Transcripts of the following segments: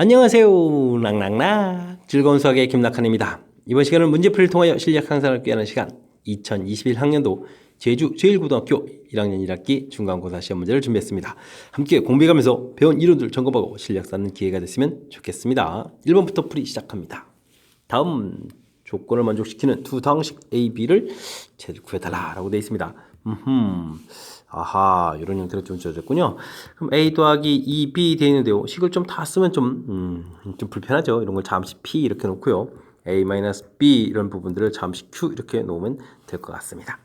안녕하세요. 랑랑랑 즐거운 수학의 김낙한입니다. 이번 시간은 문제풀이를 통하여 실력 향상을 꾀하는 시간 2021학년도 제주 제1고등학교 1학년 1학기 중간고사 시험 문제를 준비했습니다. 함께 공부해가면서 배운 이론들 점검하고 실력 쌓는 기회가 됐으면 좋겠습니다. 1번부터 풀이 시작합니다. 다음 조건을 만족시키는 두 당식 A, B를 구해달라고 되어 있습니다. 아하, 이런 형태로 좀 주어졌군요. 그럼 A 더하기 2B 되어 있는데요. 식을 좀 다 쓰면 좀 불편하죠. 이런 걸 잠시 P 이렇게 놓고요. A-B 이런 부분들을 잠시 Q 이렇게 놓으면 될 것 같습니다.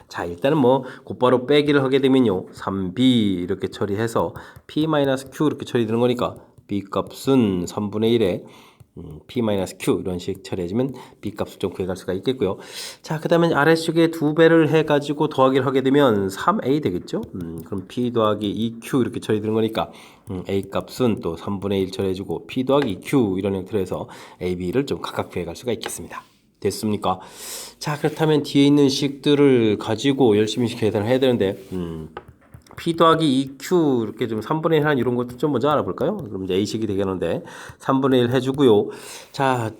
자, 일단은 뭐 곧바로 빼기를 하게 되면요. 3B 이렇게 처리해서 P-Q 이렇게 처리되는 거니까 B 값은 3분의 1에 P-Q 이런 식 처리해주면 B 값을 좀 구해갈 수가 있겠고요. 자, 그 다음에 아래쪽에 2배를 해가지고 더하기를 하게 되면 3A 되겠죠. 그럼 P 더하기 2Q 이렇게 처리되는 거니까 A 값은 또 3분의 1 처리해주고 P 더하기 Q 이런 형태로 해서 A, B를 좀 각각 구해갈 수가 있겠습니다. 됐습니까? 자, 그렇다면 뒤에 있는 식들을 가지고 열심히 계산을 해야 되는데 P 더하기 2Q 이렇게 좀 3분의 1 한 이런 것도 좀 먼저 알아볼까요? 그럼 이제 A식이 되겠는데 3분의 1 해주고요. 자,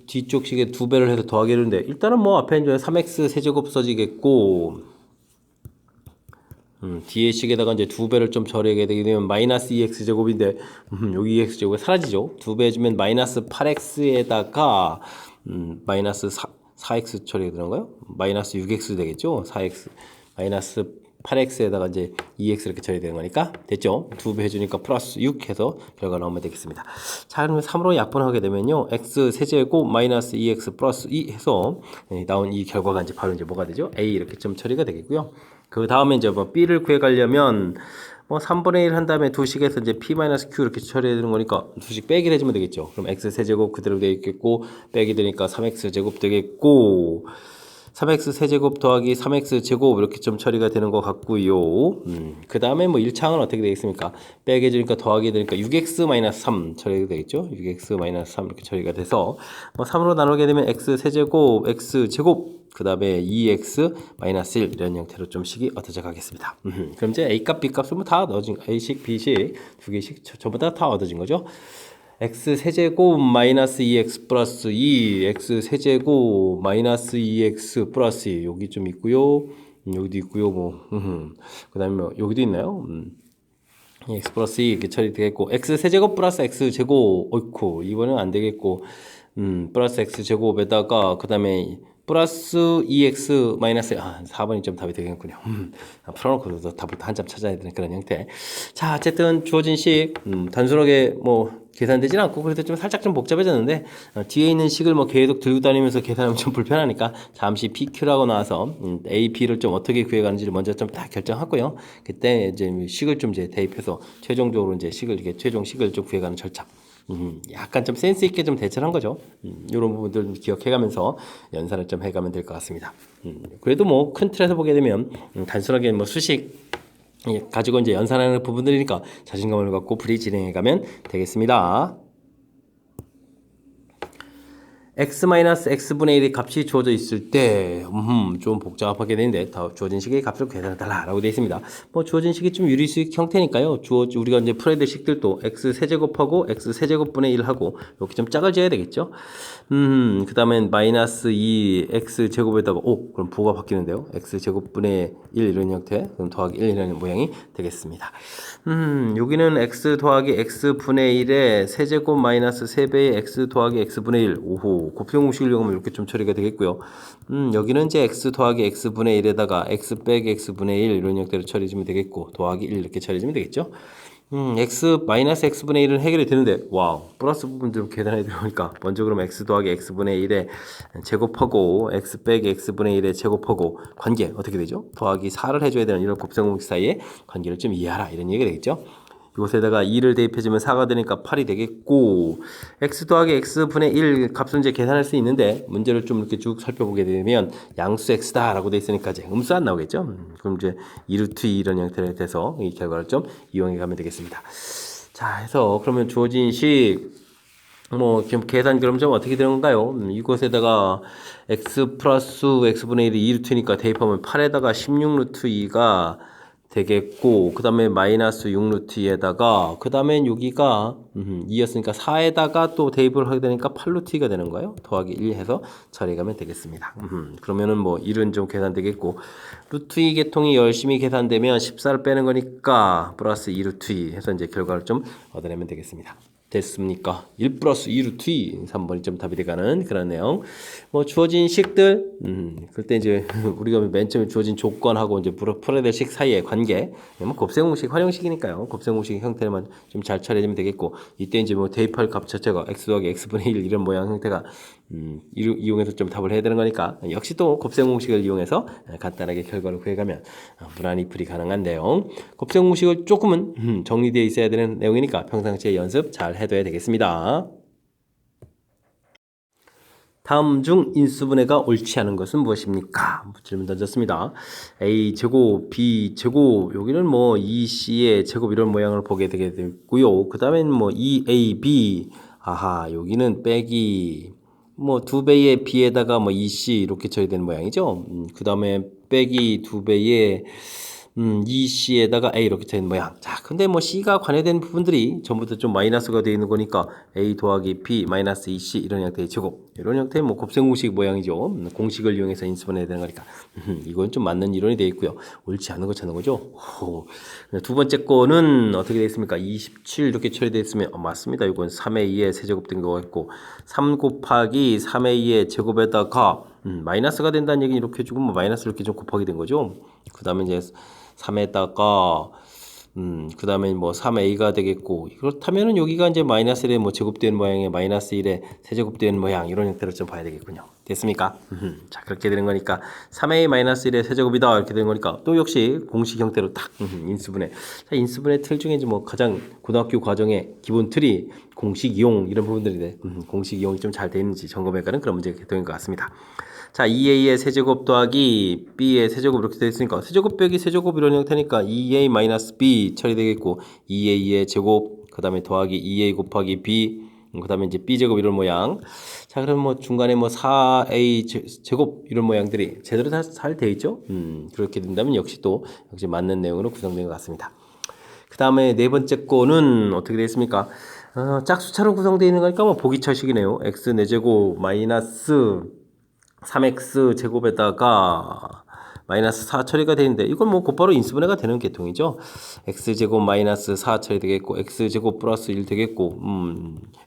뒤쪽 식에 2배를 해서 더하기 하는데 일단은 뭐 앞에 이제 3x 세제곱 써지겠고 뒤에 식에다가 이제 2배를 좀 처리하게 되게 되면 마이너스 2x 제곱인데 여기 2x 제곱이 사라지죠. 2배 해주면 마이너스 8x에다가 마이너스 4x 처리가 되는가요? 마이너스 6x 되겠죠. 4x 마이너스 8x에다가 이제 2x 이렇게 처리되는 거니까 됐죠? 2배 해주니까 플러스 6 해서 결과 나오면 되겠습니다. 자, 그러면 3으로 약분하게 되면요. x 세제곱 마이너스 2x 플러스 2 해서 나온 이 결과가 이제 바로 이제 뭐가 되죠? a 이렇게 점 처리가 되겠고요. 그 다음에 이제 뭐 b를 구해가려면 뭐 3분의 1 한 다음에 두식에서 이제 p-q 이렇게 처리해야 되는 거니까 두식 빼기를 해주면 되겠죠. 그럼 x 세제곱 그대로 되어 있겠고 빼기 되니까 3x 제곱 되겠고 3x 세제곱 더하기 3x 제곱 이렇게 좀 처리가 되는 것 같고요. 그 다음에 뭐 1차항은 어떻게 되겠습니까? 빼게 해주니까 더하게 되니까 6x-3 처리가 되겠죠. 6x-3 이렇게 처리가 돼서 뭐 3으로 나누게 되면 x 세제곱, x 제곱 그 다음에 2x-1 이런 형태로 좀 식이 얻어져 가겠습니다. 그럼 이제 A값, B값은 뭐 다 넣어진 A식, B식 두 개씩 전부 다 얻어진 거죠. x 세제곱 마이너스 2x 플러스 2 x 세제곱 마이너스 2x 플러스 2 여기 좀 있고요. 여기도 있고요. 그 다음에 뭐 여기도 있나요? x 플러스 2 이렇게 처리되겠고 x 세제곱 플러스 x 제곱 어이쿠 이번엔 안 되겠고 플러스 x 제곱에다가 그 다음에 플러스 2x 마이너스 4번이 좀 답이 되겠군요. 풀어놓고 답을 한 점 찾아야 되는 그런 형태. 자, 어쨌든 주어진 식 단순하게 뭐 계산되진 않고 그래도 좀 살짝 좀 복잡해졌는데 뒤에 있는 식을 뭐 계속 들고 다니면서 계산하면 좀 불편하니까 잠시 PQ라고 나와서 A, B를 좀 어떻게 구해가는지를 먼저 좀 다 결정하고요. 그때 이제 식을 좀 이제 대입해서 최종적으로 이제 식을 이게 최종 식을 좀 구해가는 절차. 약간 좀 센스 있게 좀 대처를 한 거죠. 이런 부분들 기억해가면서 연산을 좀 해가면 될 것 같습니다. 그래도 뭐 큰 틀에서 보게 되면 단순하게 뭐 수식 가지고 이제 연산하는 부분들이니까 자신감을 갖고 풀이 진행해가면 되겠습니다. x-x분의 1의 값이 주어져 있을 때 좀 복잡하게 되는데 주어진 식의 값을 계산해달라고 되어 있습니다. 뭐 주어진 식이 좀 유리수익 형태니까요. 우리가 이제 풀어야 될 식들도 x 세제곱하고 x 세제곱분의 1하고 이렇게 좀 짝을 지어야 되겠죠. 그 다음에 마이너스 2 x 제곱에다가 그럼 부호가 바뀌는데요. x 제곱분의 1 이런 형태 그럼 더하기 1 이라는 모양이 되겠습니다. 여기는 x 더하기 x분의 1에 세제곱 마이너스 3배의 x 더하기 x분의 1 오호 곱셈공식을 이용하면 이렇게 좀 처리가 되겠고요. 여기는 이제 x 더하기 x분의 1에다가 x 빼기 x분의 1 이런 형태로 처리해주면 되겠고 더하기 1 이렇게 처리해주면 되겠죠. x 마이너스 x분의 1은 해결이 되는데 와우 플러스 부분 좀 계산해 들어오니까 먼저 그럼 x 더하기 x분의 1에 제곱하고 x 빼기 x분의 1에 제곱하고 관계 어떻게 되죠? 더하기 4를 해줘야 되는 이런 곱셈공식 사이의 관계를 좀 이해하라 이런 얘기가 되겠죠. 이곳에다가 2를 대입해주면 4가 되니까 8이 되겠고 x 더하기 x분의 1 값은 이제 계산할 수 있는데 문제를 좀 이렇게 쭉 살펴보게 되면 양수 x다 라고 돼 있으니까 이제 음수 안 나오겠죠. 그럼 이제 2루트 2 이런 형태로 돼서 이 결과를 좀 이용해 가면 되겠습니다. 자, 해서 그러면 주어진 식 뭐 지금 계산 그럼 좀 어떻게 되는 건가요? 이곳에다가 x 플러스 x분의 1이 2루트니까 대입하면 8에다가 16루트 2가 되겠고 그 다음에 마이너스 6루트 2에다가 그 다음에 여기가 2였으니까 4에다가 또 대입을 하게 되니까 8루트가 되는 거예요. 더하기 1 해서 처리가면 되겠습니다. 그러면은 뭐 1은 좀 계산되겠고 루트 2 계통이 열심히 계산되면 14를 빼는 거니까 플러스 2 루트 2 해서 이제 결과를 좀 얻어내면 되겠습니다. 됐습니까? 1 플러스 2 루트 2 3번이 좀 답이 돼가는 그런 내용. 뭐 주어진 식들 그때 이제 우리가 맨 처음에 주어진 조건하고 이제 풀어야 될 식 사이의 관계 뭐 곱셈공식 활용식이니까요. 곱셈공식 형태만 좀 잘 처리되면 되겠고 이때 이제 뭐 대입할 값 자체가 x 더하기 x분의 1 이런 모양 형태가 이용해서 좀 답을 해야 되는 거니까 역시 또 곱셈공식을 이용해서 간단하게 결과를 구해가면 무난히 풀이 가능한데요. 곱셈공식을 조금은 정리되어 있어야 되는 내용이니까 평상시에 연습 잘 해둬야 되겠습니다. 다음 중 인수분해가 옳지 않은 것은 무엇입니까? 질문 던졌습니다. A제곱, B제곱, 여기는 뭐 2C의 제곱 이런 모양을 보게 되게 되고요. 그 다음에는 뭐 2AB, 아하, 여기는 빼기, 뭐 2배의 B에다가 뭐 2C 이렇게 처리되는 모양이죠. 그 다음에 빼기 2배의 2C에다가 A 이렇게 되는 모양. 자, 근데 뭐 C가 관여된 부분들이 전부 다 좀 마이너스가 되어 있는 거니까 A 더하기 B 마이너스 2C 이런 형태의 제곱. 이런 형태의 뭐 곱셈공식 모양이죠. 공식을 이용해서 인수분해야 되는 거니까. 이건 좀 맞는 이론이 되어 있고요. 옳지 않은 거 찾는 거죠. 두 번째 거는 어떻게 되어 있습니까? 27 이렇게 처리되어 있으면 맞습니다. 이건 3의 2의 세제곱 된 거가 있고 3 곱하기 3의 2의 제곱에다가 마이너스가 된다는 얘기는 이렇게 해주고 뭐 마이너스 이렇게 좀 곱하기 된 거죠. 그 다음에 이제 3에다가 그 다음에 뭐 3a가 되겠고 그렇다면은 여기가 이제 마이너스 1에 뭐 제곱되는 모양의 마이너스 1에 세제곱되는 모양 이런 형태로 좀 봐야 되겠군요. 됐습니까? 자 그렇게 되는 거니까 3a 마이너스 1의 세제곱이다 이렇게 되는 거니까 또 역시 공식 형태로 딱 인수분해. 자 인수분해 틀 중에 이제 뭐 가장 고등학교 과정의 기본 틀이 공식 이용 이런 부분들인데 공식 이용이 좀 잘 되어 있는지 점검해가는 그런 문제가 개통인 것 같습니다. 자, 2a의 세제곱 더하기 b의 세제곱 이렇게 되어 있으니까 세제곱 빼기 세제곱 이런 형태니까 2a 마이너스 b 처리되겠고 2a의 제곱 그 다음에 더하기 2a 곱하기 b 그 다음에 이제 b제곱 이런 모양. 자, 그럼 뭐 중간에 뭐 4a 제곱 이런 모양들이 제대로 다 잘 되어 있죠. 그렇게 된다면 역시 또 역시 맞는 내용으로 구성된 것 같습니다. 그 다음에 네 번째 거는 어떻게 되어 있습니까? 짝수차로 구성되어 있는 거니까 뭐 보기처식이네요. x 4제곱 마이너스 3x 제곱에다가 마이너스 4 처리가 되는데 이건 뭐 곧바로 인수분해가 되는 계통이죠. x제곱 마이너스 4 처리되겠고 x제곱 플러스 1 되겠고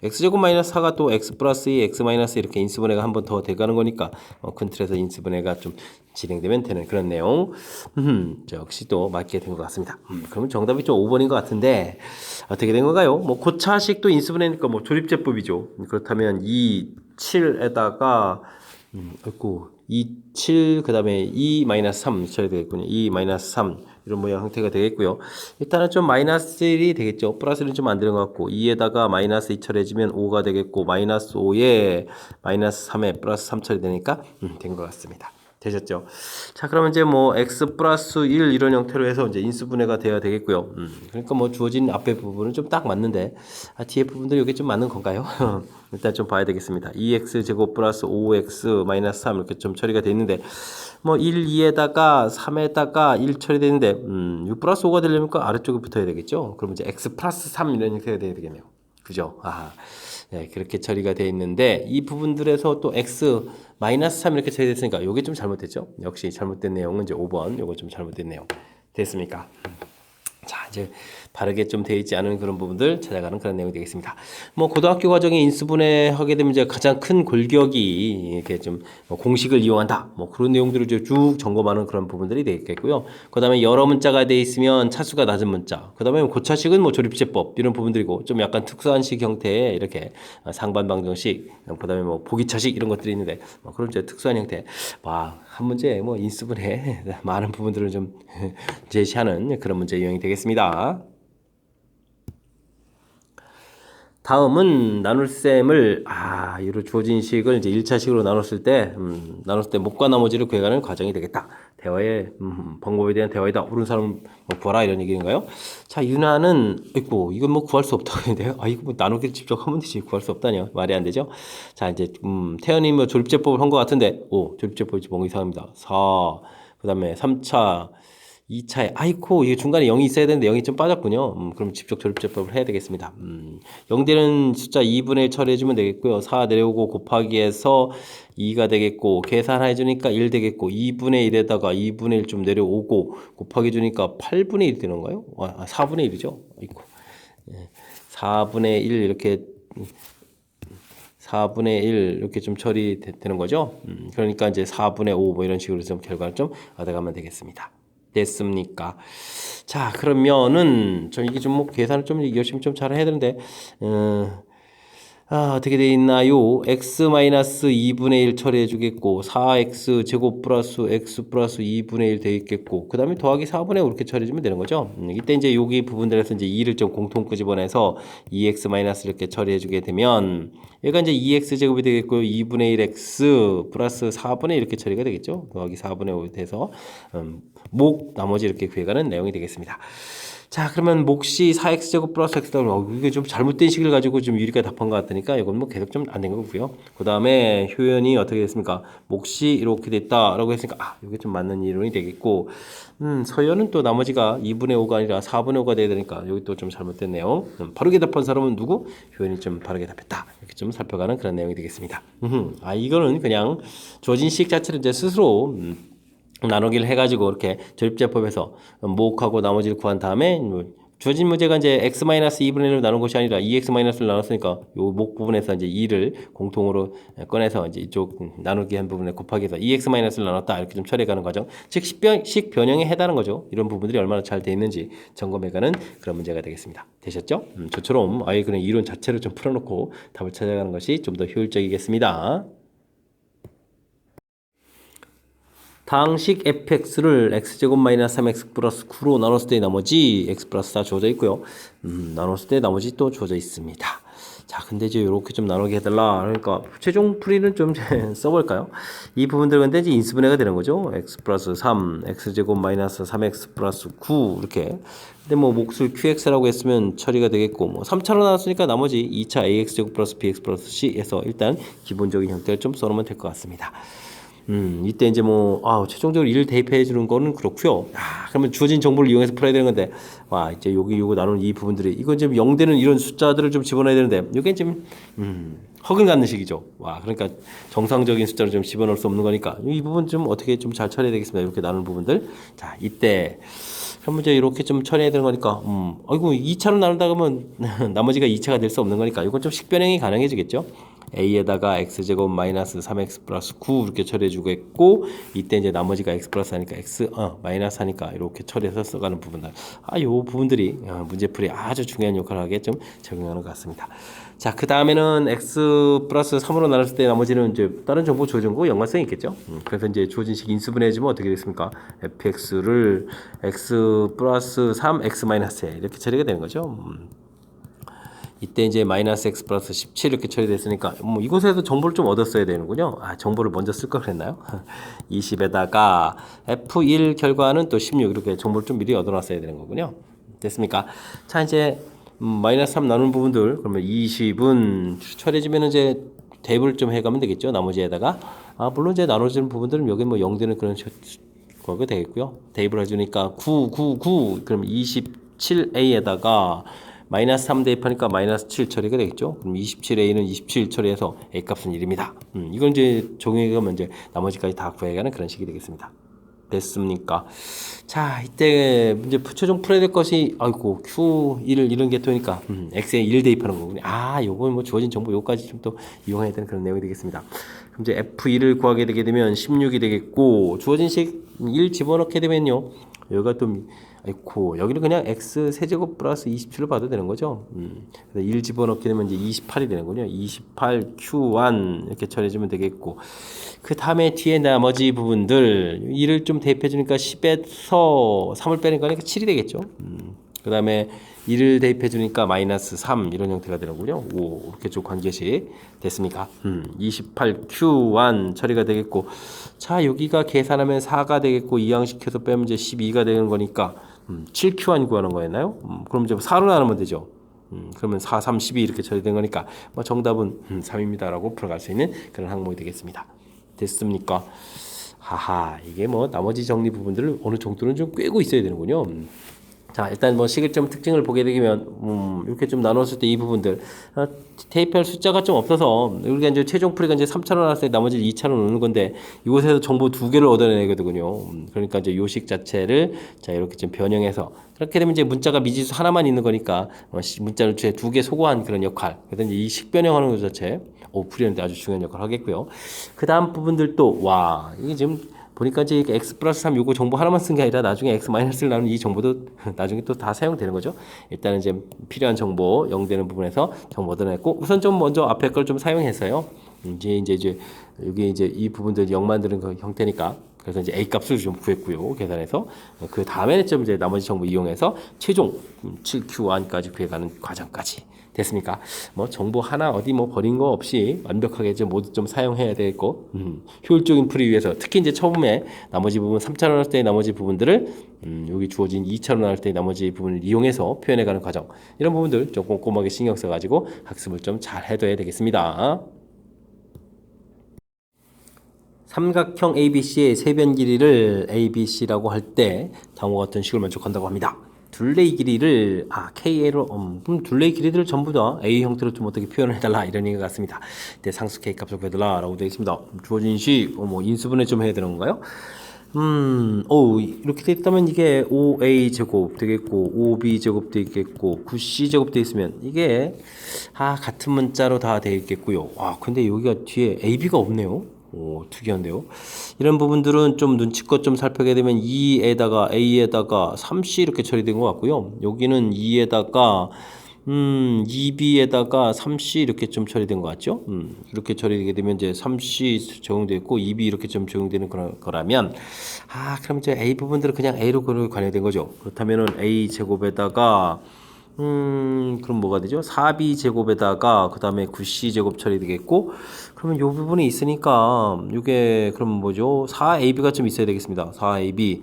x제곱 마이너스 4가 또 x 플러스 2 x 마이너스 이렇게 인수분해가 한 번 더 돼가는 거니까 큰 틀에서 인수분해가 좀 진행되면 되는 그런 내용. 역시 또 맞게 된 것 같습니다. 그러면 정답이 좀 5번인 것 같은데 어떻게 된 건가요? 뭐 고차식도 인수분해니까 뭐 조립제법이죠. 그렇다면 2, 7에다가 27 그다음에 2-3 쳐야 되겠군요. 2-3 이런 모양 형태가 되겠고요. 일단은 좀 마이너스 1이 되겠죠. 플러스 1은 좀 안 되는 것 같고 2에다가 마이너스 2 처리해주면 5가 되겠고 마이너스 5에 마이너스 3에 플러스 3 처리되니까 된 것 같습니다. 되셨죠? 자, 그러면 이제 뭐 x 플러스 1 이런 형태로 해서 이제 인수분해가 되어야 되겠고요. 그러니까 뭐 주어진 앞에 부분은 좀 딱 맞는데 뒤에 부분도 이게 좀 맞는 건가요? 일단 좀 봐야 되겠습니다. 2x 제곱 플러스 5x 마이너스 3 이렇게 좀 처리가 되어 있는데 뭐 1, 2에다가 3에다가 1 처리되는데 6 플러스 5가 되려면 아래쪽에 붙어야 되겠죠? 그럼 이제 x 플러스 3 이런 형태가 돼야 되겠네요. 그죠? 네, 그렇게 처리가 되어 있는데 이 부분들에서 또 x 마이너스 3 이렇게 처리됐으니까 이게 좀 잘못됐죠? 역시 잘못된 내용은 이제 5번 이거 좀 잘못된 내용 됐습니까? 자 이제 바르게 좀 되어 있지 않은 그런 부분들 찾아가는 그런 내용이 되겠습니다. 뭐 고등학교 과정에 인수분해 하게 되면 이제 가장 큰 골격이 이렇게 좀 공식을 이용한다. 뭐 그런 내용들을 이제 쭉 점검하는 그런 부분들이 되겠고요. 그다음에 여러 문자가 돼 있으면 차수가 낮은 문자. 그다음에 고차식은 뭐 조립제법 이런 부분들이고 좀 약간 특수한 식 형태의 이렇게 상반방정식, 그다음에 뭐 보기차식 이런 것들이 있는데 뭐 그런 이제 특수한 형태. 한 문제 뭐 인수분해 많은 부분들을 좀 제시하는 그런 문제 유형이 되겠습니다. 다음은 나눗셈을 이로 주어진 식을 이제 1차식으로 나눴을 때 목과 나머지를 구해가는 과정이 되겠다. 대화의 방법에 대한 대화이다. 옳은 사람 뭐 구하라 이런 얘기인가요? 자, 유나는 이건 뭐 구할 수 없다고 했는데요. 이거 뭐 나누기를 직접 하면 되지 구할 수 없다뇨. 말이 안 되죠. 자, 이제 태연이 뭐 조립제법을 한 것 같은데 조립제법이 뭔가 이상합니다. 4 그다음에 3차 2차에 아이코 이게 중간에 0이 있어야 되는데 0이 좀 빠졌군요. 그럼 직접 조립제법을 해야 되겠습니다. 0 되는 숫자 2분의 1 처리해주면 되겠고요. 4 내려오고 곱하기해서 2가 되겠고 계산해 주니까 1 되겠고 2분의 1에다가 2분의 1 좀 내려오고 곱하기 주니까 8분의 1 되는 거예요? 4분의 1이죠. 아이고. 4분의 1 이렇게 4분의 1 이렇게 좀 처리되는 거죠. 그러니까 이제 4분의 5 뭐 이런 식으로 좀 결과를 좀 얻어가면 되겠습니다. 됐습니까? 자, 그러면은 저 이게 좀 뭐 계산을 좀 열심히 좀 잘 해야 되는데 어떻게 돼 있나요? x-2분의 1 처리해 주겠고 4x 제곱 플러스 x 플러스 2분의 1 돼 있겠고 그 다음에 더하기 4분의 5 이렇게 처리해 주면 되는 거죠. 이때 이제 여기 부분들에서 이제 2를 좀 공통 끄집어내서 2x 마이너스 이렇게 처리해 주게 되면 얘가 이제 2x 제곱이 되겠고요. 2분의 1 x 플러스 4분의 1 이렇게 처리가 되겠죠. 더하기 4분의 5 돼서 나머지 이렇게 구해가는 내용이 되겠습니다. 자, 그러면 몫이 4x제곱 플러스 x다. 이게 좀 잘못된 식을 가지고 좀 유리가 답한 것 같으니까 이건 뭐 계속 좀 안 된 거고요. 그 다음에 효연이 어떻게 됐습니까? 몫이 이렇게 됐다라고 했으니까 이게 좀 맞는 이론이 되겠고 서연은 또 나머지가 2분의 5가 아니라 4분의 5가 돼야 되니까 여기 또 좀 잘못된 내용. 바르게 답한 사람은 누구? 효연이 좀 바르게 답했다. 이렇게 좀 살펴가는 그런 내용이 되겠습니다. 이거는 그냥 주어진 식 자체를 이제 스스로 나누기를 해가지고 이렇게 조립제법에서 모옥하고 나머지를 구한 다음에 주어진 문제가 이제 x-2분의 1로 나눈 것이 아니라 2x-를 나눴으니까 요 목 부분에서 이제 2를 공통으로 꺼내서 이제 이쪽 나누기 한 부분에 곱하기해서 2x-를 나눴다 이렇게 좀 처리해가는 과정. 즉 식 변형에 해당하는 거죠. 이런 부분들이 얼마나 잘 돼 있는지 점검해가는 그런 문제가 되겠습니다. 되셨죠? 저처럼 아예 그냥 이론 자체를 좀 풀어놓고 답을 찾아가는 것이 좀 더 효율적이겠습니다. 당식 fx를 x제곱 마이너스 3x 플러스 9로 나눴을 때 나머지 x 플러스 4 주어져 있고요. 나눴을 때 나머지 또 주어져 있습니다. 자, 근데 이제 이렇게 좀 나누게 해달라. 그러니까 최종 풀이는 좀 써볼까요? 이 부분들 근데 이제 인수분해가 되는 거죠. x 플러스 3, x제곱 마이너스 3x 플러스 9 이렇게. 근데 뭐 몫을 qx라고 했으면 처리가 되겠고 뭐 3차로 나눴으니까 나머지 2차 ax제곱 플러스 bx 플러스 c에서 일단 기본적인 형태를 좀 써놓으면 될 것 같습니다. 이때 이제 뭐, 최종적으로 1을 대입해 주는 거는 그렇고요. 그러면 주어진 정보를 이용해서 풀어야 되는 건데, 이제 요거 나누는 이 부분들이, 이건 지금 0되는 이런 숫자들을 좀 집어넣어야 되는데, 요게 지금, 허근 갖는 식이죠. 그러니까 정상적인 숫자를 좀 집어넣을 수 없는 거니까, 이 부분 좀 어떻게 좀 잘 처리해야 되겠습니다. 이렇게 나누는 부분들. 자, 이때, 그럼 이제 이렇게 좀 처리해야 되는 거니까, 2차로 나눈다 그러면 나머지가 2차가 될 수 없는 거니까, 이건 좀 식변형이 가능해지겠죠. a에다가 x제곱 마이너스 3x 플러스 9 이렇게 처리해 주겠고 이때 이제 나머지가 x 플러스 하니까 x 마이너스 하니까 이렇게 처리해서 써가는 부분들 요 부분들이 문제풀이 아주 중요한 역할을 하게 좀 적용하는 것 같습니다. 자, 그 다음에는 x 플러스 3으로 나눴을 때 나머지는 이제 다른 정보 주어진 거 연관성이 있겠죠. 그래서 이제 주어진 식 인수분해 해주면 어떻게 됐습니까? fx를 x 플러스 3 x 마이너스 이렇게 처리가 되는 거죠. 이때 이제 마이너스 x 플러스 17 이렇게 처리됐으니까 뭐 이곳에서 정보를 좀 얻었어야 되는군요. 정보를 먼저 쓸 걸 그랬나요? 20에다가 F1 결과는 또 16 이렇게 정보를 좀 미리 얻어놨어야 되는 거군요. 됐습니까? 자, 이제 마이너스 3 나눈 부분들 그러면 20은 처리해주면 이제 대입을 좀 해가면 되겠죠. 나머지에다가 물론 이제 나눠지는 부분들은 여기 뭐 0되는 그런 거가 되겠고요. 대입을 해주니까 9 그럼 27a에다가 마이너스 3 대입하니까 마이너스 7 처리가 되겠죠. 그럼 27a는 27 처리해서 a 값은 1입니다. 이건 이제 적용해가면 이제 나머지까지 다 구해가는 그런 식이 되겠습니다. 됐습니까? 자, 이때 문제 최종 풀어야 될 것이 q1을 이런 계통이니까 x에 1 대입하는 거군요. 요건 뭐 주어진 정보 요까지 좀 또 이용해야 되는 그런 내용이 되겠습니다. 그럼 이제 f1을 구하게 되게 되면 16이 되겠고 주어진 식 1 집어넣게 되면요. 여기가 또 여기는 그냥 x 세제곱 플러스 27로 봐도 되는 거죠. 그래서 1 집어넣게 되면 이제 28이 되는군요. 28q1 이렇게 처리해주면 되겠고 그 다음에 뒤에 나머지 부분들 1을 좀 대입해 주니까 10에서 3을 빼는 거니까 7이 되겠죠. 그 다음에 1을 대입해 주니까 마이너스 3 이런 형태가 되는군요. 이렇게 쭉 관계식 됐습니까? 28q1 처리가 되겠고 자, 여기가 계산하면 4가 되겠고 이항시켜서 빼면 이제 12가 되는 거니까 7q1 구하는 거였나요? 그럼 이제 4로 나누면 되죠. 그러면 4, 3, 12 이렇게 처리된 거니까 정답은 3입니다라고 풀어갈 수 있는 그런 항목이 되겠습니다. 됐습니까? 하하, 이게 뭐 나머지 정리 부분들을 어느 정도는 좀 꿰고 있어야 되는군요. 자, 일단 뭐 시계점 특징을 보게 되면 이렇게 좀 나눴을 때 이 부분들 테이프할 숫자가 좀 없어서 우리가 이제 최종 풀이가 이제 3,000원 나왔을 때 나머지 2,000원 오는 건데 이곳에서 정보 두 개를 얻어내거든요. 그러니까 이제 요식 자체를 자 이렇게 좀 변형해서 그렇게 되면 이제 문자가 미지수 하나만 있는 거니까 문자를 두 개 소거한 그런 역할. 그래서 이제 이 식변형하는 것 자체 풀이하는데 아주 중요한 역할을 하겠고요. 그 다음 부분들도 와 이게 지금 보니까 이제 x 플러스 3 요거 정보 하나만 쓴 게 아니라 나중에 x 마이너스를 나누는 이 정보도 나중에 또 다 사용되는 거죠. 일단은 이제 필요한 정보 0 되는 부분에서 정보 얻어냈고 우선 좀 먼저 앞에 걸 좀 사용해서요. 이제 여기 이제 이 부분들 0 만드는 그 형태니까 그래서 이제 a 값을 좀 구했고요. 계산해서 그 다음에는 좀 이제 나머지 정보 이용해서 최종 7q1까지 구해가는 과정까지. 됐습니까? 뭐 정보 하나 어디 뭐 버린 거 없이 완벽하게 좀 모두 좀 사용해야 되고 효율적인 풀이 위해서 특히 이제 처음에 나머지 부분 3,000원 할 때 나머지 부분들을 여기 주어진 2,000원 할 때 나머지 부분을 이용해서 표현해가는 과정 이런 부분들 좀 꼼꼼하게 신경 써가지고 학습을 좀 잘 해둬야 되겠습니다. 삼각형 ABC의 세변 길이를 ABC라고 할 때 다음과 같은 식을 만족한다고 합니다. 둘레의 길이를 KA로 둘레의 길이들을 전부 다 A 형태로 좀 어떻게 표현을 해달라 이런 얘기 같습니다. 네, 상수 K 값을 구해달라 라고 되어 있습니다. 주어진 식 뭐 인수분해 좀 해야 되는 건가요? 이렇게 되어 있다면 이게 5A 제곱 되겠고 5B 제곱 되어 있겠고 9C 제곱 되어 있으면 이게 같은 문자로 다 되어 있겠고요. 근데 여기가 뒤에 AB가 없네요. 특이한데요. 이런 부분들은 좀 눈치껏 좀 살펴게 되면 2에다가 A에다가 3C 이렇게 처리된 것 같고요. 여기는 2에다가 2B에다가 3C 이렇게 좀 처리된 것 같죠? 이렇게 처리되게 되면 이제 3C 적용되어 있고 2B 이렇게 좀 적용되는 거라면 그럼 이제 A 부분들은 그냥 A로 관여된 거죠. 그렇다면은 A 제곱에다가 그럼 뭐가 되죠? 4B 제곱에다가 그 다음에 9C 제곱 처리되겠고 그러면 요 부분이 있으니까 이게 그럼 뭐죠? 4AB가 좀 있어야 되겠습니다. 4AB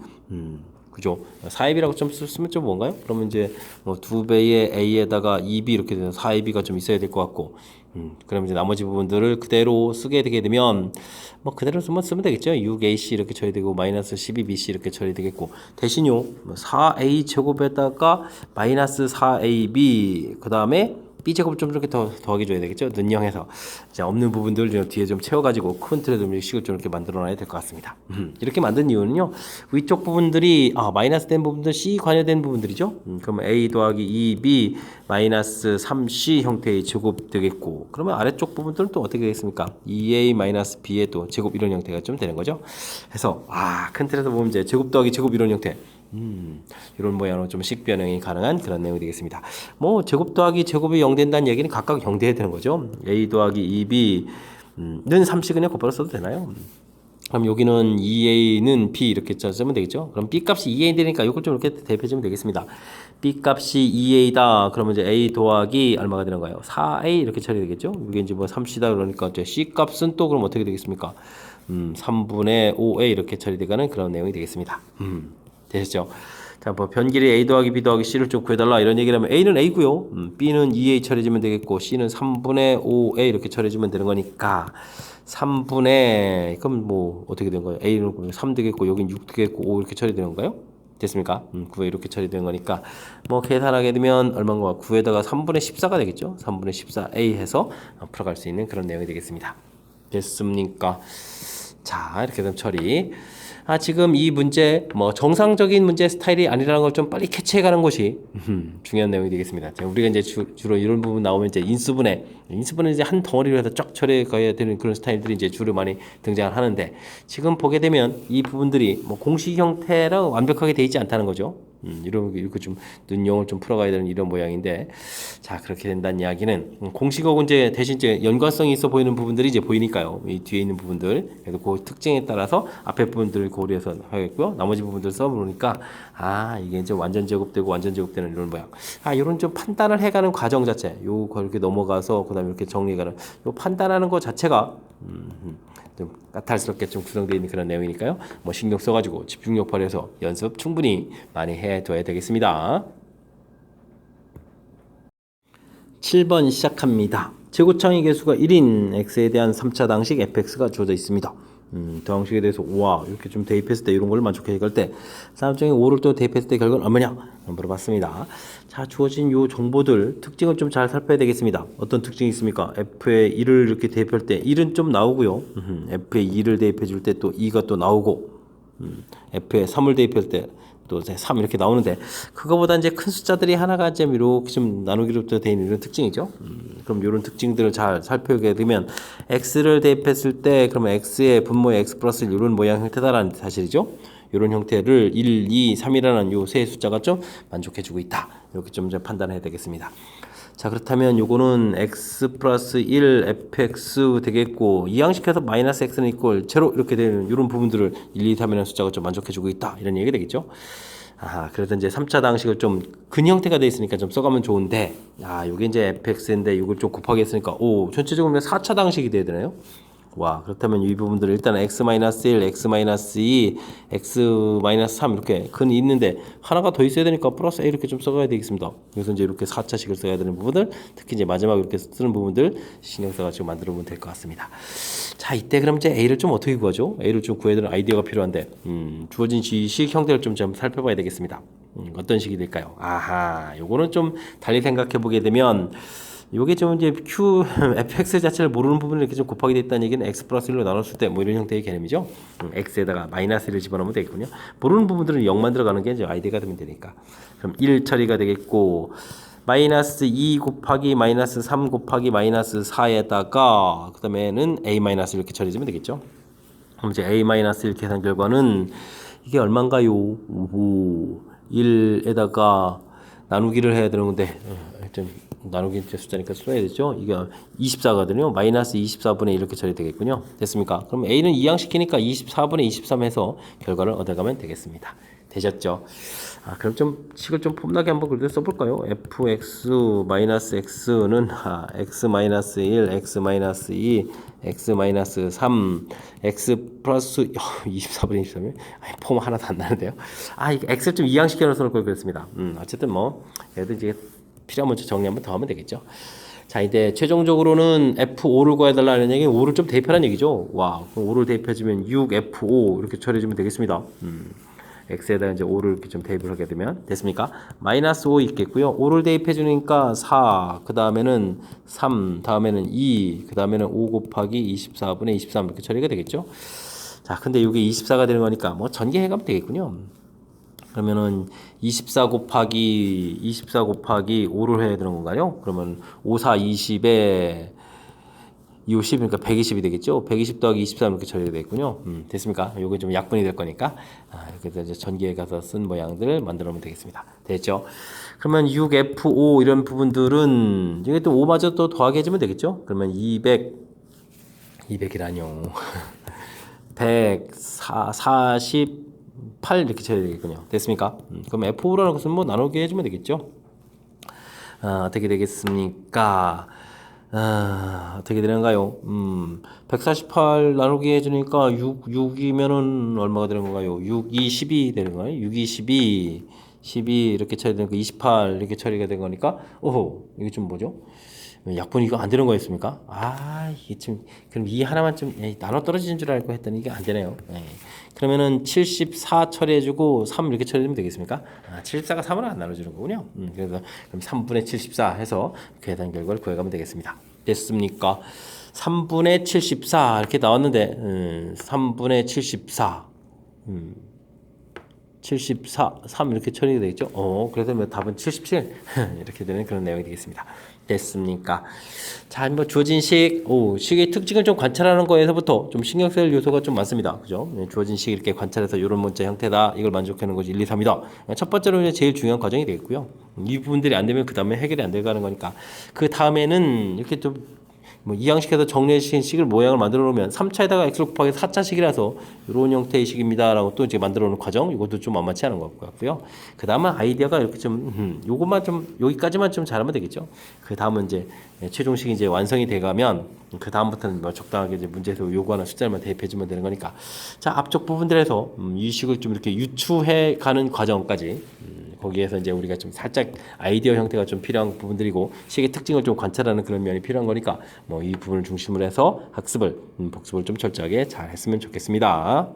그죠? 4AB라고 좀 쓰면 좀 뭔가요? 그러면 이제 뭐 2배의 A에다가 2B 이렇게 되면 4AB가 좀 있어야 될 것 같고 그럼 이제 나머지 부분들을 그대로 쓰게 되게 되면 뭐 그대로 쓰면 되겠죠. 6AC 이렇게 처리되고 마이너스 12BC 이렇게 처리되겠고 대신요 4A 제곱에다가 마이너스 4AB 그 다음에 B제곱 좀 이렇게 더하게 줘야 되겠죠. 는영해서 자, 없는 부분들 좀 뒤에 좀 채워가지고 큰 틀에 좀 식을 좀 이렇게 만들어놔야 될 것 같습니다. 이렇게 만든 이유는요. 위쪽 부분들이 마이너스 된 부분들 C 관여된 부분들이죠. 그러면 A 더하기 2B 마이너스 3C 형태의 제곱 되겠고 그러면 아래쪽 부분들은 또 어떻게 되겠습니까? 2A 마이너스 B의 또 제곱 이런 형태가 좀 되는 거죠. 그래서 큰 틀에서 보면 이제 제곱 더하기 제곱 이런 형태 이런 모양으로 좀 식변형이 가능한 그런 내용이 되겠습니다. 뭐 제곱 더하기 제곱이 0 된다는 얘기는 각각 0 돼야 되는 거죠. A 더하기 2B는 3씩은 곧바로 써도 되나요? 그럼 여기는 2A는 B 이렇게 쓰면 되겠죠. 그럼 B 값이 2A 되니까 이걸 좀 이렇게 대표해주면 되겠습니다. B 값이 2A다. 그러면 이제 A 더하기 얼마가 되는가요? 4A 이렇게 처리되겠죠. 이게 이제 뭐 3C다 그러니까 이제 C 값은 또 그럼 어떻게 되겠습니까? 3분의 5A 이렇게 처리되가는 그런 내용이 되겠습니다. 되셨죠? 자, 뭐 변길이 A 더하기 B 더하기 C를 좀 구해달라 이런 얘기를 하면 A는 A고요. B는 2A 처리해주면 되겠고 C는 3분의 5A 이렇게 처리해주면 되는 거니까 3분의 그럼 뭐 어떻게 된 거예요? A는 3 되겠고 여긴 6 되겠고 5 이렇게 처리되는 건가요? 됐습니까? 9에 이렇게 처리되는 거니까 뭐 계산하게 되면 얼마인가 9에다가 3분의 14가 되겠죠? 3분의 14A 해서 풀어갈 수 있는 그런 내용이 되겠습니다. 됐습니까? 자, 이렇게 되면 처리. 지금 이 문제 뭐 정상적인 문제 스타일이 아니라는 걸 좀 빨리 캐치해가는 것이 중요한 내용이 되겠습니다. 우리가 이제 주로 이런 부분 나오면 이제 인수분해 이제 한 덩어리로 해서 쫙 처리해가야 되는 그런 스타일들이 이제 주로 많이 등장을 하는데 지금 보게 되면 이 부분들이 뭐 공식 형태로 완벽하게 되어 있지 않다는 거죠. 이렇게 좀 눈용을 좀 풀어가야 되는 이런 모양인데 자 그렇게 된다는 이야기는 공식하고 이제 대신 이제 연관성이 있어 보이는 부분들이 이제 보이니까요. 이 뒤에 있는 부분들 그래서 그 특징에 따라서 앞에 부분들을 고려해서 하겠고요. 나머지 부분들 써보니까 이게 이제 완전 제곱되고 완전 제곱되는 이런 모양. 이런 좀 판단을 해가는 과정 자체 요 그렇게 넘어가서 그다음에 이렇게 정리해가는 요 판단하는 것 자체가 좀 까탈스럽게 좀 구성되어 있는 그런 내용이니까요. 뭐 신경 써가지고 집중력 발휘해서 연습 충분히 많이 해둬야 되겠습니다. 7번 시작합니다. 최고창의 개수가 1인 x에 대한 3차 당식 fx가 주어져 있습니다. 더항식에 대해서 5와 이렇게 좀 대입했을 때 이런 걸 만족해 갈 때 사람중에 5를 또 대입했을 때 결과는 얼마냐 물어봤습니다. 자, 주어진 요 정보들 특징을 좀 잘 살펴야 되겠습니다. 어떤 특징이 있습니까? F에 1을 이렇게 대입할 때 1은 좀 나오고요. F에 2를 대입해 줄 때 또 2가 또 나오고 F에 3을 대입할 때 또 3 이렇게 나오는데 그거보다 이제 큰 숫자들이 하나가 이제 이렇게 좀 나누기로 되어 있는 이런 특징이죠. 그럼 이런 특징들을 잘 살펴보게 되면 x를 대입했을 때 그러면 x의 분모의 x 플러스 1 이런 모양 형태다라는 사실이죠. 이런 형태를 1, 2, 3이라는 요 세 숫자가 좀 만족해주고 있다. 이렇게 좀 판단해야 되겠습니다. 자, 그렇다면 요거는 x 플러스 1 fx 되겠고 이 양식에서 마이너스 x는 이꼴 제로 이렇게 되는 이런 부분들을 1, 2, 3이라는 숫자가 좀 만족해주고 있다 이런 얘기가 되겠죠. 그래서 이제 3차 방식을 좀 근 형태가 돼 있으니까 좀 써가면 좋은데 요게 이제 fx인데 이걸 좀 곱하기 했으니까 전체적으로 4차 방식이 돼야 되나요? 와, 그렇다면 이 부분들을 일단 x-1, x-2, x-3 이렇게 근이 있는데 하나가 더 있어야 되니까 플러스 a 이렇게 좀 써가야 되겠습니다. 그래서 이제 이렇게 4차식을 써야 되는 부분들, 특히 이제 마지막에 이렇게 쓰는 부분들 신경 써가지고 만들어 보면 될 것 같습니다. 자, 이때 그럼 이제 a를 좀 어떻게 구하죠? a를 좀 구해야 되는 아이디어가 필요한데 주어진 식 형태를 좀 살펴봐야 되겠습니다. 어떤 식이 될까요? 요거는 좀 달리 생각해 보게 되면 요게 좀 이제 fx 자체를 모르는 부분을 이렇게 좀 곱하게 됐다는 얘기는 x 플러스 1로 나눴을 때 뭐 이런 형태의 개념이죠. x에다가 마이너스 1을 집어넣으면 되겠군요. 모르는 부분들은 0만 들어가는 게 이제 아이디어가 되면 되니까. 그럼 1 처리가 되겠고 마이너스 2 곱하기 마이너스 3 곱하기 마이너스 4에다가 그 다음에는 a 마이너스 이렇게 처리해주면 되겠죠. 그럼 이제 a 마이너스 1 계산 결과는 이게 얼마인가요? 1에다가 나누기를 해야 되는 건데 좀 나누기 숫자니까 써야 되죠. 이게 24거든요. 마이너스 24분의 1 이렇게 처리되겠군요. 됐습니까? 그럼 A는 이항시키니까 24분의 23 해서 결과를 얻어가면 되겠습니다. 되셨죠? 그럼 좀 식을 좀 폼나게 한번 그래도 써볼까요? fx 마이너스 x는 x 마이너스 1, x 마이너스 2, x 마이너스 3, x 플러스 24분의 23이면 폼 하나도 안 나는데요. 이게 x를 좀 이항시켜 놓을 걸 그랬습니다. 어쨌든 뭐 얘도 이제 필요하면 정리 한번 더 하면 되겠죠. 자, 이제 최종적으로는 F5를 구해달라는 얘기, 5를 좀 대입하라는 얘기죠. 와, 그럼 5를 대입해주면 6F5 이렇게 처리해주면 되겠습니다. X에다 이제 5를 이렇게 좀 대입을 하게 되면 됐습니까? 마이너스 5 있겠고요. 5를 대입해주니까 4, 그 다음에는 3, 다음에는 2, 그 다음에는 5 곱하기 24분의 23 이렇게 처리가 되겠죠. 자, 근데 이게 24가 되는 거니까 뭐 전개해가면 되겠군요. 그러면은 24 곱하기 5를 해야 되는 건가요? 그러면 5, 4, 20에 2, 5, 10, 그러니까 120이 되겠죠? 120 더하기 23 이렇게 처리가 되겠군요. 됐습니까? 요게 좀 약분이 될 거니까 이렇게 이제 전기에 가서 쓴 모양들을 만들어 놓으면 되겠습니다. 됐죠? 그러면 6F5 이런 부분들은 이게 또 5마저 또 더하게 해주면 되겠죠? 그러면 200이라뇨. 148 이렇게 쳐야 되겠군요. 됐습니까? 그럼 F5라는 것은 뭐 나누게 해주면 되겠죠? 어떻게 되겠습니까? 어떻게 되는가요? 148 나누기 해주니까 6이면은 얼마가 되는 건가요? 6, 2, 12 되는 거예요? 6, 2, 12 이렇게 쳐야 되는 거 28 이렇게 처리가 된 거니까 이게 좀 뭐죠? 약분 이거 안 되는 거였습니까? 이게 좀 그럼 이 하나만 좀 나눠 떨어지는 줄 알고 했더니 이게 안 되네요. 그러면은 74 처리해주고 3 이렇게 처리하면 되겠습니까? 74가 3으로 안 나눠주는 거군요. 그래서 그럼 3분의 74 해서 계산 결과를 구해가면 되겠습니다. 됐습니까? 3분의 74 이렇게 나왔는데 3분의 74 74, 3 이렇게 처리가 되겠죠? 그래서 답은 77 이렇게 되는 그런 내용이 되겠습니다. 됐습니까? 자, 뭐 주어진 식의 특징을 좀 관찰하는 거에서부터 좀 신경 쓸 요소가 좀 많습니다. 그죠? 주어진 식 이렇게 관찰해서 이런 문자 형태다. 이걸 만족하는 것이 1, 2, 3이다. 첫 번째로 이제 제일 중요한 과정이 되겠고요. 이 부분들이 안 되면 그 다음에 해결이 안 되가는 거니까 그 다음에는 이렇게 좀 이항식에서 정리해주신 식을 모양을 만들어 놓으면 3차에다가 x를 곱하기 4차식이라서 이런 형태의 식입니다 라고 또 이제 만들어 놓은 과정 이것도 좀 만만치 않은 것 같고요. 그 다음은 아이디어가 이렇게 좀 요것만 좀 여기까지만 좀 잘하면 되겠죠. 그 다음은 이제 최종식이 이제 완성이 돼가면 그 다음부터는 뭐 적당하게 이제 문제에서 요구하는 숫자만 대입해주면 되는 거니까 자 앞쪽 부분들에서 이 식을 좀 이렇게 유추해 가는 과정까지 거기에서 이제 우리가 좀 살짝 아이디어 형태가 좀 필요한 부분들이고 식의 특징을 좀 관찰하는 그런 면이 필요한 거니까 뭐 이 부분을 중심으로 해서 학습을 복습을 좀 철저하게 잘 했으면 좋겠습니다.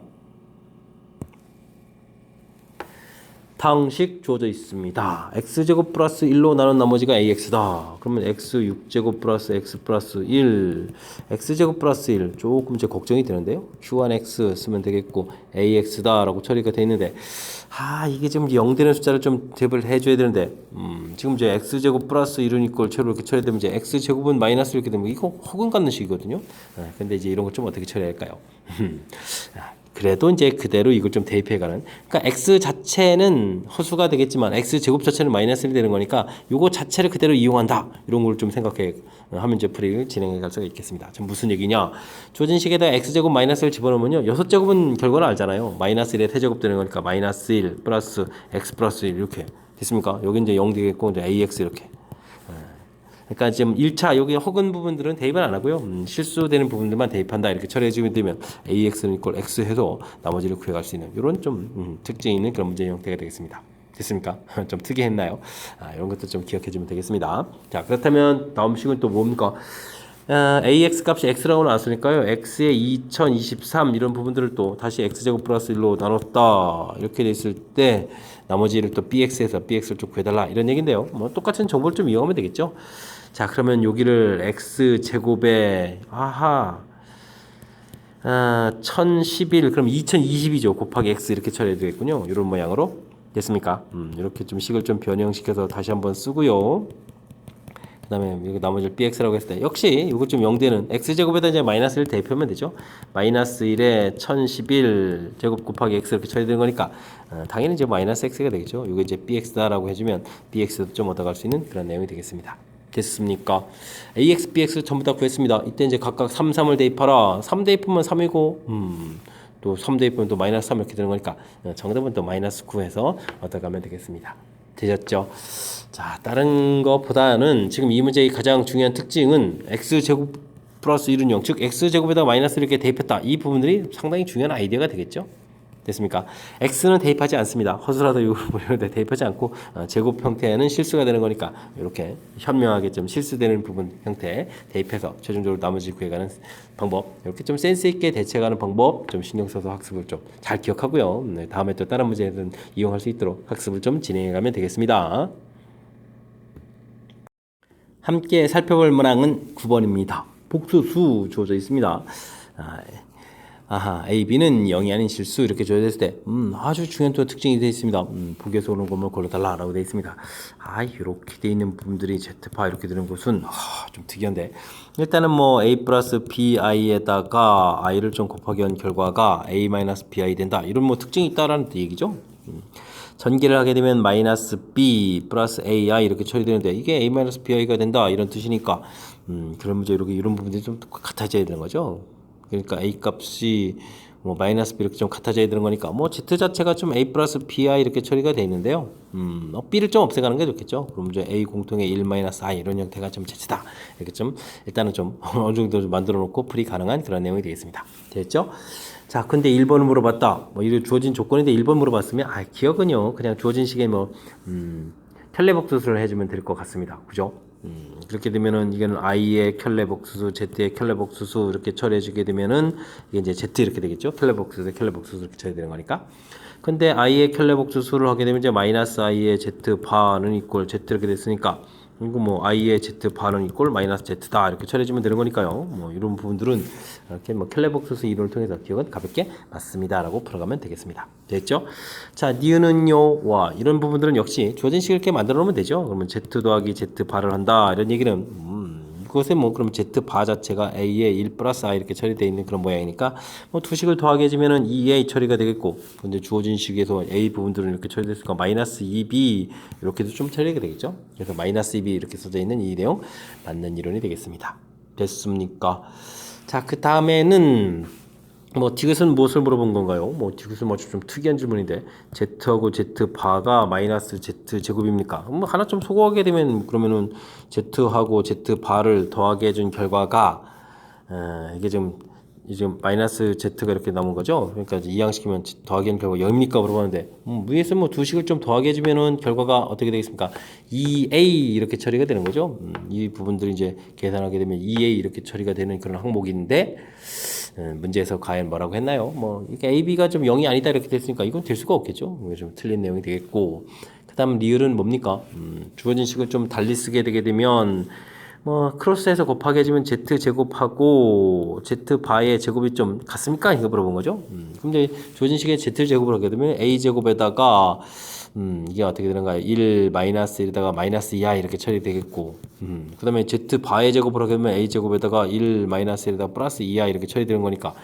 다음식 주어져 있습니다. x제곱 플러스 1로 나눈 나머지가 ax다. 그러면 x 6제곱 플러스 x 플러스 1 x제곱 플러스 1 조금 이제 걱정이 되는데요. q1x 쓰면 되겠고 ax다 라고 처리가 되어 있는데 이게 지금 0 되는 숫자를 좀 대입을 해줘야 되는데 지금 이제 x제곱 플러스 1은 이꼴 채로 이렇게 처리되면 이제 x제곱은 마이너스 이렇게 되면 이거 허근 갖는 식이거든요. 근데 이제 이런 거 좀 어떻게 처리할까요? 그래도 이제 그대로 이걸 좀 대입해가는. 그러니까 x 자체는 허수가 되겠지만 x 제곱 자체는 마이너스 1이 되는 거니까 요거 자체를 그대로 이용한다. 이런 걸 좀 생각해 하면 이제 풀이를 진행해 갈 수가 있겠습니다. 지금 무슨 얘기냐? 주어진 식에다 x 제곱 마이너스를 집어넣으면요. 6제곱은 결과를 알잖아요. 마이너스 1의 태제곱 되는 거니까 마이너스 1 플러스 x 플러스 1 이렇게 됐습니까? 여기 이제 0 되겠고 이제 ax 이렇게. 그러니까 지금 1차 여기 허근 부분들은 대입은 안 하고요. 실수되는 부분들만 대입한다 이렇게 처리해주면 되면 ax는 이꼴 x 해서 나머지를 구해갈 수 있는 이런 좀 특징이 있는 그런 문제 형태가 되겠습니다. 됐습니까? 좀 특이했나요? 이런 것도 좀 기억해주면 되겠습니다. 자 그렇다면 다음 식은 또 뭡니까? ax 값이 x라고 나왔으니까요. x의 2023 이런 부분들을 또 다시 x제곱 플러스 1로 나눴다 이렇게 됐을 때 나머지를 또 bx에서 bx를 좀 구해달라 이런 얘기인데요. 뭐 똑같은 정보를 좀 이용하면 되겠죠. 자 그러면 여기를 x제곱에 1011 그럼 2020이죠. 곱하기 x 이렇게 처리해야 되겠군요. 이런 모양으로 됐습니까? 이렇게 좀 식을 좀 변형시켜서 다시 한번 쓰고요. 그 다음에 여기 나머지를 bx라고 했을 때 역시 이거 좀 0되는 x제곱에다 이제 마이너스를 대입하면 되죠. 마이너스 1에 1011 제곱 곱하기 x 이렇게 처리되는 거니까 당연히 이제 마이너스 x가 되겠죠. 이거 이제 bx다라고 해주면 bx도 좀 얻어갈 수 있는 그런 내용이 되겠습니다. 됐습니까? ax, bx 전부 다 구했습니다. 이때 이제 각각 3, 3을 대입하라. 3 대입하면 3이고 또 3 대입하면 또 마이너스 3 이렇게 되는 거니까 정답은 또 마이너스 9해서 얻어가면 되겠습니다. 되셨죠? 자, 다른 것보다는 지금 이 문제의 가장 중요한 특징은 x제곱 플러스 1은 0, 즉 x제곱에다 마이너스를 이렇게 대입했다. 이 부분들이 상당히 중요한 아이디어가 되겠죠? 됐습니까? x는 대입하지 않습니다. 허술하다 이런데 대입하지 않고 제곱 형태는 실수가 되는 거니까 이렇게 현명하게 좀 실수되는 부분 형태 대입해서 최종적으로 나머지 구해가는 방법 이렇게 좀 센스 있게 대처하는 방법 좀 신경 써서 학습을 좀 잘 기억하고요. 다음에 또 다른 문제든 이용할 수 있도록 학습을 좀 진행해가면 되겠습니다. 함께 살펴볼 문항은 9번입니다. 복수수 주어져 있습니다. A, B는 0이 아닌 실수 이렇게 줘야 될 때 아주 중요한 또 특징이 되어 있습니다. 북에서 오는 것만 골라달라라고 되어 있습니다. 이렇게 되어 있는 부분들이 Z파 이렇게 되는 것은 좀 특이한데 일단은 뭐 A 플러스 BI에다가 I를 좀 곱하기 한 결과가 A 마이너스 BI 된다 이런 뭐 특징이 있다라는 얘기죠. 전개를 하게 되면 마이너스 B 플러스 AI 이렇게 처리되는데 이게 A 마이너스 BI가 된다 이런 뜻이니까 그런 문제 이런 부분들이 좀 같아져야 되는 거죠. 그러니까 A 값이 뭐 마이너스 B 이렇게 좀 같아져야 되는 거니까 뭐 Z 자체가 좀 A 플러스 BI 이렇게 처리가 되어 있는데요. B를 좀 없애가는 게 좋겠죠. 그럼 이제 A 공통의 1 마이너스 I 이런 형태가 좀 Z다. 이렇게 좀 일단은 좀 어느 정도 좀 만들어 놓고 풀이 가능한 그런 내용이 되겠습니다. 됐죠? 자, 근데 1번을 물어봤다. 뭐 이런 주어진 조건인데 1번 물어봤으면 기억은요. 그냥 주어진 식에 뭐 켤레복수를 해주면 될 것 같습니다. 그죠? 그렇게 되면은 이거는 i의 켤레복수수, z의 켤레복수수 이렇게 처리해주게 되면은 이게 이제 z 이렇게 되겠죠. 켤레복수수, 켤레복수수 이렇게 처리되는 거니까. 근데 i의 켤레복수수를 하게 되면 이제 마이너스 i의 z 반은 이꼴 z 이렇게 됐으니까 이거 뭐 i의 z 반은 이꼴 마이너스 z다 이렇게 처리해주면 되는 거니까요. 뭐 이런 부분들은 이렇게 뭐 켤레복수수 이론을 통해서 기억은 가볍게 맞습니다라고 풀어가면 되겠습니다. 됐죠? 자, 니은은요, 와 이런 부분들은 역시 주어진 식을 이렇게 만들어 놓으면 되죠. 그러면 z 더하기 z 바를 한다 이런 얘기는 그것에 뭐 그럼 z 바 자체가 a의 1 플러스 i 이렇게 처리되어 있는 그런 모양이니까 뭐 두 식을 더하게 해주면은 2a 처리가 되겠고 근데 주어진 식에서 a 부분들은 이렇게 처리됐으니까 마이너스 2b 이렇게도 좀 처리가 되겠죠. 그래서 마이너스 2b 이렇게 써져 있는 이 내용 맞는 이론이 되겠습니다. 됐습니까? 자, 그 다음에는 뭐 디귿은 무엇을 물어본 건가요? 뭐 디귿은 뭐 좀 특이한 질문인데 z하고 z 바가 마이너스 z 제곱입니까? 뭐 하나 좀 소거하게 되면 그러면은 z하고 z 바를 더하게 해준 결과가 이게 좀 지금 마이너스 z가 이렇게 남은 거죠. 그러니까 이제 이항시키면 더하기는 결과 0입니까 물어보는데 위에서 뭐 두 식을 좀 더하게 해주면은 결과가 어떻게 되겠습니까? 2a 이렇게 처리가 되는 거죠. 이 부분들이 이제 계산하게 되면 2a 이렇게 처리가 되는 그런 항목인데 문제에서 과연 뭐라고 했나요? 뭐 이게 a, b가 좀 0이 아니다 이렇게 됐으니까 이건 될 수가 없겠죠. 이게 좀 틀린 내용이 되겠고 그다음 리을은 뭡니까? 주어진 식을 좀 달리 쓰게 되게 되면 뭐 크로스해서 곱하기 해주면 z 제곱하고 z 바의 제곱이 좀 같습니까? 이거 물어본 거죠. 근데 주어진 식에 z 제곱을 하게 되면 a 제곱에다가 이게 어떻게 되는가요? 1 마이너스 1에다가 마이너스 2i 이렇게 처리되겠고 그 다음에 z 바의 제곱을 하게 되면 a 제곱에다가 1 마이너스 1에다가 플러스 2i 이렇게 처리되는 거니까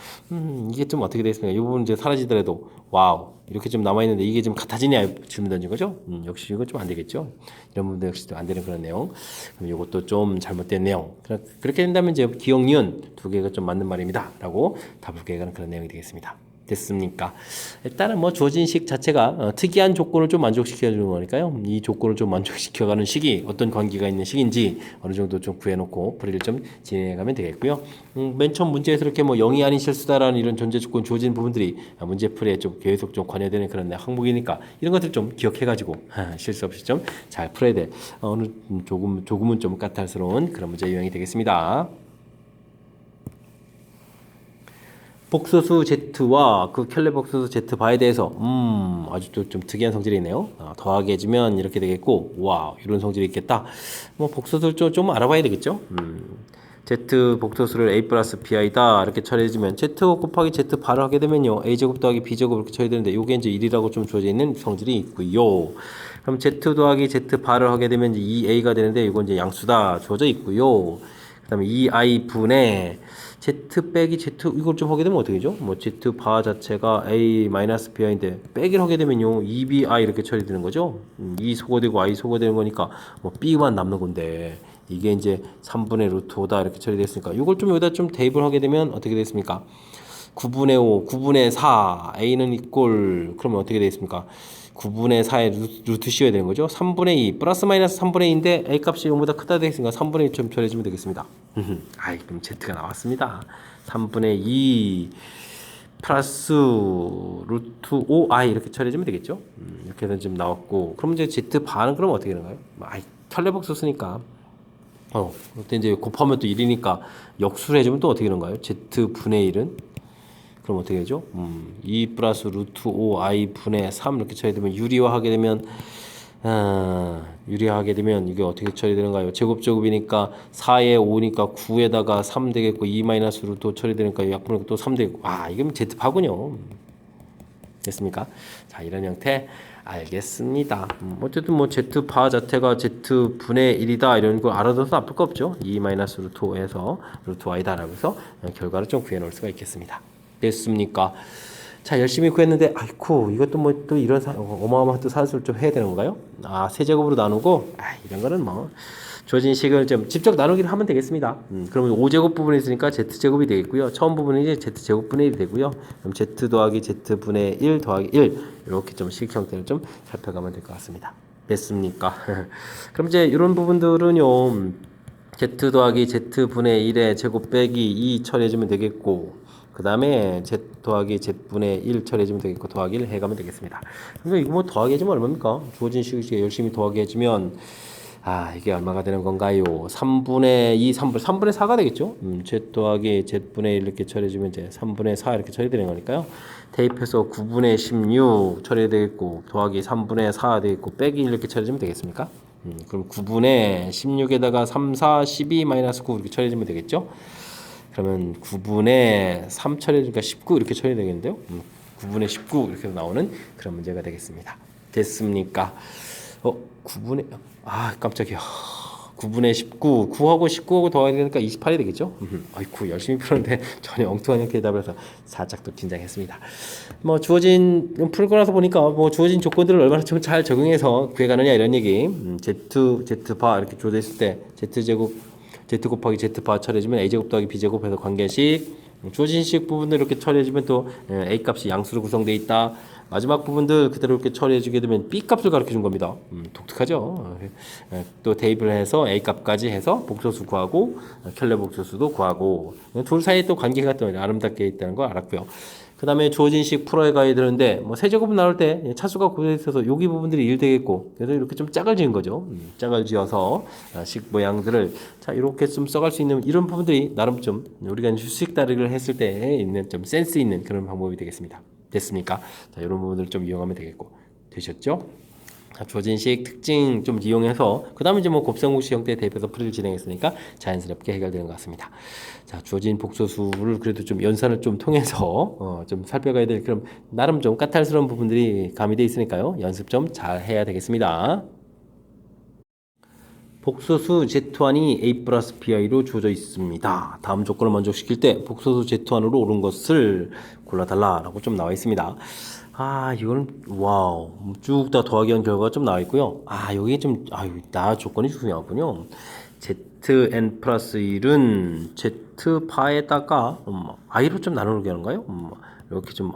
이게 좀 어떻게 되겠습니까? 이 부분 이제 사라지더라도 와우 이렇게 좀 남아있는데 이게 좀 같아지냐 질문 던진 거죠? 역시 이거 좀 안 되겠죠? 이런 부분도 역시 안 되는 그런 내용. 그럼 이것도 좀 잘못된 내용. 그렇게 된다면 이제 기억, 니은 두 개가 좀 맞는 말입니다. 라고 답을 구해가는 그런 내용이 되겠습니다. 됐습니까? 일단은 뭐 주어진 식 자체가 특이한 조건을 좀 만족시켜 주는 거니까요. 이 조건을 좀 만족시켜가는 식이 어떤 관계가 있는 식인지 어느 정도 좀 구해놓고 풀이를 좀 진행해가면 되겠고요. 맨 처음 문제에서 이렇게 뭐 0이 아닌 실수다라는 이런 존재 조건 주어진 부분들이 문제 풀이에 좀 계속 좀 관여되는 그런 항목이니까 이런 것들 좀 기억해가지고 실수 없이 좀 잘 풀어야 돼. 어느 조금은 좀 까탈스러운 그런 문제 유형이 되겠습니다. 복소수 z와 그 켤레 복소수 z 바에 대해서 아주 좀 특이한 성질이 있네요. 더하게 해주면 이렇게 되겠고 와 이런 성질이 있겠다. 뭐 복소수를 좀 알아봐야 되겠죠. z 복소수를 a 플러스 bi다 이렇게 처리해주면 z 곱하기 z 바를 하게 되면요 a 제곱 더하기 b 제곱 이렇게 처리되는데 요게 이제 1이라고 좀 주어져 있는 성질이 있고요. 그럼 z 더하기 z 바를 하게 되면 이제 2a가 되는데 이건 이제 양수다 주어져 있고요. 그다음에 2i 분의 z 빼기 z 이걸 좀 하게 되면 어떻게 되죠? 뭐 z 바 자체가 a 마이너스 b인데 빼기를 하게 되면요 2bi 이렇게 처리되는 거죠. 2 소거되고 i 소거되는 거니까 뭐 b만 남는 건데 이게 이제 3분의 루트 5다 이렇게 처리됐으니까 이걸 좀 여기다 좀 대입을 하게 되면 어떻게 되겠습니까? 9분의 5, 9분의 4 a는 이꼴 그러면 어떻게 되겠습니까? 9분의 4에 루트 씌워야 되는 거죠. 3분의 2 플러스 마이너스 3분의 2인데 a 값이 0보다 크다 되겠으니까 3분의 2 좀 처리해주면 되겠습니다. 아이 그럼 z가 나왔습니다. 3분의 2 플러스 루트 5i 이렇게 처리해주면 되겠죠. 이렇게 해서 지금 나왔고 그럼 이제 z 반은 그럼 어떻게 되는가요? 아이 켤레복수 쓰니까 그때 이제 곱하면 또 1이니까 역수를 해주면 또 어떻게 되는가요? z분의 1은 그럼 어떻게 되죠? 2 플러스 루트 5i 분의 3 이렇게 처리되면 유리화하게 되면 이게 어떻게 처리되는가요? 제곱이니까 4에 5니까 9에다가 3 되겠고 2 마이너스 루트 5 처리되니까 약분하고 또 3 되겠고 이게 z파군요. 됐습니까? 자 이런 형태 알겠습니다. 어쨌든 뭐 z파 자체가 z분의 1이다 이런 거 알아둬서 나쁠 거 없죠. 2 마이너스 루트 5에서 루트 y다라고 해서 결과를 좀 구해 놓을 수가 있겠습니다. 됐습니까? 자 열심히 구했는데 아이쿠 이것도 뭐 또 이런 어마어마한 또 산수를 좀 해야 되는 건가요? 세제곱으로 나누고 이런 거는 뭐 주어진 식을 좀 직접 나누기를 하면 되겠습니다. 그러면 5제곱 부분이 있으니까 z제곱이 되겠고요. 처음 부분은 이제 z제곱분의 1이 되고요. 그럼 z 더하기 z분의 1 더하기 1 이렇게 좀 식 형태를 좀 살펴가면 될 것 같습니다. 됐습니까? 그럼 이제 이런 부분들은요 z 더하기 z분의 1의 제곱 빼기 2 처리해주면 되겠고 그 다음에 z 더하기 z분의 1 처리해주면 되겠고 더하기 1 해가면 되겠습니다. 그러니까 이거 뭐 더하기 해주면 얼마입니까? 주어진 식을 열심히 더하기 해주면 이게 얼마가 되는 건가요? 3분의 2, 3분의 4가 되겠죠? z 더하기 z분의 1 이렇게 처리해주면 이제 3분의 4 이렇게 처리되는 거니까요. 대입해서 9분의 16 처리되겠고 더하기 3분의 4 되겠고 빼기 1 이렇게 처리해주면 되겠습니까? 그럼 9분의 16에다가 3, 4, 12 마이너스 9 이렇게 처리해주면 되겠죠? 그러면 9분의 3 처리해주니까 19 이렇게 처리되겠는데요. 9분의 19 이렇게 나오는 그런 문제가 되겠습니다. 됐습니까? 9분의 깜짝이야. 9분의 19 9하고 19하고 더하게 되니까 28이 되겠죠? 아이쿠 열심히 풀었는데 전혀 엉뚱한 형태의 답이라서 살짝 또 긴장했습니다. 뭐 주어진 풀고 나서 보니까 뭐 주어진 조건들을 얼마나 좀 잘 적용해서 구해가느냐 이런 얘기. z바 이렇게 주어져 있을 때 z제곱 z 곱하기 z바 처리해주면 a제곱 더하기 b제곱 해서 관계식 주어진 식 부분을 이렇게 처리해주면 또 a 값이 양수로 구성되어 있다. 마지막 부분들 그대로 이렇게 처리해주게 되면 B 값을 가르쳐준 겁니다. 독특하죠. 또 대입을 해서 A 값까지 해서 복소수 구하고 켈레 복소수도 구하고 둘 사이에 또 관계가 또 아름답게 있다는 걸 알았고요. 그 다음에 주어진 식 풀어야 가야 되는데 뭐 세제곱은 나올 때 차수가 고정돼 있어서 여기 부분들이 1 되겠고 그래서 이렇게 좀 짝을 지은 거죠. 짝을 지어서 식 모양들을 자 이렇게 좀 써갈 수 있는 이런 부분들이 나름 좀 우리가 수식 다리를 했을 때 있는 좀 센스 있는 그런 방법이 되겠습니다. 됐습니까? 자 이런 부분들을 좀 이용하면 되겠고 되셨죠? 주어진 식 특징 좀 이용해서 그 다음에 이제 뭐 곱셈공식 형태에 대입해서 풀이를 진행했으니까 자연스럽게 해결되는 것 같습니다. 자 주어진 복소수를 그래도 좀 연산을 좀 통해서 좀 살펴가야 될 그럼 나름 좀 까탈스러운 부분들이 가미되어 있으니까요. 연습 좀 잘 해야 되겠습니다. 복소수 Z1이 A 플러스 BI로 주어져 있습니다. 다음 조건을 만족시킬 때 복소수 Z1으로 옳은 것을 골라달라라고 좀 나와 있습니다. 이거는 와우 쭉 다 더하기 한 결과가 좀 나와 있고요. 여기 좀 나 조건이 중요하군요. Zn 플러스 1은 Z파에다가 i로 좀 나누게 하는가요? 이렇게 좀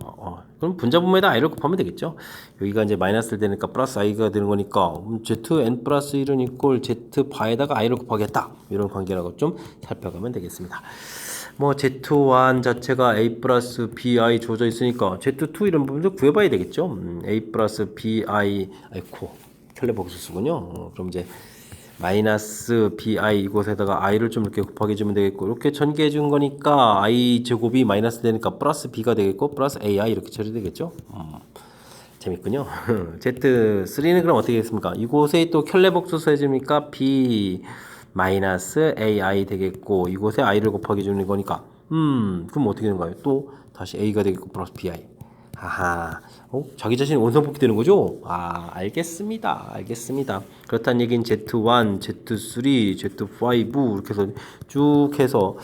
그럼 분자분모에다 i를 곱하면 되겠죠. 여기가 이제 마이너스를 되니까 플러스 i가 되는 거니까 Zn 플러스 1은 이꼴 Z파에다가 i를 곱하겠다 이런 관계라고 좀 살펴가면 되겠습니다. 뭐 Z1 자체가 A 플러스 BI 주어져 있으니까 Z2 이런 부분도 구해봐야 되겠죠. A 플러스 BI 아이코 켈레 복수수군요. 그럼 이제 마이너스 BI 이곳에다가 i를 좀 이렇게 곱하게 주면 되겠고 이렇게 전개해 준 거니까 i 제곱이 마이너스 되니까 플러스 b가 되겠고 플러스 ai 이렇게 처리되겠죠. 재밌군요. Z3는 그럼 어떻게 되겠습니까? 이곳에 또 켈레 복수수 해주니까 b 마이너스 ai 되겠고 이곳에 i를 곱하게 주는 거니까 그럼 어떻게 되는 거예요? 또 다시 a가 되겠고 플러스 bi 자기 자신이 원상복귀 되는 거죠? 알겠습니다. 그렇다는 얘기는 Z1, Z3, Z5 이렇게 해서 쭉 해서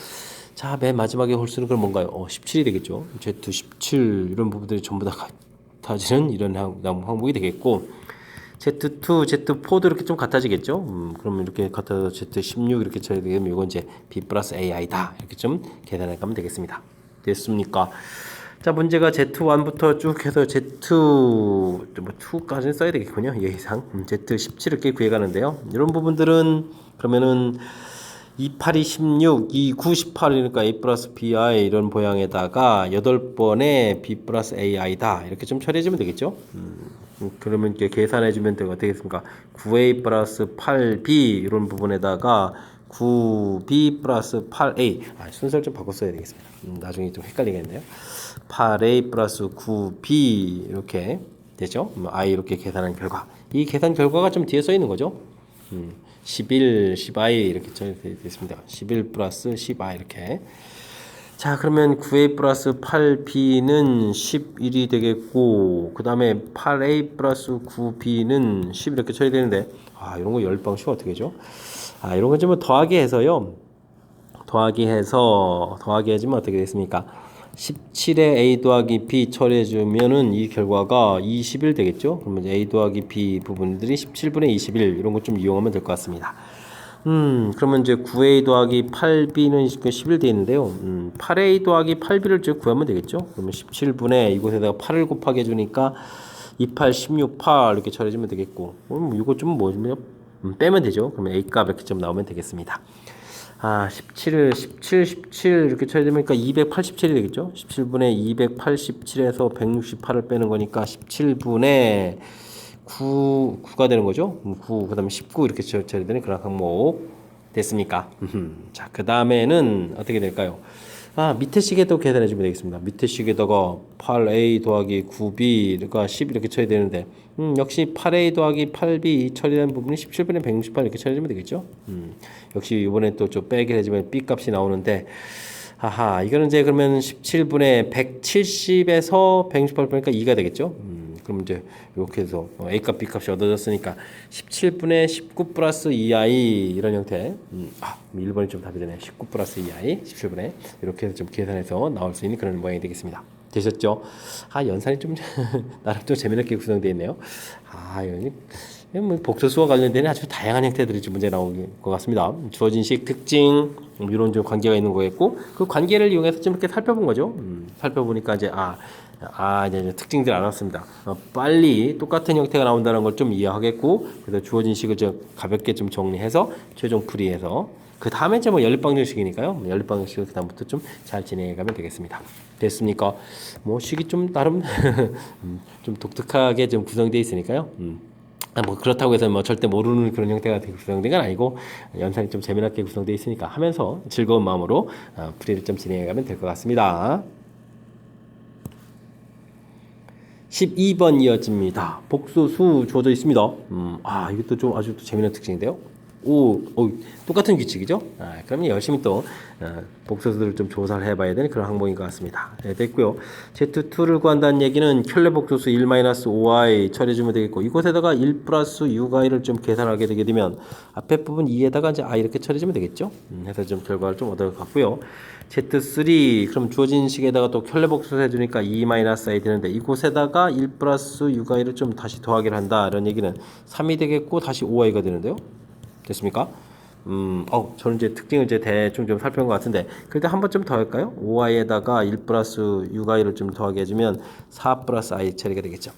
자, 맨 마지막에 홀수는 그럼 뭔가요? 17이 되겠죠. Z17 이런 부분들이 전부 다 같아지는 이런 항목이 되겠고 Z2, Z4도 이렇게 좀 같아지겠죠. 그럼 이렇게 같아서 Z16 이렇게 쳐야 되면 이건 이제 B 플러스 AI다. 이렇게 좀 계산해 가면 되겠습니다. 됐습니까? 자, 문제가 Z1부터 쭉 해서 Z2까지는 써야 되겠군요. 예상. Z17 이렇게 구해가는데요. 이런 부분들은 그러면은 28이 16, 29, 18이니까 A 플러스 BI 이런 모양에다가 8번에 B 플러스 AI다. 이렇게 좀 처리해주면 되겠죠. 그러면 이렇게 계산해주면 어떻게 되겠습니까? 9A 플러스 8B 이런 부분에다가 9B 플러스 8A 순서를 좀 바꿔 써야 되겠습니다. 나중에 좀 헷갈리겠네요. 8A 플러스 9B 이렇게 되죠. I 이렇게 계산한 결과 이 계산 결과가 좀 뒤에 써 있는 거죠. 11, 10i 이렇게 되겠습니다. 11 플러스 10i 이렇게. 자, 그러면 9a 플러스 8b는 11이 되겠고 그 다음에 8a 플러스 9b는 10 이렇게 쳐야 되는데 이런 거 열방식 어떻게 되죠? 이런 건 좀 더하기 해서요. 더하기 해주면 어떻게 됐습니까? 17에 a 더하기 b 처리해주면은 이 결과가 21 되겠죠? 그러면 이제 a 더하기 b 부분들이 17분의 21 이런 것 좀 이용하면 될 것 같습니다. 그러면 이제 9a 더하기 8b는 11 되어 있는데요. 8a 더하기 8b를 쭉 구하면 되겠죠? 그러면 17분의 이곳에다가 8을 곱하게 해주니까 28, 16, 8 이렇게 처리해주면 되겠고 이거 좀 뭐냐면 빼면 되죠. 그러면 a 값 이렇게 좀 나오면 되겠습니다. 17을 17 이렇게 쳐야 되니까 287이 되겠죠? 17분의 287에서 168을 빼는 거니까 17분의 9가 되는 거죠? 9, 그 다음에 19 이렇게 쳐야 되는 그런 항목 됐습니까? 자, 그 다음에는 어떻게 될까요? 밑에 식에도 계산해 주면 되겠습니다. 밑에 식에다가 8a 더하기 9b가 10 이렇게 쳐야 되는데 역시 8a 더하기 8b 처리된 부분이 17분의 168 이렇게 처리해주면 되겠죠. 역시 이번에 또 좀 빼게 해주면 b 값이 나오는데 이거는 이제 그러면 17분의 170에서 168 빼니까 2가 되겠죠. 그럼 이제 이렇게 해서 a 값 b 값이 얻어졌으니까 17분의 19 플러스 2i 이런 형태 1번이 좀 답이 되네요. 19 플러스 2i 17분의 이렇게 해서 좀 계산해서 나올 수 있는 그런 모양이 되겠습니다. 되셨죠? 연산이 좀 나름 좀 재미있게 구성되어 있네요. 복소수와 관련된 아주 다양한 형태들이 좀 문제 나올 것 같습니다. 주어진 식 특징 이런 좀 관계가 있는 거겠고 그 관계를 이용해서 좀 이렇게 살펴본 거죠. 살펴보니까 이제 이제 특징들 알았습니다. 빨리 똑같은 형태가 나온다는 걸 좀 이해하겠고, 그래서 주어진 식을 좀 가볍게 좀 정리해서 최종 풀이해서 그 다음에 이제 뭐 연립방정식이니까요. 연립방정식을 그 다음부터 좀 잘 진행해가면 되겠습니다. 됐습니까? 뭐 식이 좀 나름 좀 독특하게 좀 구성되어 있으니까요. 뭐 그렇다고 해서 뭐 절대 모르는 그런 형태가 구성된 건 아니고 연산이 좀 재미나게 구성되어 있으니까 하면서 즐거운 마음으로 풀이를 좀 진행해가면 될 것 같습니다. 12번 이어집니다. 복소수 주어져 있습니다. 이것도 좀 아주 또 재미있는 특징인데요. 똑같은 규칙이죠. 그러면 열심히 또 복소수들을 좀 조사를 해봐야 되는 그런 항목인 것 같습니다. 네, 됐고요. Z2를 구한다는 얘기는 켤레 복소수 1-5i 처리해주면 되겠고, 이곳에다가 1 플러스 6i를 좀 계산하게 되게 되면 앞에 부분 2에다가 이제 i 이렇게 처리해주면 되겠죠. 해서 좀 결과를 좀 얻을 것 같고요. Z3 그럼 주어진 식에다가 또 켤레 복소수 해주니까 2-i 되는데, 이곳에다가 1 플러스 6i를 좀 다시 더하기를 한다 이런 얘기는 3이 되겠고 다시 5i가 되는데요. 됐습니까? 저는 이제 특징을 이제 대충 좀 살펴본 것 같은데, 그래도 한 번 좀 더 할까요? 5i에다가 1 플러스 6i를 좀 더하게 해주면 4 플러스 i 처리가 되겠죠.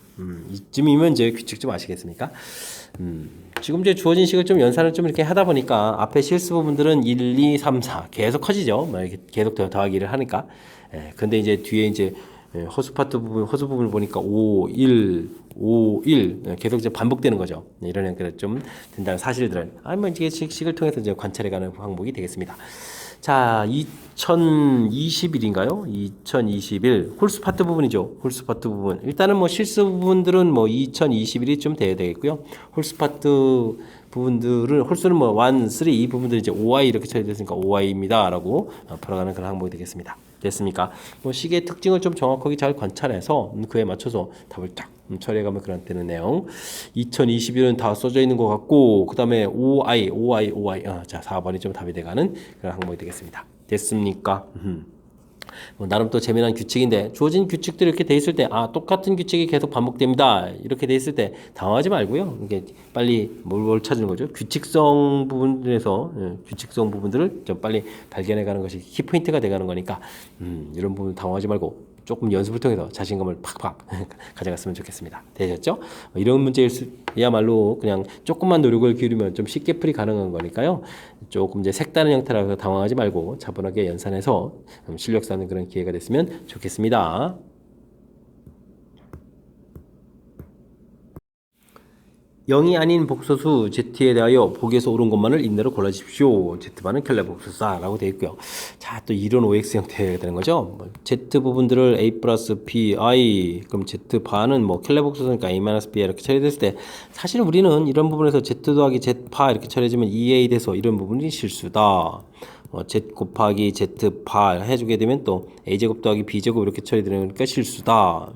이쯤이면 이제 규칙 좀 아시겠습니까? 지금 이제 주어진 식을 좀 연산을 좀 이렇게 하다 보니까 앞에 실수 부분들은 1, 2, 3, 4 계속 커지죠. 뭐 이렇게 계속 더하기를 하니까. 근데 이제 뒤에 이제 허수 부분을 보니까 5, 1, 5, 1 계속 이제 반복되는 거죠. 이런 형태로 좀 된다는 사실들은 뭐 이제 식을 통해서 이제 관찰해가는 항목이 되겠습니다. 자, 2021인가요? 2021 홀수 파트 부분이죠. 홀수 파트 부분. 일단은 뭐 실수 부분들은 뭐 2021이 좀 돼야 되겠고요. 홀수 파트 부분들은 홀수는 뭐 1, 3 이 부분들이 이제 5i 이렇게 처리됐으니까 5i입니다라고 풀어가는 그런 항목이 되겠습니다. 됐습니까? 뭐 식의 특징을 좀 정확하게 잘 관찰해서 그에 맞춰서 답을 딱 처리해가면 그런 되는 내용. 2021은 다 써져 있는 것 같고, 그 다음에 5i. 자, 4번이 좀 답이 돼가는 그런 항목이 되겠습니다. 됐습니까? 뭐 나름 또 재미난 규칙인데, 주어진 규칙들이 이렇게 돼 있을 때 똑같은 규칙이 계속 반복됩니다 이렇게 돼 있을 때 당황하지 말고요. 이게 빨리 뭘 찾는 거죠? 규칙성 부분에서 규칙성 부분들을 좀 빨리 발견해가는 것이 키포인트가 돼가는 거니까 이런 부분 당황하지 말고 조금 연습을 통해서 자신감을 팍팍 가져갔으면 좋겠습니다. 되셨죠? 이런 문제야말로 그냥 조금만 노력을 기울이면 좀 쉽게 풀이 가능한 거니까요. 조금 이제 색다른 형태라서 당황하지 말고 차분하게 연산해서 실력 쌓는 그런 기회가 됐으면 좋겠습니다. 0이 아닌 복소수 Z에 대하여 보기에서 옳은 것만을 인내로 골라주십시오. Z반은 켤레 복소수다라고 되어 있고요. 자, 또 이런 OX 형태가 되는 거죠. Z 부분들을 A 플러스 B, I, 그럼 Z반은 뭐 켤레 복소수니까 A 마이너스 B 이렇게 처리됐을 때, 사실 우리는 이런 부분에서 Z 더하기 Z파 이렇게 처리해주면 2A 돼서 이런 부분이 실수다. Z 곱하기 Z파 해주게 되면 또 A제곱 더하기 B제곱 이렇게 처리되니까 실수다.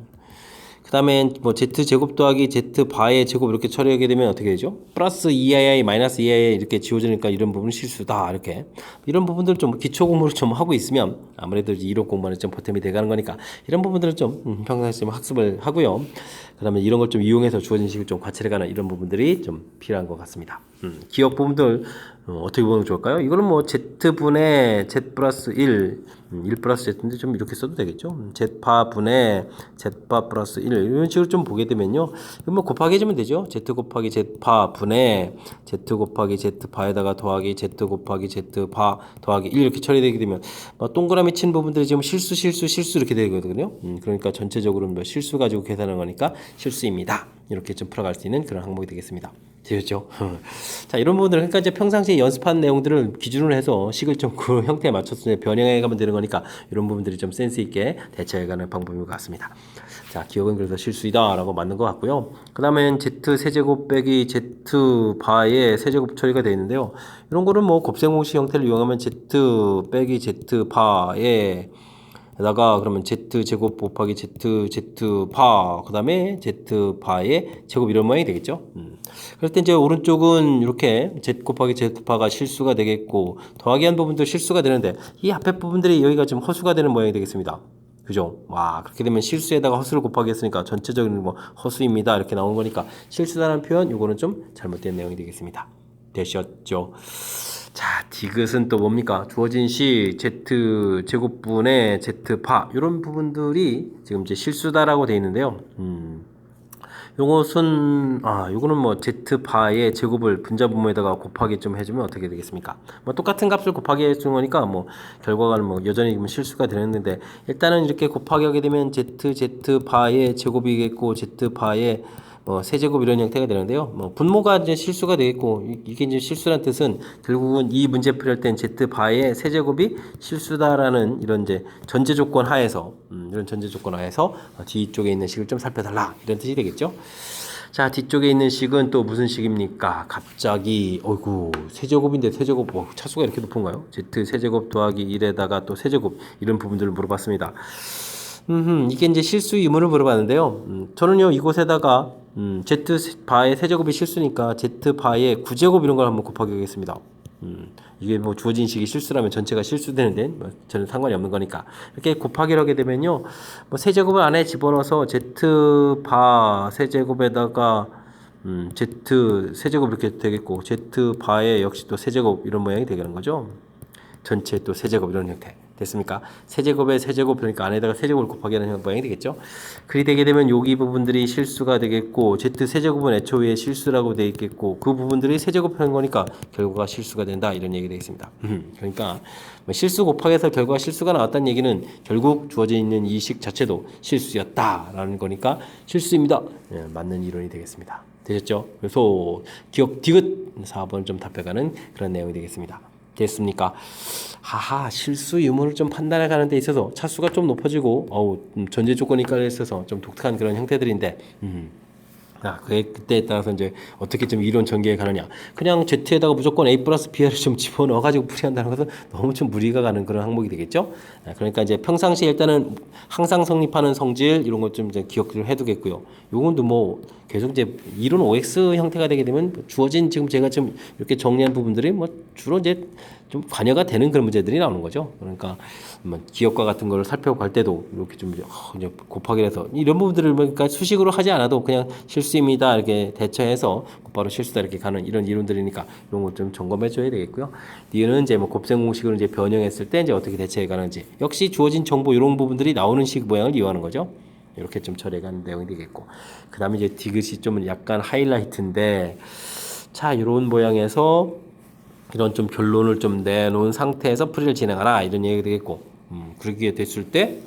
그 다음에 뭐 z제곱 더하기 z바의 제곱 이렇게 처리하게 되면 어떻게 되죠? 플러스 2i 마이너스 2i 이렇게 지워지니까 이런 부분은 실수다. 이렇게 이런 부분들 좀 기초 공부를 좀 하고 있으면 아무래도 이론 공부는 좀 보탬이 돼가는 거니까 이런 부분들은 좀 평상시에 좀 학습을 하고요. 그 다음에 이런 걸 좀 이용해서 주어진 식을 좀 관찰해가는 이런 부분들이 좀 필요한 것 같습니다. 기억 부분들 어떻게 보면 좋을까요? 이거는 뭐 z분의 z 플러스 1 플러스 z인데 좀 이렇게 써도 되겠죠? z파분의 z파 플러스 1 이런 식으로 좀 보게 되면요, 이거 뭐 곱하기 해주면 되죠. z 곱하기 z파분의 z 곱하기 z파에다가 더하기 z 곱하기 z파 더하기 1 이렇게 처리되게 되면 동그라미 친 부분들이 지금 실수 이렇게 되거든요. 그러니까 전체적으로 뭐 실수 가지고 계산하는 거니까 실수입니다. 이렇게 좀 풀어갈 수 있는 그런 항목이 되겠습니다. 되셨죠? 자, 이런 부분들은 그러니까 이제 평상시에 연습한 내용들을 기준으로 해서 식을 좀 그 형태에 맞춰서 변형해 가면 되는 거니까 이런 부분들이 좀 센스 있게 대처해 가는 방법인 것 같습니다. 자, 기억은 그래서 실수이다라고 맞는 것 같고요. 그 다음엔 z 세제곱 빼기 z 바의 세제곱 처리가 되어 있는데요. 이런 거는 뭐 곱셈공식 형태를 이용하면 z 빼기 z 바의 에다가 그러면 z 제곱 곱하기 z 파 그 다음에 z 파의 제곱 이런 모양이 되겠죠. 그럴 때 이제 오른쪽은 이렇게 z 곱하기 z 파가 실수가 되겠고 더하기 한 부분도 실수가 되는데 이 앞에 부분들이 여기가 좀 허수가 되는 모양이 되겠습니다. 그죠? 와, 그렇게 되면 실수에다가 허수를 곱하기 했으니까 전체적인 뭐 허수입니다 이렇게 나온 거니까 실수다라는 표현, 요거는 좀 잘못된 내용이 되겠습니다. 되셨죠? 자, 디귿은 또 뭡니까? 주어진 시 z 제곱분의 z파 이런 부분들이 지금 이제 실수다라고 되어 있는데요. 요거는 뭐 z파의 제곱을 분자분모에다가 곱하기 좀 해주면 어떻게 되겠습니까? 뭐 똑같은 값을 곱하기 해주는 거니까 뭐 결과가 뭐 여전히 실수가 되는데 일단은 이렇게 곱하기 하게 되면 z파의 제곱이겠고 z파의 세제곱 이런 형태가 되는데요. 뭐 분모가 이제 실수가 되겠고 이게 이제 실수란 뜻은 결국은 이 문제 풀이할 땐 z바의 세제곱이 실수다라는 이런 이제 전제 조건 하에서 이런 전제 조건 하에서 뒤쪽에 있는 식을 좀 살펴달라 이런 뜻이 되겠죠. 자, 뒤쪽에 있는 식은 또 무슨 식입니까? 갑자기 어이구 세제곱인데 세제곱 차수가 이렇게 높은가요? z 세제곱 더하기 1에다가 또 세제곱 이런 부분들을 물어봤습니다. 이게 이제 실수 의문을 물어봤는데요. 저는요 이곳에다가 z바의 세제곱이 실수니까 z바의 9제곱 이런 걸 한번 곱하기 하겠습니다. 이게 뭐 주어진 식이 실수라면 전체가 실수되는데 뭐 저는 상관이 없는 거니까 이렇게 곱하기를 하게 되면요 뭐 세제곱을 안에 집어넣어서 z바 세제곱에다가 z 세제곱 이렇게 되겠고 z바의 역시 또 세제곱 이런 모양이 되는 거죠. 전체 또 세제곱 이런 형태 됐습니까? 세제곱에 세제곱 그러니까 안에다가 세제곱을 곱하기 하는 모양이 되겠죠. 그리 되게 되면 여기 부분들이 실수가 되겠고 z 세제곱은 애초에 실수라고 되어 있겠고 그 부분들이 세제곱하는 거니까 결과가 실수가 된다 이런 얘기 되겠습니다. 그러니까 실수 곱하기해서 결과가 실수가 나왔다는 얘기는 결국 주어져 있는 이 식 자체도 실수였다라는 거니까 실수입니다. 네, 맞는 이론이 되겠습니다. 되셨죠? 그래서 기억 디귿 4번 좀 답해가는 그런 내용이 되겠습니다. 됐습니까? 하하 실수 유무를 좀 판단해 가는 데 있어서 차수가 좀 높아지고 전제 조건이 깔려 있어서 좀 독특한 그런 형태들인데 그때에 따라서 이제 어떻게 좀 이론 전개해 가느냐. 그냥 Z에다가 무조건 A 플러스 B를 좀 집어넣어가지고 풀이한다는 것은 너무 좀 무리가 가는 그런 항목이 되겠죠. 그러니까 이제 평상시에 일단은 항상 성립하는 성질 이런 것 좀 이제 기억을 해두겠고요. 요건도 뭐 계속 이제 이론 OX 형태가 되게 되면 주어진 지금 제가 좀 이렇게 정리한 부분들이 뭐 주로 이제 좀 관여가 되는 그런 문제들이 나오는 거죠. 그러니까 뭐 기억과 같은 거를 살펴갈 때도 이렇게 좀 이제 곱하기 해서 이런 부분들을 그러니까 수식으로 하지 않아도 그냥 실수입니다 이렇게 대처해서 바로 실수다 이렇게 가는 이런 이론들이니까 이런 거 좀 점검해 줘야 되겠고요. 뒤에는 이제 뭐 곱셈 공식으로 이제 변형했을 때 이제 어떻게 대처해 가는지 역시 주어진 정보 이런 부분들이 나오는 식 모양을 이용하는 거죠. 이렇게 좀 처리해가는 내용이 되겠고 그 다음에 이제 디귿이 좀 약간 하이라이트인데 자 이런 모양에서 이런 좀 결론을 좀 내놓은 상태에서 풀이를 진행하라 이런 얘기가 되겠고 그렇게 됐을 때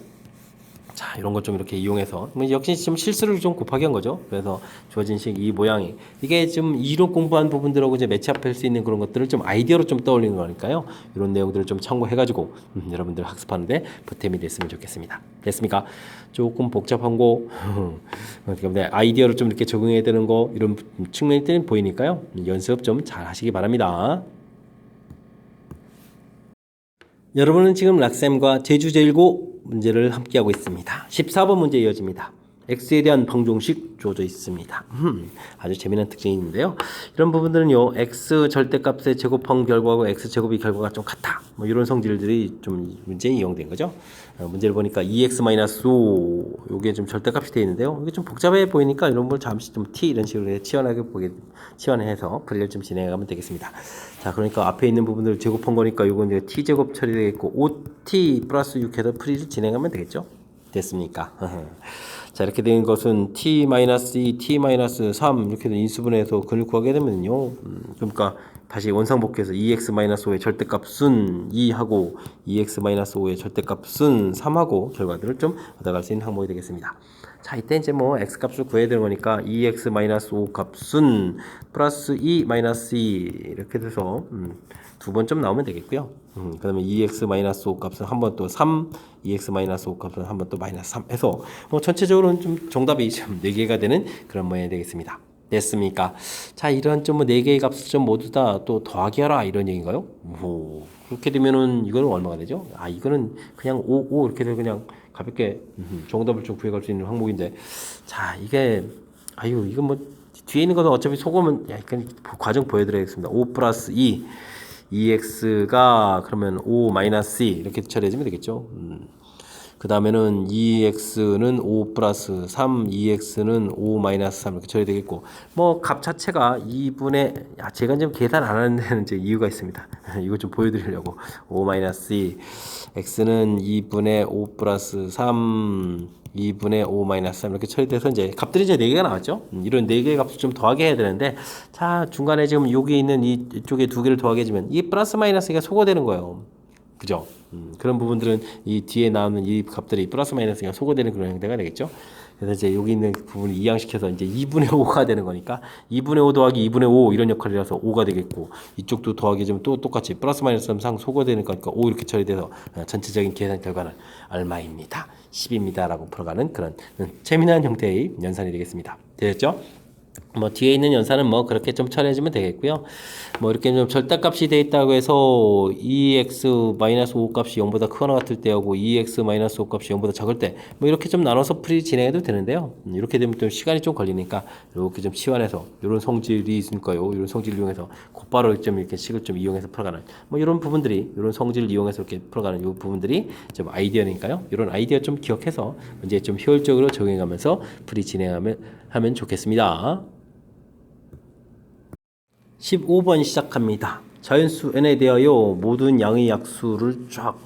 자 이런 것 좀 이렇게 이용해서 역시 지금 실수를 좀 곱하기 한 거죠. 그래서 주어진 식 이 모양이 이게 좀 이론 공부한 부분들하고 이제 매치업할 수 있는 그런 것들을 좀 아이디어로 좀 떠올리는 거니까요. 이런 내용들을 좀 참고해가지고 여러분들 학습하는데 보탬이 됐으면 좋겠습니다. 됐습니까? 조금 복잡한 거 때문에 아이디어로 좀 이렇게 적응해야 되는 거 이런 측면이 보이니까요. 연습 좀 잘 하시기 바랍니다. 여러분은 지금 락쌤과 제주제일고 문제를 함께하고 있습니다. 14번 문제 이어집니다. x에 대한 방정식 주어져 있습니다. 아주 재미난 특징이 있는데요. 이런 부분들은요. x 절대값의 제곱한 결과하고 x 제곱의 결과가 좀 같다. 뭐 이런 성질들이 좀 문제에 이용된 거죠. 문제를 보니까 2x-5 요게 좀 절대값이 되어 있는데요. 이게 좀 복잡해 보이니까 이런 걸 잠시 좀 t 이런 식으로 치환해서 풀이를 좀 진행하면 되겠습니다. 자, 그러니까 앞에 있는 부분들을 제곱한 거니까 요건 이제 t제곱 처리되겠고 5t 플러스 6 해서 풀이를 진행하면 되겠죠. 됐습니까? 자, 이렇게 된 것은 t-2, t-3 이렇게 된 인수분해해서 근을 구하게 되면요. 그러니까 다시 원상복귀해서 2x-5의 절대값은 2하고 2x-5의 절대값은 3하고 결과들을 좀 얻어갈 수 있는 항목이 되겠습니다. 자, 이때 이제 뭐 x값을 구해야 되는 거니까 2x-5 값은 플러스 2 마이너스 2 이렇게 돼서 두 번 좀 나오면 되겠고요. 그 다음에 2x-5 값은 한 번 또 3, 2x-5 값은 한 번 또 마이너스 3 해서 뭐 전체적으로는 좀 정답이 좀 4개가 되는 그런 모양이 되겠습니다. 됐습니까? 자, 이런 좀 뭐 4개의 값을 좀 모두 다 또 더하기 하라 이런 얘기인가요? 오, 그렇게 되면은 이거는 얼마가 되죠? 아, 이거는 그냥 5 이렇게 되면 그냥 가볍게 정답을 좀 구해갈 수 있는 항목인데 자, 이게 이건 뭐 뒤에 있는 거는 어차피 속으면 약간 과정 보여드리겠습니다. 5 플러스 2 2x가 그러면 5 마이너스 2 이렇게 처리해주면 되겠죠. 그 다음에는 2x는 5 플러스 3, 2x는 5 마이너스 3 이렇게 처리 되겠고, 뭐 값 자체가 2분의, 제가 지금 계산 안 하는 데는 이제 이유가 있습니다. 이거 좀 보여드리려고. 5 마이너스 2, x는 2분의 5 플러스 3, 2분의 5 마이너스 3 이렇게 처리돼서 이제 값들이 이제 4개가 나왔죠. 이런 4개의 값을 좀 더하게 해야 되는데, 자, 중간에 지금 여기 있는 이쪽에 2개를 더하게 해주면 이 플러스 마이너스가 소거되는 거예요. 그죠? 그런 부분들은 이 뒤에 나오는 이 값들이 플러스 마이너스가 소거되는 그런 형태가 되겠죠. 그래서 이제 여기 있는 부분을 이항시켜서 이제 2분의 5가 되는 거니까 2분의 5 더하기 2분의 5 이런 역할이라서 5가 되겠고, 이쪽도 더하기 좀 또 똑같이 플러스 마이너스 상 소거되는 거니까 5 이렇게 처리돼서 전체적인 계산 결과는 얼마입니다. 10입니다. 라고 풀어가는 그런 재미난 형태의 연산이 되겠습니다. 되셨죠? 뭐 뒤에 있는 연산은 뭐 그렇게 좀 처리해주면 되겠고요. 뭐 이렇게 좀 절대값이 돼 있다고 해서 2x-5 값이 0보다 크거나 같을 때하고 2x-5 값이 0보다 작을 때 뭐 이렇게 좀 나눠서 풀이 진행해도 되는데요. 이렇게 되면 좀 시간이 좀 걸리니까 이렇게 좀 치환해서 이런 성질이 있을까요? 이런 성질을 이용해서 곧바로 좀 이렇게 식을 좀 이용해서 풀어가는 뭐 이런 부분들이, 이런 성질을 이용해서 이렇게 풀어가는 이 부분들이 좀 아이디어니까요. 이런 아이디어 좀 기억해서 이제 좀 효율적으로 적용하면서 풀이 진행하면 좋겠습니다. 15번 시작합니다. 자연수 n에 대하여 모든 양의 약수를 쫙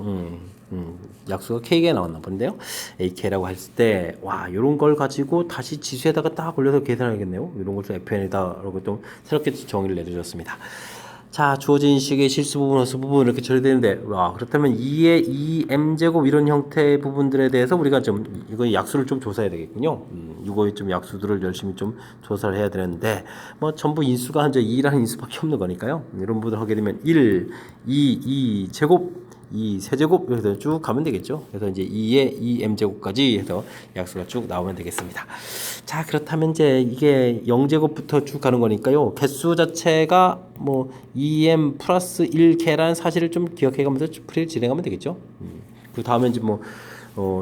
약수가 k가 나왔나 본데요. ak라고 했을 때, 와, 요런 걸 가지고 다시 지수에다가 딱 올려서 계산하겠네요. 이런 걸 좀 fn에다라고 좀 새롭게 정의를 내려줬습니다. 자, 주어진 식의 실수 부분, 허수 부분 이렇게 처리되는데, 와, 그렇다면 2의 2m제곱 이런 형태의 부분들에 대해서 우리가 좀 이거 약수를 좀 조사해야 되겠군요. 이거의 좀 약수들을 열심히 좀 조사를 해야 되는데, 뭐 전부 인수가 이제 2라는 인수밖에 없는 거니까요. 이런 부분을 하게 되면 1, 2 제곱 2 세제곱 이렇게 쭉 가면 되겠죠. 그래서 이제 2의 2m제곱까지 해서 약수가 쭉 나오면 되겠습니다. 자, 그렇다면 이제 이게 0제곱부터 쭉 가는 거니까요. 개수 자체가 뭐 2m 플러스 1개라는 사실을 좀 기억해 가면서 풀이를 진행하면 되겠죠. 그 다음에 이제 뭐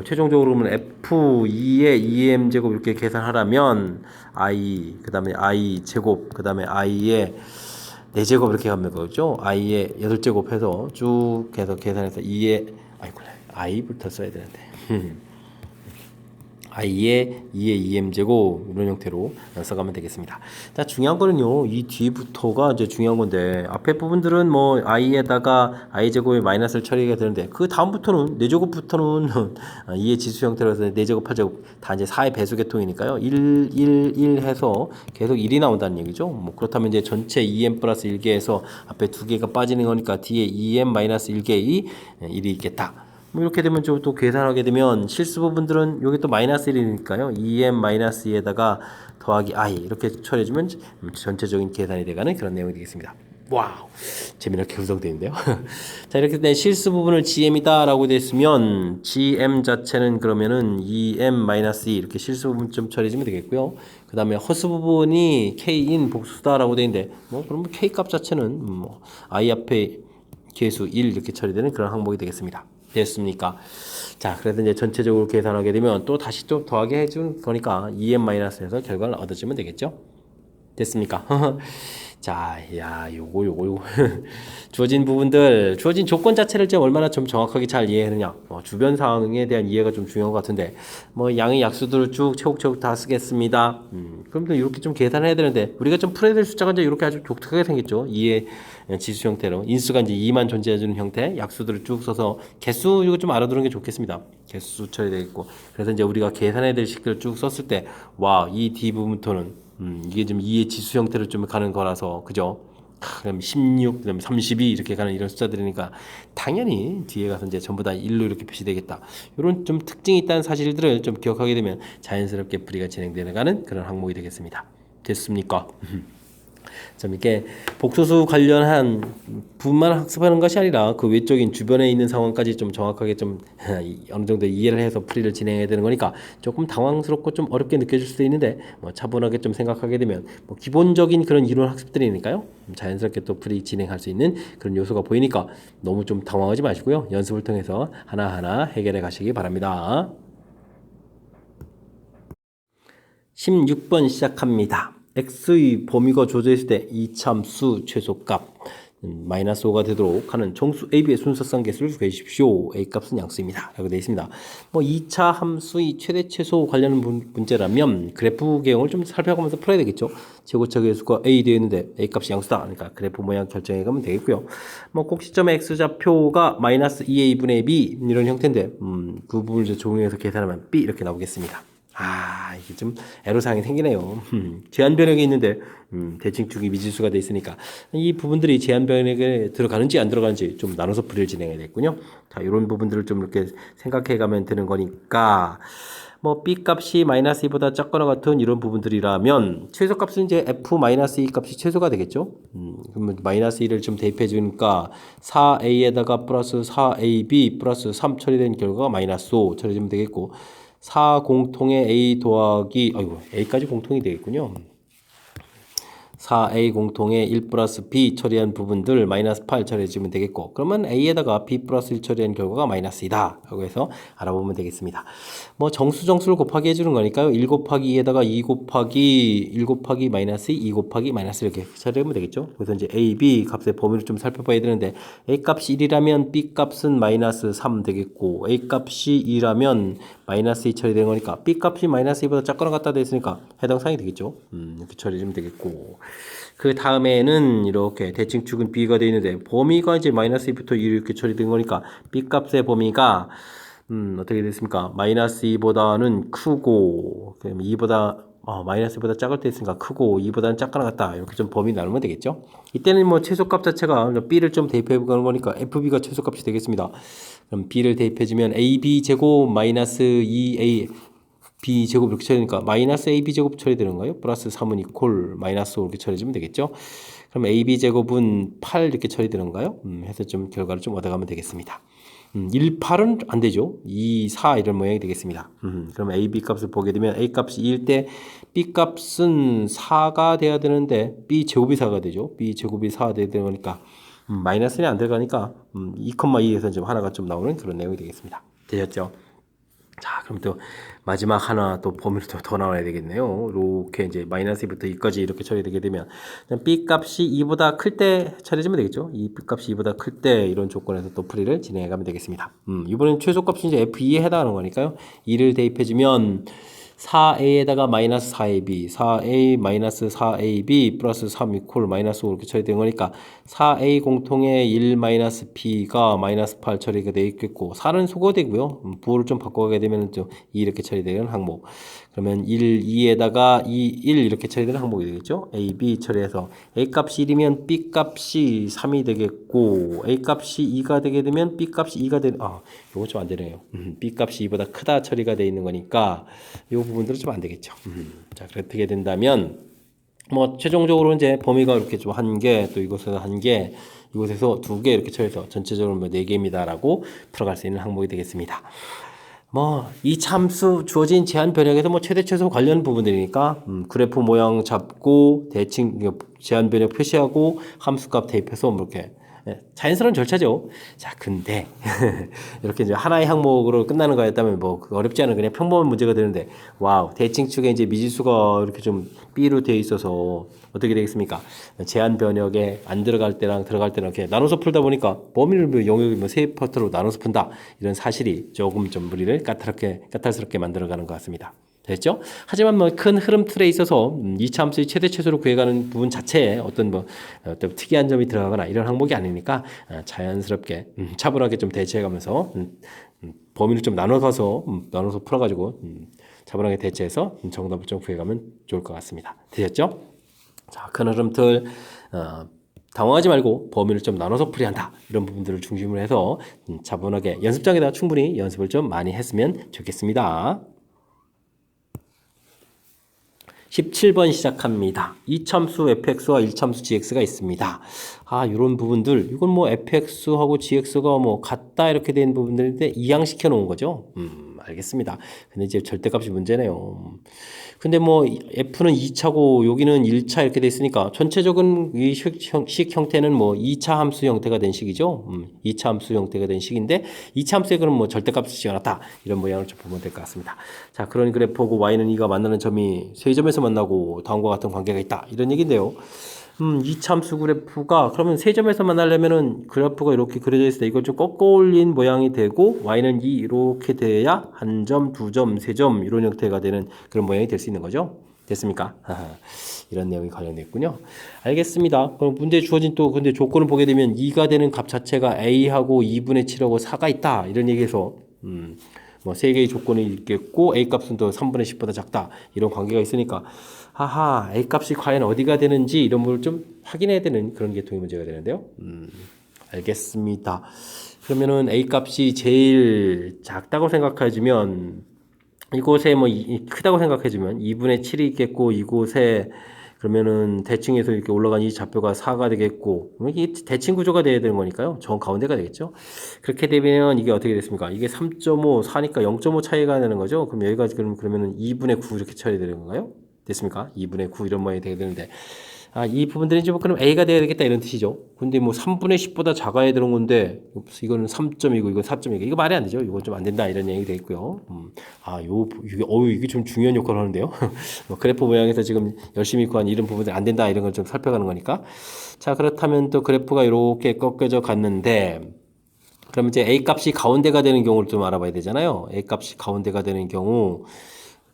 최종적으로 보면 f2의 2m제곱 이렇게 계산하려면 i, 그 다음에 i 제곱, 그 다음에 i의 4제곱 이렇게 가면 되겠죠. i의 8제곱 해서 쭉 해서 계산해서 2의 i부터 써야 되는데 i의 2의 2m제곱 이런 형태로 써가면 되겠습니다. 자, 중요한 거는요, 이 뒤부터가 이제 중요한 건데, 앞에 부분들은 뭐 i에다가 i제곱에 마이너스를 처리해야 되는데, 그 다음부터는 4제곱부터는 2의 지수 형태로 해서 4제곱 8제곱 다 이제 4의 배수 계통이니까요. 1 해서 계속 1이 나온다는 얘기죠. 뭐 그렇다면 이제 전체 2m 플러스 1개에서 앞에 2개가 빠지는 거니까 뒤에 2m 마이너스 1개의 1이 있겠다. 뭐 이렇게 되면 좀 또 계산하게 되면 실수 부분들은 여기 또 마이너스 1이니까요. 2m 마이너스 2에다가 더하기 i 이렇게 처리해주면 전체적인 계산이 돼가는 그런 내용이 되겠습니다. 와우, 재미나게 구성되어 있는데요. 자, 이렇게 된 실수 부분을 gm이다 라고 됐으면 gm 자체는 그러면은 2m 마이너스 2 이렇게 실수 부분 좀 처리해주면 되겠고요. 그 다음에 허수 부분이 k인 복수다 라고 되어 있는데, 뭐 그러면 k 값 자체는 뭐 i 앞에 계수 1 이렇게 처리되는 그런 항목이 되겠습니다. 됐습니까? 자, 그래서 이제 전체적으로 계산하게 되면 또 다시 또 더하게 해준 거니까 2m-에서 결과를 얻어주면 되겠죠? 됐습니까? 자, 야, 요거. 주어진 부분들, 주어진 조건 자체를 좀 얼마나 좀 정확하게 잘 이해하느냐. 주변 상황에 대한 이해가 좀 중요한 것 같은데, 뭐, 양의 약수들을 쭉 차곡차곡 다 쓰겠습니다. 그럼 또 이렇게 좀 계산해야 되는데, 우리가 좀 풀어야 될 숫자가 이제 이렇게 아주 독특하게 생겼죠. 2의 지수 형태로. 인수가 이제 2만 존재해주는 형태, 약수들을 쭉 써서, 개수 이거 좀 알아두는 게 좋겠습니다. 개수 처리되겠고. 그래서 이제 우리가 계산해야 될 식들을 쭉 썼을 때, 와, 이 D 부분부터는 이게 좀 2의 지수 형태로 좀 가는 거라서, 그죠? 그다음에 16, 그다음에 32 이렇게 가는 이런 숫자들이니까 당연히 뒤에 가서 이제 전부 다 1로 이렇게 표시되겠다. 이런 좀 특징이 있다는 사실들을 좀 기억하게 되면 자연스럽게 풀이가 진행되어 가는 그런 항목이 되겠습니다. 됐습니까? 좀 이렇게 복소수 관련한 부분만 학습하는 것이 아니라 그 외적인 주변에 있는 상황까지 좀 정확하게 좀 어느 정도 이해를 해서 풀이를 진행해야 되는 거니까 조금 당황스럽고 좀 어렵게 느껴질 수도 있는데, 뭐 차분하게 좀 생각하게 되면 뭐 기본적인 그런 이론 학습들이니까요, 자연스럽게 또 풀이 진행할 수 있는 그런 요소가 보이니까 너무 좀 당황하지 마시고요, 연습을 통해서 하나하나 해결해 가시기 바랍니다. 16번 시작합니다. x의 범위가 주어져 있을 때 이참수 최소값 마이너스 5가 되도록 하는 정수 AB의 순서상 개수를 구해 주십시오. A 값은 양수입니다. 라고 되어 있습니다. 뭐 2차 함수의 최대 최소 관련 문제라면 그래프 개형을 좀 살펴가면서 풀어야 되겠죠. 최고차 계수가 A 되어 있는데 A 값이 양수다. 그러니까 그래프 모양 결정해 가면 되겠고요. 뭐 꼭 시점의 X좌표가 마이너스 2A분의 B 이런 형태인데 그 부분을 이제 적용해서 계산하면 B 이렇게 나오겠습니다. 이게 좀 애로사항이 생기네요. 제한 변역이 있는데 대칭축이 미지수가 돼 있으니까 이 부분들이 제한 변역에 들어가는지 안 들어가는지 좀 나눠서 풀이를 진행해야 되겠군요. 자, 이런 부분들을 좀 이렇게 생각해 가면 되는 거니까 뭐 B 값이 마이너스 2보다 작거나 같은 이런 부분들이라면 최소값은 이제 F-2 값이 최소가 되겠죠. 그러면 마이너스 2를 좀 대입해 주니까 4A에다가 플러스 4AB 플러스 3 처리된 결과가 마이너스 5 처리되면 되겠고 4 공통의 A 더하기 A까지 공통이 되겠군요. 4A 공통의 1 플러스 B 처리한 부분들 마이너스 8 처리해주면 되겠고 그러면 A에다가 B 플러스 1 처리한 결과가 마이너스 2다 라고 해서 알아보면 되겠습니다. 뭐 정수를 곱하기 해주는 거니까요. 1 곱하기 2에다가 2 곱하기 1 곱하기 마이너스 2 곱하기 마이너스 이렇게 처리하면 되겠죠. 그래서 이제 A, B 값의 범위를 좀 살펴봐야 되는데 A 값이 1이라면 B 값은 마이너스 3 되겠고 A 값이 2라면 마이너스 2 처리되는 거니까 B 값이 마이너스 2보다 작거나 같다 되어 있으니까 해당 사항이 되겠죠. 이렇게 처리하면 되겠고 그 다음에는 이렇게 대칭축은 B가 되어 있는데 범위가 이제 마이너스 2부터 2 이렇게 처리된 거니까 B 값의 범위가 어떻게 됐습니까? 마이너스 2보다는 크고 그다음에 2보다 마이너스 2보다 작을 때 있으니까 크고 2보다는 작거나 같다 이렇게 좀 범위 나누면 되겠죠. 이때는 뭐 최소값 자체가 B를 좀 대입해 보는 거니까 FB가 최소값이 되겠습니다. 그럼 B를 대입해 주면 AB 제곱 마이너스 2A B 제곱 이렇게 처리되니까 마이너스 AB 제곱 처리되는 거예요. 플러스 3은 이퀄 마이너스 5 이렇게 처리해주면 되겠죠. 그럼 AB 제곱은 8 이렇게 처리되는가요? 해서 좀 결과를 좀 얻어가면 되겠습니다. 1, 8은 안 되죠. 2, 4 이런 모양이 되겠습니다. 그럼 AB 값을 보게 되면 A 값이 2일 때 B 값은 4가 돼야 되는데 B 제곱이 4가 되죠. B 제곱이 4가 돼야 되는 거니까 마이너스는 안 들어가니까 2,2에서 좀 하나가 좀 나오는 그런 내용이 되겠습니다. 되셨죠? 자, 그럼 또 마지막 하나 또 범위를 더 나와야 되겠네요. 이렇게 이제 마이너스 2부터 2까지 이렇게 처리되게 되면 B 값이 2보다 클 때 처리해주면 되겠죠. 이 B 값이 2보다 클 때 이런 조건에서 또 풀이를 진행해 가면 되겠습니다. 이번엔 최소값이 이제 F2에 해당하는 거니까요. 2를 대입해주면 4a에다가 마이너스 4ab, 4a 마이너스 4ab 플러스 3 이퀄 마이너스 5 이렇게 처리된 거니까 4a 공통의 1 마이너스 b가 마이너스 8 처리가 되어 있겠고 4는 소거되고요. 부호를 좀 바꿔가게 되면 좀 2 이렇게 처리되는 항목. 그러면 1, 2에다가 2, 1 이렇게 처리되는 항목이 되겠죠. a, b 처리해서 a 값이 1이면 b 값이 3이 되겠고 a 값이 2가 되게 되면 b 값이 2가 되는 요거 좀 안 되네요. b 값이 2보다 크다 처리가 되어 있는 거니까 요 부분들은 좀 안 되겠죠. 자, 그렇게 된다면 뭐 최종적으로 이제 범위가 이렇게 좀 한 개, 또 이곳에서 한 개, 이곳에서 두 개 이렇게 처리해서 전체적으로 뭐 4개입니다라고 풀어갈 수 있는 항목이 되겠습니다. 뭐 이 참수 주어진 제한 변형에서 뭐 최대 최소 관련 부분들이니까 그래프 모양 잡고 대칭 제한 변형 표시하고 함수값 대입해서 뭐 이렇게 자연스러운 절차죠. 자, 근데 이렇게 이제 하나의 항목으로 끝나는 거였다면 뭐 어렵지 않은 그냥 평범한 문제가 되는데 와우, 대칭축에 이제 미지수가 이렇게 좀 B로 되어 있어서 어떻게 되겠습니까? 제한 변역에 안 들어갈 때랑 들어갈 때랑 이렇게 나눠서 풀다 보니까 범위를 뭐 영역을 뭐 세 파트로 나눠서 푼다 이런 사실이 조금 좀 우리를 까탈스럽게 만들어가는 것 같습니다. 됐죠? 하지만 뭐 큰 흐름 틀에 있어서 이차 함수의 최대 최소로 구해가는 부분 자체에 어떤 특이한 점이 들어가거나 이런 항목이 아니니까 자연스럽게 차분하게 좀 대체해가면서 범위를 좀 나눠서 풀어가지고 차분하게 대체해서 정답을 좀 구해가면 좋을 것 같습니다. 되셨죠? 자, 큰 흐름 틀 당황하지 말고 범위를 좀 나눠서 풀이한다 이런 부분들을 중심으로 해서 차분하게 연습장에다 충분히 연습을 좀 많이 했으면 좋겠습니다. 17번 시작합니다. 이참수 fx와 1참수 gx가 있습니다. 이런 부분들, 이건 뭐 fx하고 gx가 뭐 같다 이렇게 된 부분들인데 이항시켜 놓은 거죠. 알겠습니다. 근데 이제 절대값이 문제네요. 근데 뭐 f는 2차고 여기는 1차 이렇게 돼 있으니까 전체적인 이 식 형태는 뭐 2차 함수 형태가 된 식이죠. 2차 함수 형태가 된 식인데 2차 함수에 그럼 뭐 절대값을 지어놨다 이런 모양을 좀 보면 될 것 같습니다. 자, 그런 그래프고 y는 2가 만나는 점이 세 점에서 만나고 다음과 같은 관계가 있다 이런 얘기인데요. 이참수 그래프가 그러면 세 점에서 만나려면은 그래프가 이렇게 그려져 있을 때 이걸 좀 꺾어 올린 모양이 되고 y는 2 이렇게 돼야 한 점, 두 점, 세 점 이런 형태가 되는 그런 모양이 될 수 있는 거죠. 됐습니까? 이런 내용이 관련돼 있군요. 알겠습니다. 그럼 문제 주어진 또 근데 조건을 보게 되면 2가 되는 값 자체가 a하고 2분의 7하고 4가 있다 이런 얘기에서 뭐 세 개의 조건이 있겠고 a 값은 또 3분의 10보다 작다 이런 관계가 있으니까 하하 a 값이 과연 어디가 되는지 이런 걸 좀 확인해야 되는 그런 계통의 문제가 되는데요. 알겠습니다. 그러면은 a 값이 제일 작다고 생각해주면 이곳에 뭐 크다고 생각해주면 2분의 7이 있겠고 이곳에 그러면은 대칭에서 이렇게 올라간 이 좌표가 4가 되겠고 이게 대칭 구조가 돼야 되는 거니까요. 정 가운데가 되겠죠. 그렇게 되면 이게 어떻게 됐습니까? 이게 3.5, 4니까 0.5 차이가 나는 거죠. 그럼 여기가 그러면은 2분의 9 이렇게 처리되야 되는 건가요? 됐습니까? 2분의 9 이런 모양이 되게 되는데 이 부분들이 이제 뭐 그럼 A가 돼야 되겠다 이런 뜻이죠. 근데 뭐 3분의 10보다 작아야 되는 건데 이거는 3점이고 이건 4점이고 이거 말이 안 되죠. 이건 좀 안 된다 이런 얘기 되겠고요. 이게 좀 중요한 역할을 하는데요. 뭐 그래프 모양에서 지금 열심히 구한 이런 부분들 안 된다 이런 걸 좀 살펴가는 거니까. 자 그렇다면 또 그래프가 이렇게 꺾여져 갔는데 그럼 이제 A 값이 가운데가 되는 경우를 좀 알아봐야 되잖아요. A 값이 가운데가 되는 경우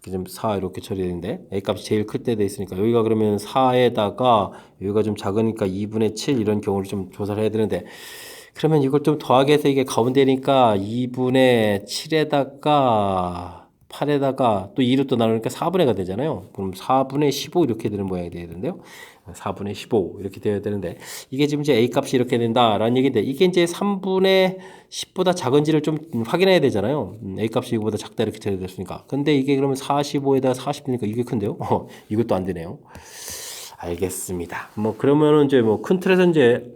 좀 4 이렇게 처리되는데 A 값이 제일 클 때 돼 있으니까 여기가 그러면 4에다가 여기가 좀 작으니까 2분의 7 이런 경우를 좀 조사를 해야 되는데 그러면 이걸 좀 더하게 해서 이게 가운데니까 2분의 7에다가 8에다가 또 2로 또 나누니까 4분의가 되잖아요. 그럼 4분의 15 이렇게 되는 모양이 돼야 되는데요. 4분의 15 이렇게 되어야 되는데 이게 지금 이제 A 값이 이렇게 된다라는 얘기인데 이게 이제 3분의 10보다 작은지를 좀 확인해야 되잖아요. A 값이 이거보다 작다 이렇게 되어 됐으니까. 근데 이게 그러면 45에다 40이니까 이게 큰데요. 이것도 안 되네요. 알겠습니다. 뭐 그러면은 이제 뭐 큰 틀에서 이제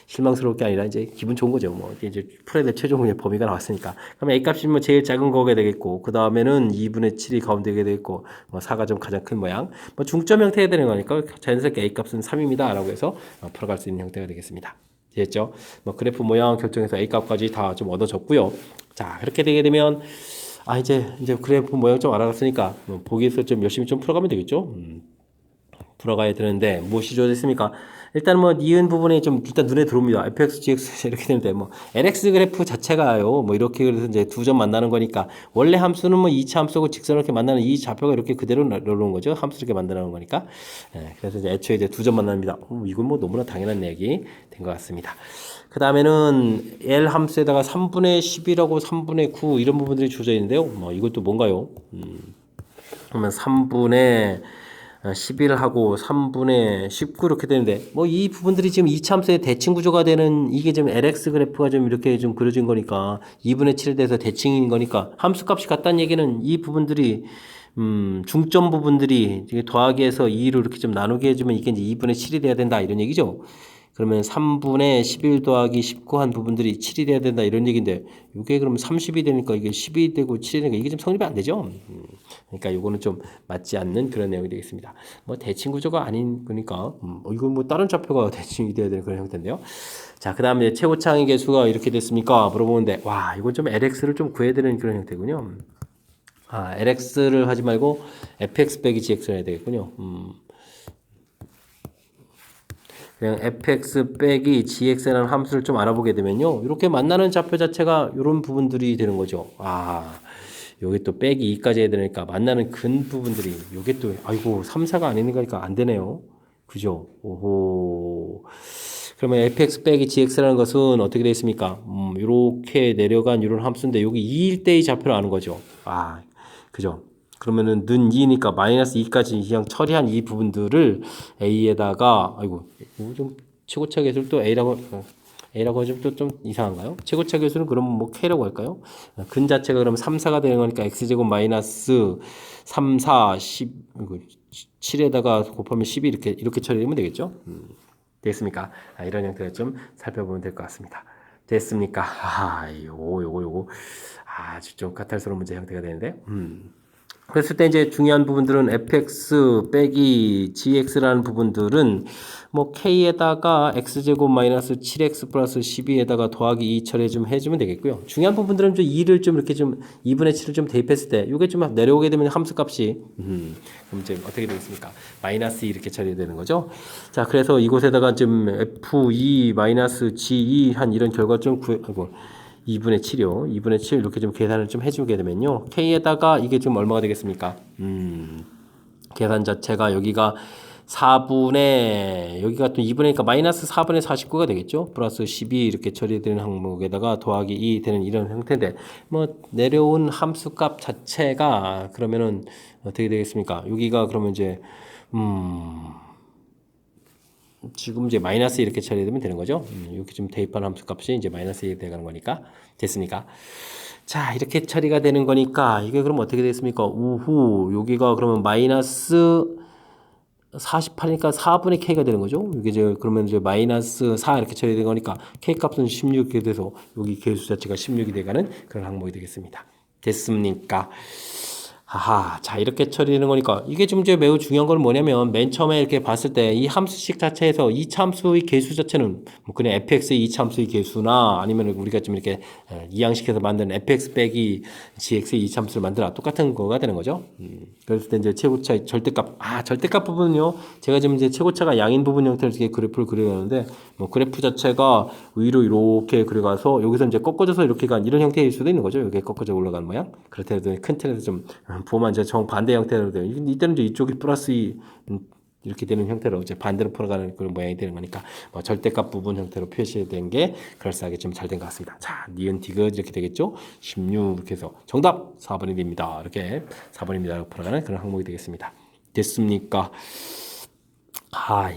실망스러울 게 아니라 이제 기분 좋은 거죠. 뭐 이제 풀어야 될 최종 범위가 나왔으니까. 그럼 A 값이 뭐 제일 작은 거게 되겠고, 그 다음에는 2분의 7이 가운데게 되겠고, 뭐 4가 좀 가장 큰 모양. 뭐 중점 형태가 되는 거니까 자연스럽게 A 값은 3입니다라고 해서 풀어갈 수 있는 형태가 되겠습니다. 됐죠? 뭐 그래프 모양 결정해서 A 값까지 다 좀 얻어졌고요. 자 그렇게 되게 되면 이제 그래프 모양 좀 알아봤으니까 뭐 보기에서 좀 열심히 좀 풀어가면 되겠죠. 풀어가야 되는데 무엇이 주어졌습니까? 일단 뭐 니은 부분이 좀 일단 눈에 들어옵니다. fx, gx 이렇게 되는데 뭐 lx 그래프 자체가요. 뭐 이렇게 그래서 이제 두 점 만나는 거니까 원래 함수는 뭐 2차 함수하고 직선을 이렇게 만나는 이 좌표가 이렇게 그대로 넣어놓은 거죠. 함수 이렇게 만들어놓은 거니까. 그래서 이제 애초에 이제 두 점 만납니다. 이건 뭐 너무나 당연한 얘기 된 것 같습니다. 그 다음에는 L 함수에다가 3분의 10이라고 3분의 9 이런 부분들이 주어져 있는데요. 뭐 이것도 뭔가요? 그러면 3분의 11하고 3분의 19 이렇게 되는데 뭐 이 부분들이 지금 이차함수의 대칭 구조가 되는 이게 지금 LX 그래프가 좀 이렇게 좀 그려진 거니까 2분의 7에 대해서 대칭인 거니까 함수 값이 같다는 얘기는 이 부분들이 중점 부분들이 더하기 해서 2로 이렇게 좀 나누게 해주면 이게 이제 2분의 7이 돼야 된다 이런 얘기죠. 그러면 3분의 11 더하기 19 한 부분들이 7이 돼야 된다 이런 얘기인데 이게 그러면 30이 되니까 이게 10이 되고 7이 되니까 이게 좀 성립이 안 되죠. 그러니까 이거는 좀 맞지 않는 그런 내용이 되겠습니다. 뭐 대칭 구조가 아닌 거니까 이건 뭐 다른 좌표가 대칭이 돼야 되는 그런 형태인데요. 자, 그다음에 최고차항의 개수가 이렇게 됐습니까? 물어보는데 와, 이건 좀 LX를 좀 구해야 되는 그런 형태군요. LX를 하지 말고 fx 빼기 gx를 해야 되겠군요. 그냥 fx 빼기 gx라는 함수를 좀 알아보게 되면요. 이렇게 만나는 좌표 자체가 이런 부분들이 되는 거죠. 여기 또 빼기 2까지 해야 되니까 만나는 근 부분들이 요게 또 3, 4가 아니니까 안 되네요. 그죠? 오호. 그러면 fx 빼기 gx라는 것은 어떻게 되어 있습니까? 이렇게 내려간 이런 함수인데 여기 2일 때의 좌표를 아는 거죠. 그죠? 그러면은 는 2니까 마이너스 2까지 그냥 처리한 이 부분들을 a에다가 이거 좀 최고차 계수를 또 a라고 하면 또 좀 이상한가요? 최고차 계수는 그러면 뭐 k라고 할까요? 근 자체가 그러면 3, 4가 되는 거니까 x제곱 마이너스 3, 4, 10 7에다가 곱하면 12 이렇게 처리하면 되겠죠? 됐습니까? 이런 형태를 좀 살펴보면 될 것 같습니다. 됐습니까? 요거 아주 좀 까탈스러운 문제 형태가 되는데 그랬을 때 이제 중요한 부분들은 fx 빼기 gx라는 부분들은 뭐 k에다가 x제곱 마이너스 7x 플러스 12에다가 더하기 2 처리 좀 해주면 되겠고요. 중요한 부분들은 좀 2를 좀 이렇게 좀 2분의 7을 좀 대입했을 때 이게 좀 내려오게 되면 함수 값이 그럼 이제 어떻게 되겠습니까? 마이너스 2 이렇게 처리되는 거죠. 자, 그래서 이곳에다가 지금 f2 마이너스 g2 한 이런 결과 좀 구하고 2분의 7이요. 2분의 7 이렇게 좀 계산을 좀 해주게 되면요. K에다가 이게 좀 얼마가 되겠습니까? 계산 자체가 여기가 4분의 여기가 또 2분의니까 마이너스 4분의 49가 되겠죠. 플러스 12 이렇게 처리되는 항목에다가 더하기 2 되는 이런 형태인데 뭐 내려온 함수값 자체가 그러면은 어떻게 되겠습니까? 여기가 그러면 이제 지금 이제 마이너스 이렇게 처리되면 되는 거죠. 이렇게 좀 대입한 함수 값이 이제 마이너스 1이 되가는 거니까 됐습니까? 자, 이렇게 처리가 되는 거니까 이게 그럼 어떻게 되겠습니까? 우후 여기가 그러면 마이너스 48이니까 4분의 k가 되는 거죠. 이게 이제 그러면 이제 마이너스 4 이렇게 처리된 거니까 k 값은 16 이렇게 돼서 여기 계수 자체가 16이 돼가는 그런 항목이 되겠습니다. 됐습니까? 아하, 자 이렇게 처리되는 거니까 이게 좀 이제 매우 중요한 건 뭐냐면 맨 처음에 이렇게 봤을 때 이 함수식 자체에서 이 참수의 개수 자체는 뭐 그냥 fx의 이 참수의 개수나 아니면 우리가 좀 이렇게 이항시켜서 만든 fx 빼기 gx의 이 참수를 만들어 똑같은 거가 되는 거죠. 그랬을 때 이제 최고차 절대값 절대값 부분은요 제가 지금 이제 최고차가 양인 부분 형태로 이렇게 그래프를 그려가는데 뭐 그래프 자체가 위로 이렇게 그려가서 여기서 이제 꺾어져서 이렇게 간 이런 형태일 수도 있는 거죠. 이렇게 꺾어져 올라가는 모양. 그렇다 해도 큰 틀에서 좀 보면 이제 정반대 형태로 돼요. 이때는 이제 이쪽이 플러스 2 이렇게 되는 형태로 이제 반대로 풀어가는 그런 모양이 되는 거니까 뭐 절대값 부분 형태로 표시된 게 그럴싸하게 좀 잘 된 것 같습니다. 자, 니은 디귿 이렇게 되겠죠? 16 이렇게 해서 정답 4번이 됩니다. 이렇게 4번입니다. 풀어가는 그런 항목이 되겠습니다. 됐습니까?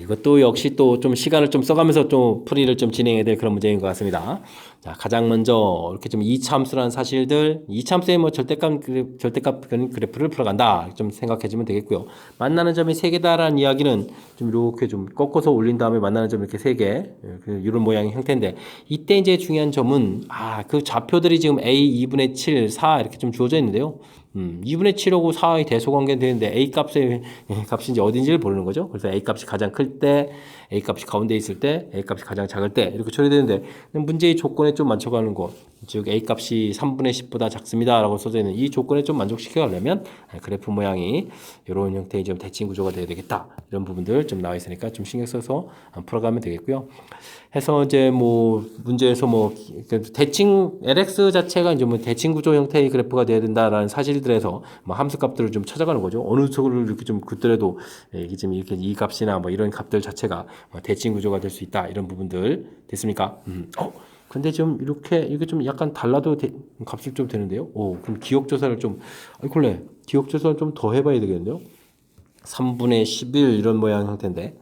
이것도 역시 또 좀 시간을 좀 써가면서 좀 풀이를 좀 진행해야 될 그런 문제인 것 같습니다. 자, 가장 먼저 이렇게 좀 이차함수라는 사실들, 이차함수의 뭐 절대값 그래프를 풀어간다. 좀 생각해 주면 되겠고요. 만나는 점이 세 개다라는 이야기는 좀 이렇게 좀 꺾어서 올린 다음에 만나는 점 이렇게 세 개, 이런 모양의 형태인데, 이때 이제 중요한 점은, 그 좌표들이 지금 A 2분의 7, 4 이렇게 좀 주어져 있는데요. 2분의 7하고 4의 대소관계는 되는데 A 값의 값이 이제 어딘지를 모르는 거죠. 그래서 A 값이 가장 클 때, A 값이 가운데 있을 때, A 값이 가장 작을 때 이렇게 처리되는데 문제의 조건에 좀 맞춰가는 것, 즉 A 값이 3분의 10보다 작습니다라고 써져 있는 이 조건에 좀 만족시켜가려면 그래프 모양이 이런 형태의 좀 대칭 구조가 돼야 되겠다. 이런 부분들 좀 나와 있으니까 좀 신경 써서 풀어가면 되겠고요. 해서 이제 뭐 문제에서 뭐 대칭 LX 자체가 이제 뭐 대칭 구조 형태의 그래프가 돼야 된다라는 사실들에서 뭐 함수 값들을 좀 찾아가는 거죠. 어느 쪽으로 이렇게 좀 긋더라도 이게 좀 이렇게 이 값이나 뭐 이런 값들 자체가 뭐 대칭 구조가 될 수 있다. 이런 부분들 됐습니까? 근데 좀 이렇게 이게 좀 약간 달라도 값이 좀 되는데요. 그럼 기억 조사를 좀 콜레 기억 조사를 좀 더 해봐야 되겠는데요. 3분의 11 이런 모양 형태인데.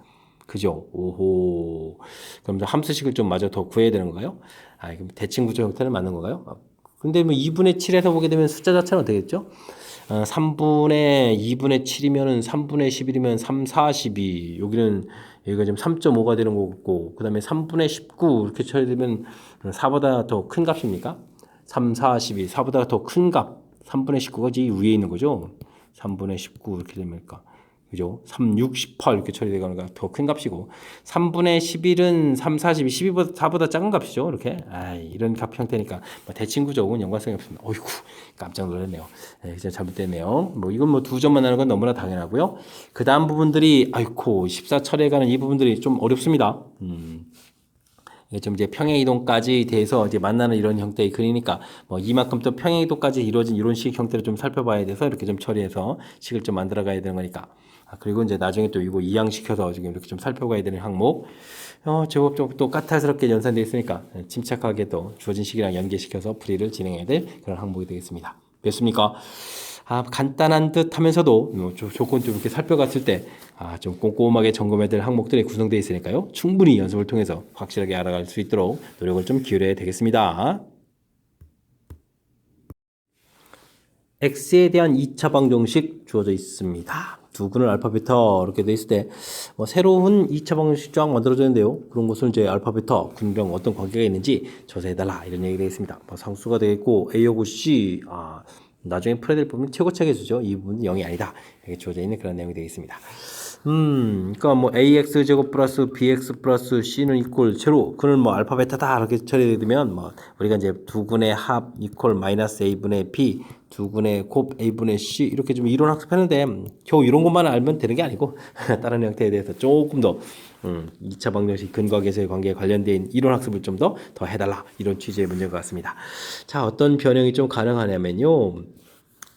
그죠? 오호. 그럼 함수식을 좀 마저 더 구해야 되는 건가요? 그럼 대칭 구조 형태는 맞는 건가요? 근데 뭐 2분의 7에서 보게 되면 숫자 자체는 어떻게 됐죠? 3분의 2분의 7이면은 3분의 11이면 3, 4, 12. 여기가 지금 3.5가 되는 거고, 그 다음에 3분의 19 이렇게 처리되면 4보다 더 큰 값입니까? 3, 4, 12. 4보다 더 큰 값. 3분의 19가 위에 있는 거죠? 3분의 19 이렇게 되니까. 그죠? 3, 6, 18 이렇게 처리되거나 더 큰 값이고 3분의 11은 3, 42, 12보다 4보다 작은 값이죠. 이렇게 이런 값 형태니까 뭐 대칭 구조하고는 연관성이 없습니다. 어이구 깜짝 놀랐네요. 이제 잘못됐네요. 뭐 이건 뭐 2점만 하는 건 너무나 당연하고요. 그 다음 부분들이 14 처리해가는 이 부분들이 좀 어렵습니다. 이게 좀 이제 평행이동까지 돼서 이제 만나는 이런 형태의 글이니까 뭐 이만큼 또 평행이동까지 이루어진 이런 식 형태를 좀 살펴봐야 돼서 이렇게 좀 처리해서 식을 좀 만들어 가야 되는 거니까. 그리고 이제 나중에 또 이거 이항시켜서 지금 이렇게 좀 살펴봐야 되는 항목. 제법 좀 또 까탈스럽게 연산되어 있으니까 침착하게 또 주어진 식이랑 연계시켜서 풀이를 진행해야 될 그런 항목이 되겠습니다. 됐습니까? 간단한 듯 하면서도 조건 좀 이렇게 살펴봤을 때 좀 꼼꼼하게 점검해야 될 항목들이 구성되어 있으니까요. 충분히 연습을 통해서 확실하게 알아갈 수 있도록 노력을 좀 기울여야 되겠습니다. X에 대한 2차 방정식 주어져 있습니다. 두근을 알파 베타 이렇게 돼 있을 때 뭐 새로운 2차 방정식 쫙 만들어졌는데요. 그런 것은 이제 알파 베타 군이랑 어떤 관계가 있는지 조사해달라 이런 얘기가 되어 있습니다. 뭐 상수가 되겠고 A하고 C 나중에 풀어야 될 부분 최고차게 주죠. 이 부분은 0이 아니다. 이렇게 주어져 있는 그런 내용이 되겠습니다. 그러니까 뭐 ax 제곱 플러스 bx 플러스 c는 이퀄 제로. 그는 뭐 알파 베타다 이렇게 처리되면 뭐 우리가 이제 두근의 합 이퀄 마이너스 a분의 b, 두근의 곱 a분의 c 이렇게 좀 이론 학습했는데 겨우 이런 것만 알면 되는 게 아니고 다른 형태에 대해서 조금 더 2차 방정식 근거와 계수의 관계에 관련된 이론 학습을 좀 더 해달라 이런 취지의 문제인 것 같습니다. 자, 어떤 변형이 좀 가능하냐면요.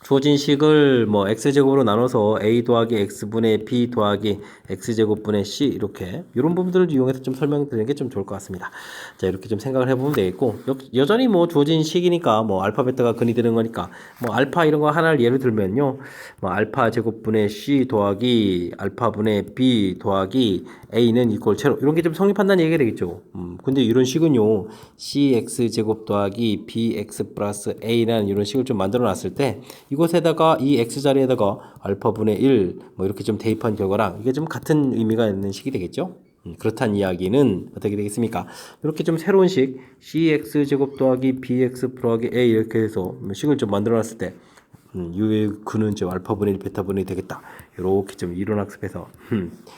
주어진 식을 뭐 x제곱으로 나눠서 a 더하기 x분의 b 더하기 x제곱분의 c 이렇게 이런 부분들을 이용해서 좀 설명드리는 게 좀 좋을 것 같습니다. 자, 이렇게 좀 생각을 해보면 되겠고 여전히 뭐 주어진 식이니까 뭐 알파 베타가 근이 되는 거니까 뭐 알파 이런 거 하나를 예를 들면요, 뭐 알파 제곱분의 c 더하기 알파분의 b 더하기 a는 이퀄 제로 이런 게 좀 성립한다는 얘기가 되겠죠. 근데 이런 식은요 cx 제곱 더하기 bx 플러스 a라는 이런 식을 좀 만들어 놨을 때 이곳에다가 이 x 자리에다가 알파분의 1 뭐 이렇게 좀 대입한 결과랑 이게 좀 같은 의미가 있는 식이 되겠죠. 그렇다는 이야기는 어떻게 되겠습니까? 이렇게 좀 새로운 식 cx 제곱 더하기 bx 더하기 a 이렇게 해서 식을 좀 만들어 놨을 때 유의 근은 좀 알파분의 1 베타분의 1이 되겠다. 이렇게 좀 이론 학습해서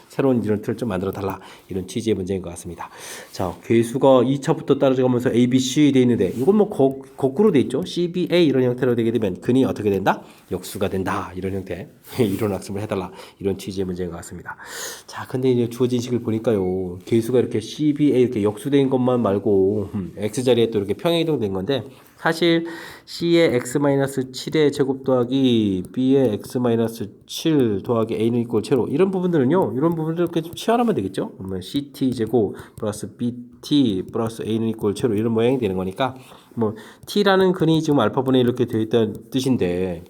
새로운 이론 틀을 좀 만들어 달라. 이런 취지의 문제인 것 같습니다. 자, 계수가 2차부터 따라가면서 A, B, C 돼 있는데 이건 뭐 거꾸로 돼 있죠. C, B, A 이런 형태로 되게 되면 근이 어떻게 된다? 역수가 된다. 이런 형태 이론 학습을 해달라. 이런 취지의 문제인 것 같습니다. 자, 근데 이제 주어진 식을 보니까요. 계수가 이렇게 C, B, A 이렇게 역수된 것만 말고 X 자리에 또 이렇게 평행이동된 건데 사실 C의 x-7의 제곱 더하기 B의 x-7 더하기 A는 이꼴 제로 이런 부분들은요 이런 부분들 이렇게 좀 치환하면 되겠죠. 그러면 CT 제곱 플러스 BT 플러스 A는 이꼴 제로 이런 모양이 되는 거니까 뭐 T라는 근이 지금 알파분의 이렇게 되어 있다는 뜻인데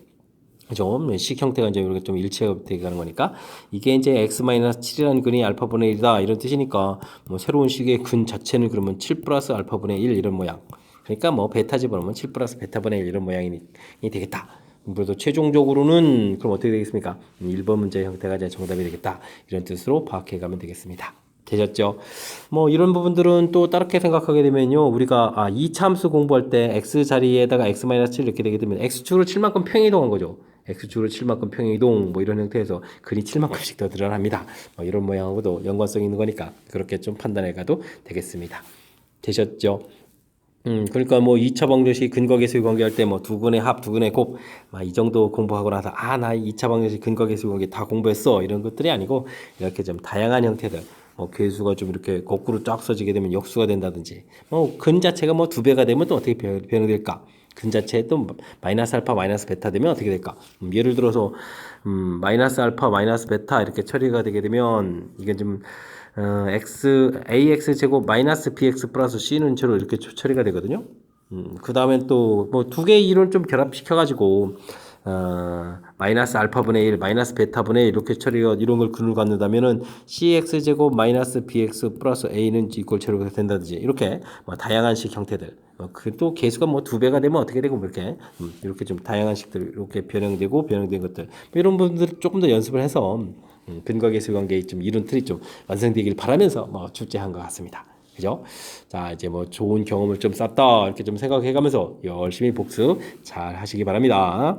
좀 식 형태가 이제 이렇게 좀 일치가 되게 가는 거니까 이게 이제 x-7이라는 근이 알파분의 1이다 이런 뜻이니까 뭐 새로운 식의 근 자체는 그러면 7 플러스 알파분의 1 이런 모양. 그러니까 뭐 베타 집어넣으면 7 플러스 베타분의 1 이런 모양이 되겠다. 그래도 최종적으로는 그럼 어떻게 되겠습니까? 1번 문제 형태가 이제 정답이 되겠다. 이런 뜻으로 파악해 가면 되겠습니다. 되셨죠? 뭐 이런 부분들은 또 다르게 생각하게 되면요. 우리가 이 참수 공부할 때 x 자리에다가 x-7 이렇게 되게 되면 x축으로 7만큼 평이동한 거죠. x축으로 7만큼 평이동 뭐 이런 형태에서 근이 7만큼씩 더 늘어납니다. 뭐 이런 모양하고도 연관성이 있는 거니까 그렇게 좀 판단해 가도 되겠습니다. 되셨죠? 그러니까 뭐 2차 방정식 근거계수 관계할 때 뭐 두근의 합, 두근의 곱, 이 정도 공부하고 나서 나 2차 방정식 근거계수 관계 다 공부했어 이런 것들이 아니고 이렇게 좀 다양한 형태들, 계수가 좀 이렇게 거꾸로 쫙 써지게 되면 역수가 된다든지, 근 자체가 뭐 2배가 되면 또 어떻게 변형될까? 근 자체에 또 마이너스 알파, 마이너스 베타 되면 어떻게 될까? 예를 들어서 마이너스 알파, 마이너스 베타 이렇게 처리가 되게 되면 이게 좀 ax 제곱 마이너스 bx 플러스 c는 채로 이렇게 처리가 되거든요. 그 다음엔 또 뭐 두 개의 이론 좀 결합시켜가지고 마이너스 알파분의 1, 마이너스 베타분의 1 이렇게 처리가 이런 걸 근을 갖는다면은 cx 제곱 마이너스 bx 플러스 a는 이꼴 제로가 된다든지 이렇게 뭐 다양한 식 형태들. 또 계수가 뭐 2배가 되면 어떻게 되고 뭐 이렇게 좀 다양한 식들 이렇게 변형되고 변형된 것들 뭐 이런 부분들 조금 더 연습을 해서 근거계수 관계의 좀 이론 틀이 좀 완성되길 바라면서 뭐 출제한 것 같습니다. 그죠? 자, 이제 뭐 좋은 경험을 좀 쌓다 이렇게 좀 생각해가면서 열심히 복습 잘 하시기 바랍니다.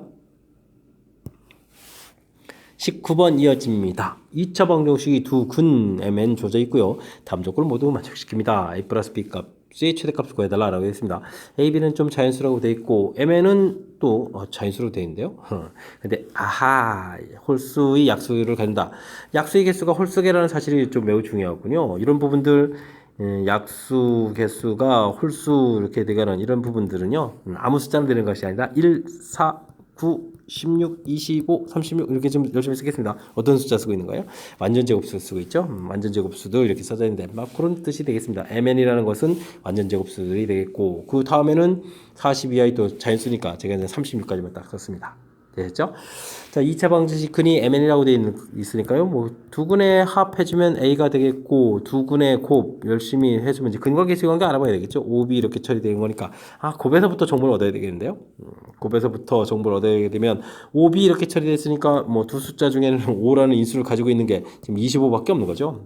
19번 이어집니다. 2차 방정식이 두 근 mn 조져 있고요. 다음 조건을 모두 만족시킵니다. a 플러스 b 값의 최대값을 구해달라고 했습니다. a, b는 좀 자연수라고 되어 있고 mn은 또 자연수로 되어 있는데요. 근데 홀수의 약수를 갖는다. 약수의 개수가 홀수계라는 사실이 좀 매우 중요하군요. 이런 부분들 약수 개수가 홀수 이렇게 되가는 이런 부분들은요. 아무 숫자로 되는 것이 아니라 1, 4, 9, 16, 25, 36 이렇게 좀 열심히 쓰겠습니다. 어떤 숫자 쓰고 있는 거예요? 완전 제곱수 쓰고 있죠. 완전 제곱수도 이렇게 써져 있는데 막 그런 뜻이 되겠습니다. mn이라는 것은 완전 제곱수들이 되겠고 그 다음에는 40 이하의 또 자연수니까 제가 이제 36까지만 딱 썼습니다. 되셨죠? 자, 2차 방정식 근이 mn이라고 되어 있으니까요. 뭐 두 근의 합해주면 a가 되겠고 두 근의 곱 열심히 해주면 이제 근거계수 관계 알아봐야 되겠죠. 곱이 이렇게 처리되는 거니까 곱에서부터 정보를 얻어야 되겠는데요. 곱에서부터 정보를 얻어야 되면 곱이 이렇게 처리됐으니까 뭐 두 숫자 중에는 5라는 인수를 가지고 있는 게 지금 25밖에 없는 거죠.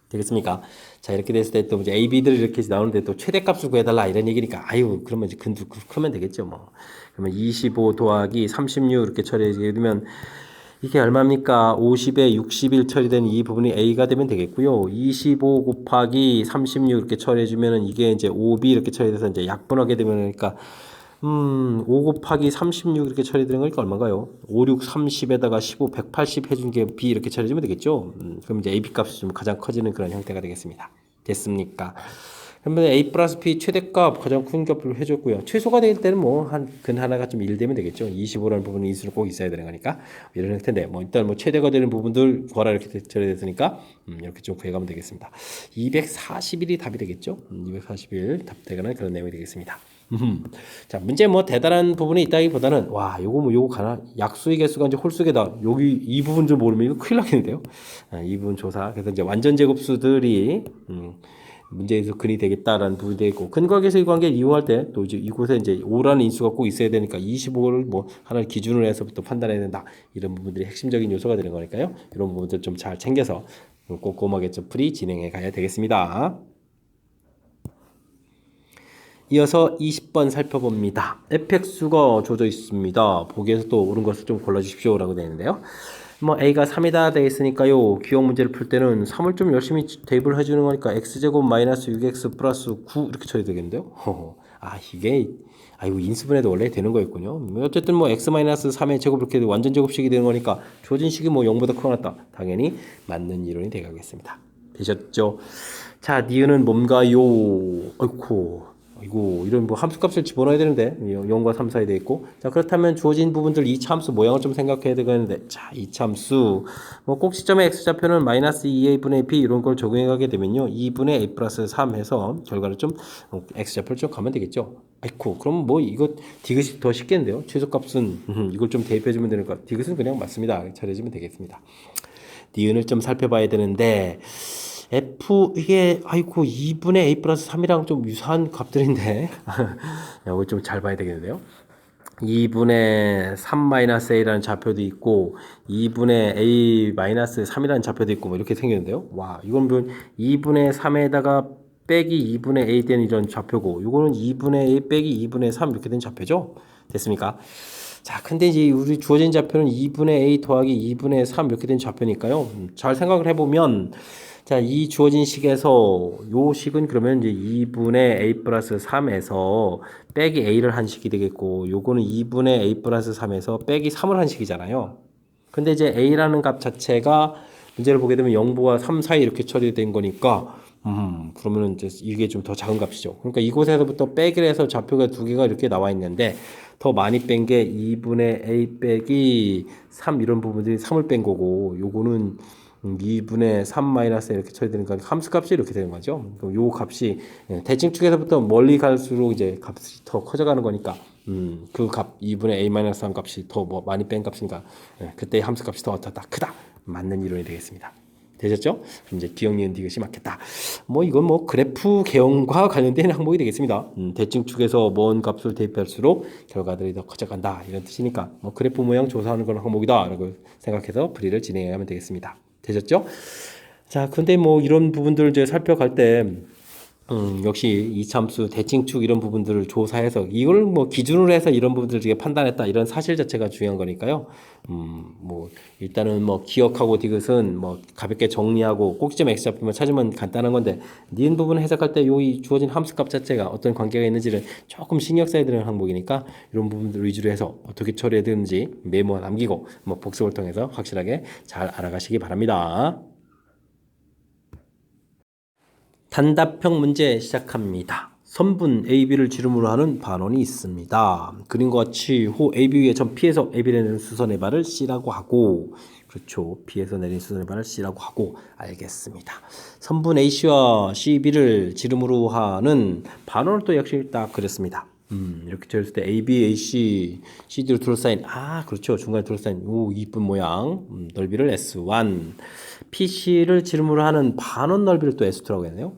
되겠습니까? 자, 이렇게 됐을 때 또 이제 A, B들이 이렇게 나오는데 또 최대값을 구해달라 이런 얘기니까 아유, 그러면 이제 근두 크면 되겠죠, 뭐. 그러면 25 더하기 36 이렇게 처리해 되면 이게 얼마입니까? 50에 60일 처리된 이 부분이 A가 되면 되겠고요. 25 곱하기 36 이렇게 처리해 주면은 이게 이제 5B 이렇게 처리돼서 이제 약분하게 되면 그러니까 5 곱하기 36 이렇게 처리되는 거니까 얼마인가요? 5, 6, 30에다가 15, 180 해준 게 B 이렇게 처리해주면 되겠죠? 그럼 이제 AB 값이 좀 가장 커지는 그런 형태가 되겠습니다. 됐습니까? 그러면 A 플러스 B 최대값 가장 큰 값을 해줬고요. 최소가 될 때는 뭐 한 근 하나가 좀 1 되면 되겠죠. 25라는 부분은 인수는 꼭 있어야 되는 거니까 이런 형태인데 뭐 일단 뭐 최대가 되는 부분들 구하라 이렇게 처리됐으니까 이렇게 좀 구해가면 되겠습니다. 241이 답이 되겠죠. 241 답되거나 그런 내용이 되겠습니다. 자, 문제 뭐 대단한 부분이 있다기보다는 와, 요거 뭐 요거 가나 약수의 개수가 이제 홀수계다. 여기 이 부분 좀 모르면 이거 큰일 나겠는데요. 이 부분 조사. 그래서 이제 완전 제곱수들이 문제에서 근이 되겠다라는 부분이 되어 있고 근과계수의 관계를 이용할 때 또 이제 이곳에 이제 5라는 인수가 꼭 있어야 되니까 25를 뭐 하나를 기준으로 해서 또 판단해야 된다. 이런 부분들이 핵심적인 요소가 되는 거니까요. 이런 부분들 좀 잘 챙겨서 꼼꼼하게 좀 풀이 진행해 가야 되겠습니다. 이어서 20번 살펴봅니다. fx가 주어져 있습니다. 보기에서 또 옳은 것을 좀 골라주십시오 라고 되어 있는데요. 뭐 A가 3이다 되어 있으니까요. 기억 문제를 풀 때는 3을 좀 열심히 대입을 해주는 거니까 x제곱 마이너스 6x 플러스 9 이렇게 쳐야 되겠는데요. 이게 이거 인수분해도 원래 되는 거였군요. 어쨌든 뭐 x 마이너스 3의 제곱 이렇게 완전 제곱식이 되는 거니까 주어진 식이 뭐 0보다 커놨다. 당연히 맞는 이론이 되겠습니다. 되셨죠? 자, 니은은 뭔가요? 아이고, 이런 뭐 함수값을 집어넣어야 되는데 0과 3 사이에 돼 있고 자, 그렇다면 주어진 부분들 이차함수 모양을 좀 생각해야 되겠는데 자, 이차함수 뭐 꼭 시점의 x좌표는 마이너스 2a분의 b 이런 걸 적용해 가게 되면요 2분의 a 플러스 3 해서 결과를 좀 x좌표를 좀 가면 되겠죠. 아이고, 그럼 뭐 이거 디귿이 더 쉽겠는데요. 최소값은 이걸 좀 대입해 주면 되니까 디귿은 그냥 맞습니다. 잘해주면 되겠습니다. 니은을 좀 살펴봐야 되는데 F 이게 2분의 A 플러스 3이랑 좀 유사한 값들인데 이걸 좀 잘 봐야 되겠는데요. 2분의 3 마이너스 A라는 좌표도 있고 2분의 A 마이너스 3이라는 좌표도 있고 뭐 이렇게 생겼는데요. 와, 이건 뭐 2분의 3에다가 빼기 2분의 A 된 이런 좌표고 이거는 2분의 A 빼기 2분의 3 이렇게 된 좌표죠. 됐습니까? 자, 근데 이제 우리 주어진 좌표는 2분의 A 더하기 2분의 3 이렇게 된 좌표니까요. 잘 생각을 해보면 자, 이 주어진 식에서 요 식은 그러면 이제 2분의 A 플러스 3에서 빼기 A를 한 식이 되겠고 요거는 2분의 A 플러스 3에서 빼기 3을 한 식이잖아요. 근데 이제 A라는 값 자체가 문제를 보게 되면 0보다 3 사이 이렇게 처리된 거니까 그러면 이제 이게 좀 더 작은 값이죠. 그러니까 이곳에서부터 빼기를 해서 좌표가 두 개가 이렇게 나와 있는데 더 많이 뺀 게 2분의 A 빼기 3 이런 부분들이 3을 뺀 거고 요거는 2분의 3 마이너스 이렇게 처리되니까 함수값이 이렇게 되는 거죠. 요 값이 대칭축에서부터 멀리 갈수록 이제 값이 더 커져가는 거니까 그 값 2분의 A 마이너스 3 값이 더 뭐 많이 뺀 값이니까 그때 함수값이 더 크다. 맞는 이론이 되겠습니다. 되셨죠? 그럼 이제 기억 니은 디귿이 맞겠다. 뭐 이건 뭐 그래프 개형과 관련된 항목이 되겠습니다. 대칭축에서 먼 값을 대입할수록 결과들이 더 커져간다 이런 뜻이니까 뭐 그래프 모양 조사하는 그런 항목이다라고 생각해서 풀이를 진행하면 되겠습니다. 되셨죠? 자, 근데 뭐 이런 부분들을 이제 살펴갈 때 역시 이차함수 대칭축 이런 부분들을 조사해서 이걸 뭐 기준으로 해서 이런 부분들을 판단했다 이런 사실 자체가 중요한 거니까요. 뭐 일단은 뭐 기억하고 디귿은 뭐 가볍게 정리하고 꼭지점 x좌표만 찾으면 간단한 건데 니은 부분을 해석할 때 이 주어진 함수값 자체가 어떤 관계가 있는지를 조금 신경 써야 되는 항목이니까 이런 부분들 위주로 해서 어떻게 처리해야 되는지 메모 남기고 뭐 복습을 통해서 확실하게 잘 알아가시기 바랍니다. 단답형 문제 시작합니다. 선분 AB를 지름으로 하는 반원이 있습니다. 그림과 같이 호 AB 위에 점 P에서 AB를 내리는 수선의 발을 C라고 하고 그렇죠. P에서 내린 수선의 발을 C라고 하고 알겠습니다. 선분 AC와 CB를 지름으로 하는 반원을 또 역시 딱 그렸습니다. 이렇게 되었을 때 AB, AC, CD로 둘러싸인 그렇죠. 중간에 둘러싸인 이쁜 모양 넓이를 S1 PC를 지름으로 하는 반원 넓이를 또 S2라고 했네요.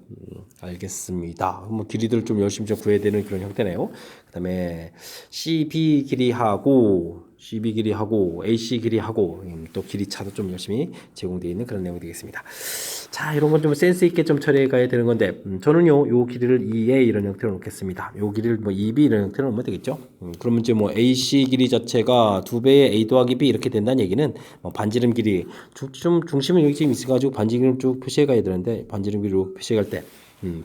알겠습니다. 뭐 길이들을 좀 열심히 좀 구해야 되는 그런 형태네요. 그 다음에 CB 길이하고 CB 길이하고 AC 길이하고 또 길이 차도 좀 열심히 제공되어 있는 그런 내용이 되겠습니다. 자, 이런 건 좀 센스 있게 좀 처리해 가야 되는 건데 저는요 요 길이를 2A 이런 형태로 놓겠습니다. 요 길이를 뭐 2B 이런 형태로 놓으면 되겠죠. 그러면 이제 뭐 AC 길이 자체가 2배의 A 더하기 B 이렇게 된다는 얘기는 뭐 반지름 길이 좀 중심은 여기 지금 있어가지고 반지름 쭉 표시해 가야 되는데 반지름 길이로 표시해 갈 때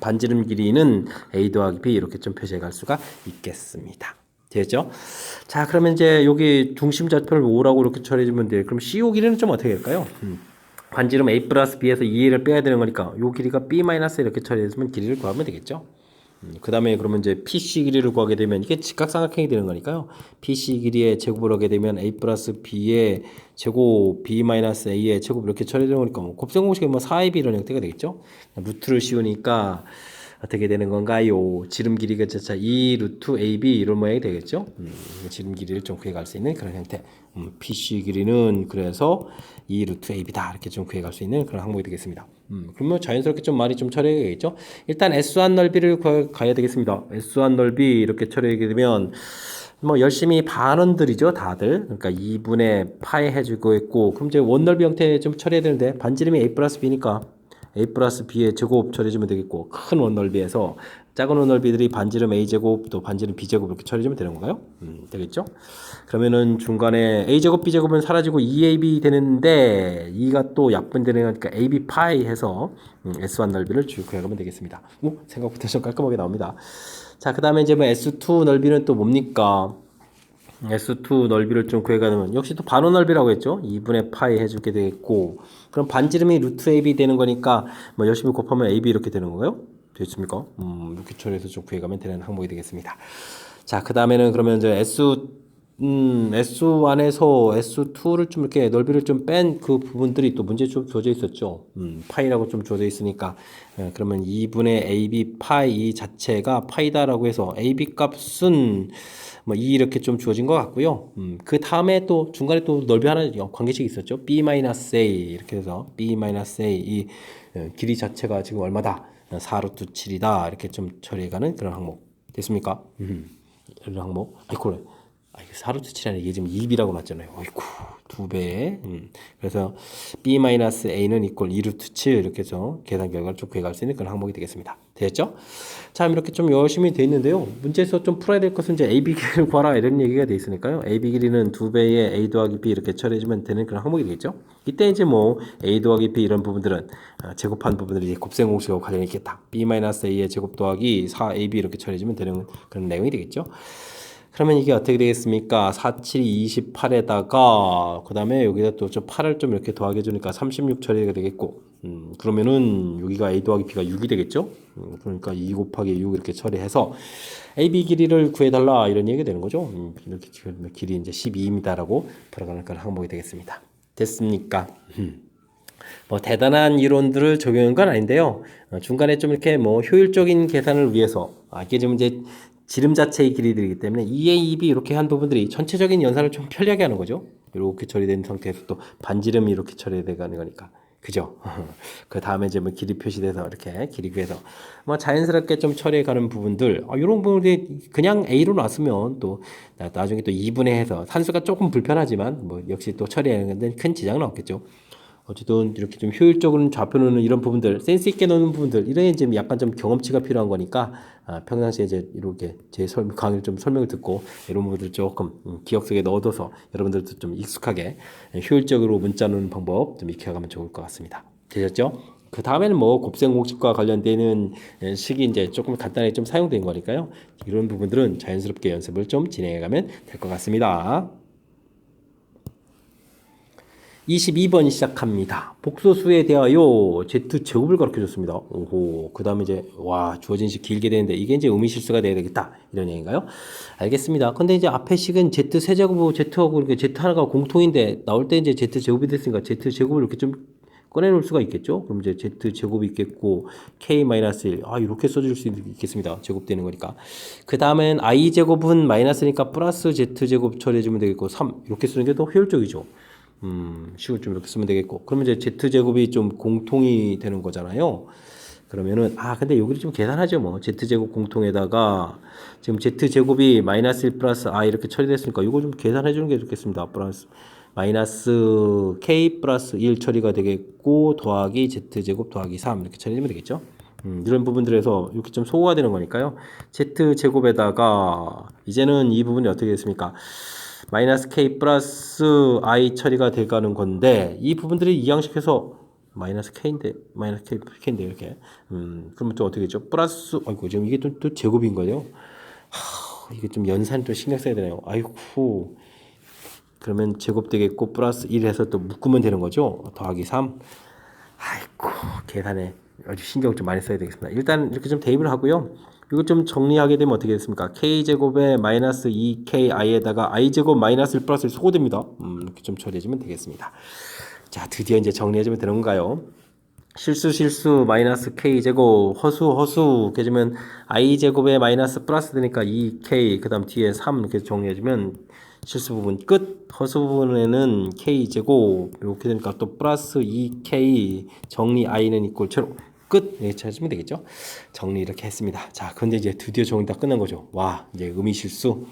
반지름 길이는 A 더하기 B 이렇게 좀 표시해 갈 수가 있겠습니다. 되죠? 자, 그러면 이제 여기 중심 좌표를 5라고 이렇게 처리해주면 돼요. 그럼 CO 길이는 좀 어떻게 될까요? 반지름 A 플러스 B에서 2A를 빼야 되는 거니까 요 길이가 B 마이너스 이렇게 처리해주면 길이를 구하면 되겠죠? 그 다음에 그러면 이제 PC 길이를 구하게 되면 이게 직각삼각형이 되는 거니까요. PC 길이의 제곱을 하게 되면 A 플러스 B의 제곱 B 마이너스 A의 제곱 이렇게 처리되는 거니까 뭐 곱셈공식이 뭐 4AB 이런 형태가 되겠죠. 루트를 씌우니까 어떻게 되는 건가요? 지름 길이가 자차 2 루트 AB 이런 모양이 되겠죠. 지름 길이를 좀 구해갈 수 있는 그런 형태. PC 길이는 그래서 2 루트 AB다 이렇게 좀 구해갈 수 있는 그런 항목이 되겠습니다. 그러면 자연스럽게 좀 많이 좀 처리해야겠죠. 일단 S1 넓이를 가야 되겠습니다. S1 넓이 이렇게 처리하게 되면 뭐 열심히 반원들이죠 다들. 그러니까 2분의 파이 해주고 있고 그럼 이제 원넓이 형태 좀 처리해야 되는데 반지름이 A 플러스 B니까 A 플러스 B의 제곱 처리해주면 되겠고 큰 원넓이에서 작은 원넓이들이 반지름 A제곱 또 반지름 B제곱 이렇게 처리해주면 되는 건가요? 되겠죠? 그러면은 중간에 A제곱 B제곱은 사라지고 2AB 되는데 2가 또 약분되는 거니까 AB 파이 해서 S1 넓이를 구해가면 되겠습니다. 오, 생각보다 좀 깔끔하게 나옵니다. 자, 그 다음에 이제 뭐 S2 넓이는 또 뭡니까? S2 넓이를 좀 구해가면 역시 또 반원 넓이라고 했죠. 2분의 파이 해주게 되겠고 그럼 반지름이 루트 AB 되는 거니까 뭐 열심히 곱하면 AB 이렇게 되는 건가요? 되겠습니까? 이렇게 처리해서 좀 구해가면 되는 항목이 되겠습니다. 자, 그 다음에는 그러면 이제 S1에서 S2를 좀 이렇게 넓이를 좀 뺀 그 부분들이 또 문제에 좀 주어져 있었죠. 파이라고 좀 주어져 있으니까 그러면 2분의 AB 파이 자체가 파이다라고 해서 AB 값은 뭐 E 이렇게 좀 주어진 것 같고요. 그 다음에 또 중간에 또 넓이 하나 관계식이 있었죠. B-A 이렇게 해서 B-A 이 길이 자체가 지금 얼마다? 4루트 7이다 이렇게 좀 처리해가는 그런 항목 됐습니까? 이런 항목. 아이고, 4루트 7 이게 지금 2B라고 났잖아요. 아이고, 2배. 그래서 B-A는 이퀄 2루트 7 이렇게 해서 계산 결과를 좀 구해갈 수 있는 그런 항목이 되겠습니다. 됐죠? 자, 이렇게 좀 열심히 돼 있는데요. 문제에서 좀 풀어야 될 것은 이제 AB 길이를 구하라 이런 얘기가 돼 있으니까요. AB 길이는 2배의 A 더하기 B 이렇게 처리해주면 되는 그런 항목이 되겠죠? 이때 이제 뭐 A 더하기 B 이런 부분들은 제곱한 부분들이 곱셈 공식하고 관련이 있겠다. B-A의 제곱 더하기 4AB 이렇게 처리해주면 되는 그런 내용이 되겠죠? 그러면 이게 어떻게 되겠습니까? 4, 7, 28에다가 그 다음에 여기다 또 좀 8을 좀 이렇게 더하게 해주니까 36 처리가 되겠고 그러면은 여기가 A 더하기 B가 6이 되겠죠? 그러니까 2 곱하기 6 이렇게 처리해서 AB 길이를 구해달라 이런 얘기가 되는 거죠. 이렇게 길이 이제 12입니다라고 들어가는 그런 항목이 되겠습니다. 됐습니까? 뭐 대단한 이론들을 적용한 건 아닌데요. 중간에 좀 이렇게 뭐 효율적인 계산을 위해서 이게 좀 이제 지름 자체의 길이들이기 때문에 2A, 2B 이렇게 한 부분들이 전체적인 연산을 좀 편리하게 하는 거죠. 이렇게 처리된 상태에서 또 반지름이 이렇게 처리되는 거니까. 그죠? 그 다음에 이제 뭐 길이 표시돼서 이렇게 길이 구해서 뭐 자연스럽게 좀 처리해 가는 부분들, 이런 부분들이 그냥 A로 놨으면 또 나중에 또 2분의 해서 산수가 조금 불편하지만 뭐 역시 또 처리하는 데는 큰 지장은 없겠죠. 어쨌든 이렇게 좀 효율적으로 좌표 놓는 이런 부분들, 센스 있게 놓는 부분들, 이런 이제 약간 좀 경험치가 필요한 거니까 평상시에 이제 이렇게 제 강의를 좀 설명을 듣고 이런 부분들 조금 기억 속에 넣어둬서 여러분들도 좀 익숙하게 효율적으로 문자 놓는 방법 좀 익혀가면 좋을 것 같습니다. 되셨죠? 그 다음에는 뭐 곱셈 공식과 관련되는 식이 이제 조금 간단하게 좀 사용된 거니까요. 이런 부분들은 자연스럽게 연습을 좀 진행해가면 될 것 같습니다. 22번 시작합니다. 복소수에 대하여 Z제곱을 가르쳐 줬습니다. 오호. 그 다음에 이제, 주어진 식 길게 되는데, 이게 이제 의미 실수가 돼야 되겠다. 이런 얘기인가요? 알겠습니다. 근데 이제 앞에 식은 Z세제곱, Z하고 이렇게 Z 하나가 공통인데, 나올 때 이제 Z제곱이 됐으니까 Z제곱을 이렇게 좀 꺼내놓을 수가 있겠죠? 그럼 이제 Z제곱이 있겠고, K-1. 이렇게 써줄 수 있겠습니다. 제곱되는 거니까. 그 다음엔 I제곱은 마이너스니까 플러스 Z제곱 처리해주면 되겠고, 3. 이렇게 쓰는 게 더 효율적이죠. 식을 좀 이렇게 쓰면 되겠고 그러면 이제 Z제곱이 좀 공통이 되는 거잖아요. 그러면은 근데 여기를 좀 계산하죠 뭐. z제곱 공통에다가 지금 z제곱이 마이너스 1 플러스 I 이렇게 처리됐으니까 이거 좀 계산해 주는 게 좋겠습니다. 플러스 마이너스 k 플러스 1 처리가 되겠고 더하기 z제곱 더하기 3 이렇게 처리되면 되겠죠. 이런 부분들에서 이렇게 좀 소호가 되는 거니까요. z제곱에다가 이제는 이 부분이 어떻게 됐습니까? 마이너스 k 플러스 I 처리가 돼가는 건데 이 부분들이 이항식해서 마이너스 k인데 이렇게 그러면 또 어떻게 되죠? 플러스 지금 이게 또 제곱인 거예요. 이게 좀 연산 좀 신경 써야 되네요. 아이고 그러면 제곱 되겠고 플러스 1 해서 또 묶으면 되는 거죠. 더하기 3. 아이고 계산에 아주 신경 좀 많이 써야 되겠습니다. 일단 이렇게 좀 대입을 하고요. 이거 좀 정리하게 되면 어떻게 됐습니까? k제곱에 마이너스 2ki에다가 i제곱 마이너스 1 플러스 1 소거됩니다. 이렇게 좀 처리해주면 되겠습니다. 자, 드디어 이제 정리해주면 되는 건가요? 실수 마이너스 k제곱 허수 이렇게 해주면 i제곱에 마이너스 플러스 되니까 2k 그 다음 뒤에 3 이렇게 정리해주면 실수 부분 끝. 허수 부분에는 k제곱 이렇게 되니까 또 플러스 2k 정리 i는 이꼴 제로 끝. 이렇게 찾으면 되겠죠. 정리 이렇게 했습니다. 자, 근데 이제 드디어 정리 다 끝난 거죠. 와, 이제 음의 실수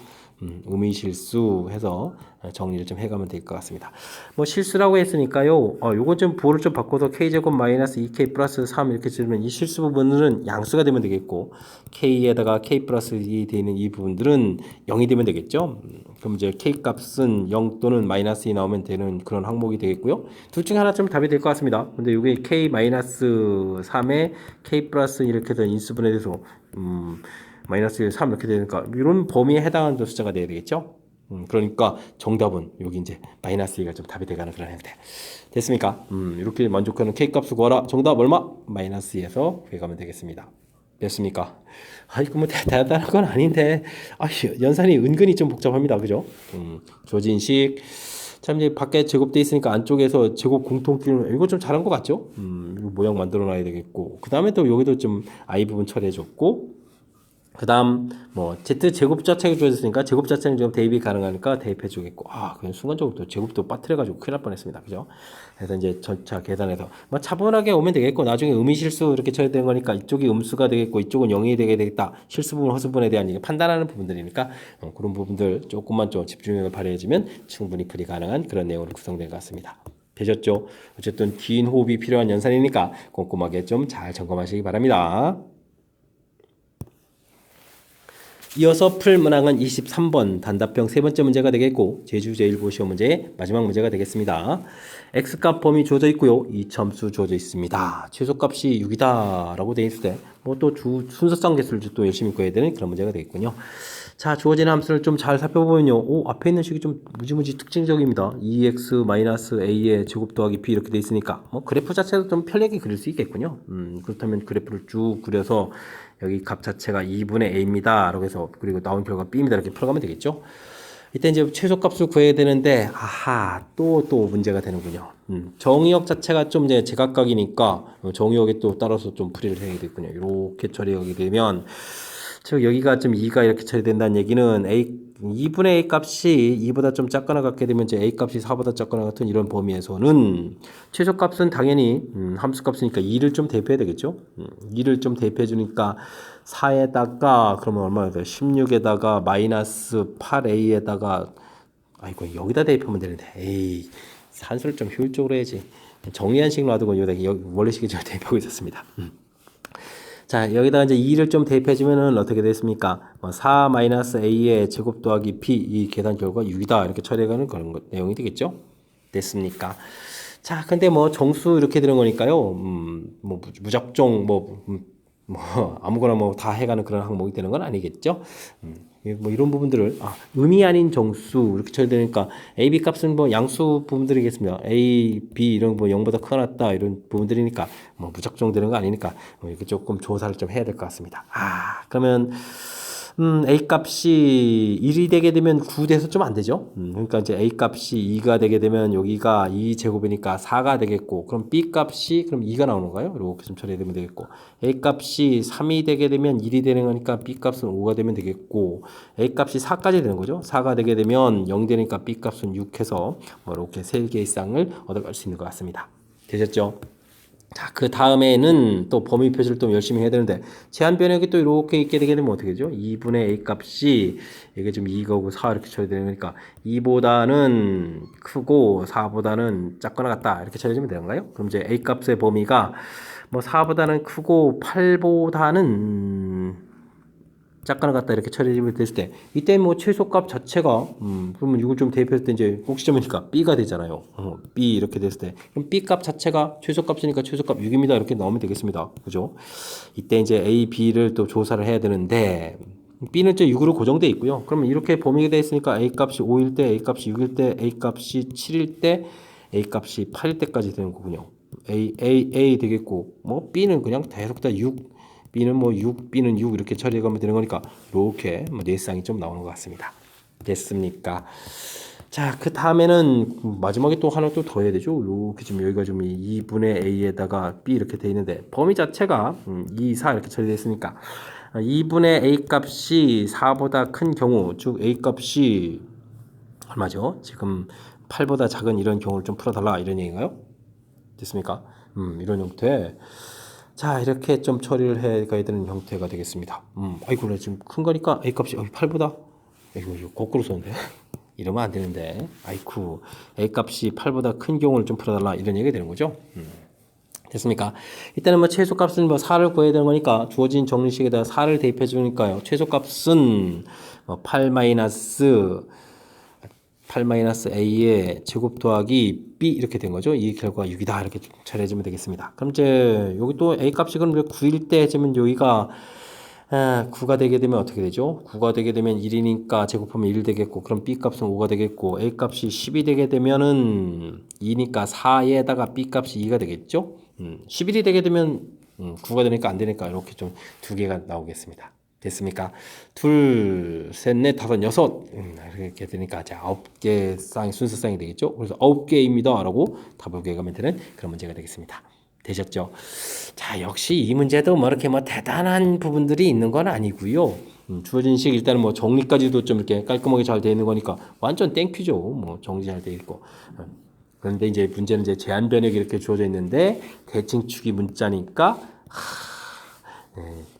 해서 정리를 좀 해가면 될 것 같습니다. 뭐 실수라고 했으니까요. 요거 좀 부호를 좀 바꿔서 k제곱 마이너스 2k 플러스 3 이렇게 쓰면 이 실수 부분은 양수가 되면 되겠고 k에다가 k 플러스 2 되는 이 부분들은 0이 되면 되겠죠. 그럼 이제 k 값은 0 또는 마이너스 2 나오면 되는 그런 항목이 되겠고요. 둘 중에 하나 좀 답이 될 것 같습니다. 근데 이게 k 마이너스 3에 k 플러스 이렇게 된 인수분해에 대해서 마이너스 3 이렇게 되니까 이런 범위에 해당하는 숫자가 돼야 되겠죠. 그러니까 정답은 여기 이제 마이너스 2가 좀 답이 돼가는 그런 형태 됐습니까? 이렇게 만족하는 k 값을 구하라. 정답 얼마? 마이너스 2에서 구해가면 되겠습니다. 됐습니까? 이거 뭐 대단한 건 아닌데 연산이 은근히 좀 복잡합니다. 그죠? 조진식 참 이제 밖에 제곱돼 있으니까 안쪽에서 제곱 공통끼리 이거 좀 잘한 것 같죠? 이거 모양 만들어 놔야 되겠고 그 다음에 또 여기도 좀 i 부분 처리해 줬고 그 다음 뭐 z 제곱 자체가 주어졌으니까 제곱 자체는 좀 대입이 가능하니까 대입해 주겠고 그냥 순간적으로 또 제곱도 빠뜨려 가지고 큰일 날 뻔했습니다. 그죠? 그래서 이제 전차 계산해서 뭐 차분하게 오면 되겠고 나중에 음의 실수 이렇게 쳐야 되는 거니까 이쪽이 음수가 되겠고 이쪽은 0이 되게 되겠다. 실수 부분 허수 부분에 대한 판단하는 부분들이니까 그런 부분들 조금만 좀 집중력을 발휘해주면 충분히 풀이 가능한 그런 내용으로 구성된 것 같습니다. 되셨죠? 어쨌든 긴 호흡이 필요한 연산이니까 꼼꼼하게 좀 잘 점검하시기 바랍니다. 이어서 풀 문항은 23번 단답형 세 번째 문제가 되겠고 제주 제1고 시험 문제의 마지막 문제가 되겠습니다. x값 범위 주어져 있고요. 이참수 주어져 있습니다. 최소값이 6이다 라고 되어 있을 때 뭐 또 순서상 개수를 또 열심히 구해야 되는 그런 문제가 되겠군요. 자, 주어진 함수를 좀 잘 살펴보면요. 앞에 있는 식이 좀 무지무지 특징적입니다. 2x-a의 제곱 더하기 b 이렇게 돼 있으니까 뭐 그래프 자체도 좀 편하게 그릴 수 있겠군요. 그렇다면 그래프를 쭉 그려서 여기 값 자체가 2분의 a입니다. 라고 해서 그리고 나온 결과 b입니다. 이렇게 풀어가면 되겠죠. 이때 이제 최소값을 구해야 되는데 또 문제가 되는군요. 정의역 자체가 좀 이제 제각각이니까 정의역에 또 따라서 좀 풀이를 해야 되겠군요. 이렇게 처리하게 되면 즉 여기가 좀 2가 이렇게 처리된다는 얘기는 a 2분의 a 값이 2보다 좀 작거나 같게 되면 이제 a 값이 4보다 작거나 같은 이런 범위에서는 최소값은 당연히 함수값이니까 2를 좀 대입해야 되겠죠. 2를 좀 대입해 주니까 4에다가 그러면 얼마나 돼요? 16에다가 마이너스 8a에다가 여기다 대입하면 되는데 산수를 좀 효율적으로 해야지. 정리한 식 놔두고 여기 원래식에 제가 대입하고 있었습니다. 자, 여기다가 이제 2를 좀 대입해주면은 어떻게 됐습니까? 4-a의 제곱 더하기 b 이 계산 결과 6이다. 이렇게 처리해가는 그런 내용이 되겠죠? 됐습니까? 자, 근데 뭐 정수 이렇게 되는 거니까요. 뭐 무작정 아무거나 뭐 다 해가는 그런 항목이 되는 건 아니겠죠? 뭐 이런 부분들을 의미 아닌 정수 이렇게 처리되니까 a, b 값은 뭐 양수 부분들이겠습니다. a, b 이런 뭐 0보다 크거나 이런 부분들이니까 뭐 무작정 되는 거 아니니까 뭐 이렇게 조금 조사를 좀 해야 될 것 같습니다. 그러면 a 값이 1이 되게 되면 9 돼서 좀 안 되죠. 그러니까 이제 a 값이 2가 되게 되면 여기가 2 제곱이니까 4가 되겠고 그럼 b 값이 그럼 2가 나오는 거예요. 이렇게 좀 처리되면 되겠고 a 값이 3이 되게 되면 1이 되는 거니까 b 값은 5가 되면 되겠고 a 값이 4까지 되는 거죠. 4가 되게 되면 0 되니까 b 값은 6 해서 뭐 이렇게 3개 이상을 얻어갈 수 있는 것 같습니다. 되셨죠? 자, 그 다음에는 또 범위 표시를 또 열심히 해야 되는데 제한 변역이 또 이렇게 있게 되게 되면 어떻게 되죠? 2분의 a 값이 이게 좀 2거고 4 이렇게 처리되는 거니까 2보다는 크고 4보다는 작거나 같다 이렇게 처리해주면 되는가요? 그럼 이제 a 값의 범위가 뭐 4보다는 크고 8보다는 작거나 같다 이렇게 처리를 됐을 때 이때 뭐 최소값 자체가 그러면 이걸 좀 대입했을 때 이제 꼭지점이니까 b가 되잖아요. b 이렇게 됐을 때 그럼 b 값 자체가 최소값이니까 최소값 6입니다 이렇게 나오면 되겠습니다. 그죠? 이때 이제 a, b를 또 조사를 해야 되는데 b는 이제 6으로 고정돼 있고요. 그러면 이렇게 범위가 되어 있으니까 a 값이 5일 때, a 값이 6일 때, a 값이 7일 때, a 값이 8일 때까지 되는 거군요. a 되겠고 뭐 b는 그냥 계속 다 6. B는 뭐 6, B는 6 이렇게 처리해가면 되는 거니까 이렇게 뭐 뇌쌍이 좀 나오는 것 같습니다. 됐습니까? 자, 그 다음에는 마지막에 또 하나 또 더 해야 되죠. 이렇게 좀 여기가 좀 2분의 A에다가 B 이렇게 돼 있는데 범위 자체가 2, 4 이렇게 처리됐으니까 2분의 A 값이 4보다 큰 경우, 즉 A 값이 얼마죠? 지금 8보다 작은 이런 경우를 좀 풀어달라 이런 얘기인가요? 됐습니까? 이런 형태. 자, 이렇게 좀 처리를 해 가야 되는 형태가 되겠습니다. 아이고, 나 지금 큰 거니까 A 값이 8보다, 이거 거꾸로 썼는데. 이러면 안 되는데. 아이쿠, A 값이 8보다 큰 경우를 좀 풀어달라. 이런 얘기가 되는 거죠. 됐습니까? 일단은 뭐 최소값은 뭐 4를 구해야 되는 거니까 주어진 정리식에다 4를 대입해 주니까요. 최소값은 뭐 8-A의 제곱 더하기 B 이렇게 된 거죠. 이 결과가 6이다. 이렇게 처리해주면 되겠습니다. 그럼 이제 여기 또 A 값이 그럼 9일 때 해주면 여기가 9가 되게 되면 어떻게 되죠? 9가 되게 되면 1이니까 제곱하면 1 되겠고 그럼 B 값은 5가 되겠고 A 값이 10이 되게 되면은 2니까 4에다가 B 값이 2가 되겠죠? 11이 되게 되면 9가 되니까 안 되니까 이렇게 좀 두 개가 나오겠습니다. 됐습니까? 둘, 셋, 넷, 다섯, 여섯 이렇게 되니까 이제 9개 쌍 순서쌍이 되겠죠? 그래서 9개입니다 라고 답을 구해가면 되는 그런 문제가 되겠습니다. 되셨죠? 자, 역시 이 문제도 뭐 이렇게 뭐 대단한 부분들이 있는 건 아니고요. 주어진 식 일단은 뭐 정리까지도 좀 이렇게 깔끔하게 잘 되어 있는 거니까 완전 땡큐죠. 뭐 정리 잘 되어 있고. 그런데 이제 문제는 이제 제한 변역이 이렇게 주어져 있는데 대칭축이 문자니까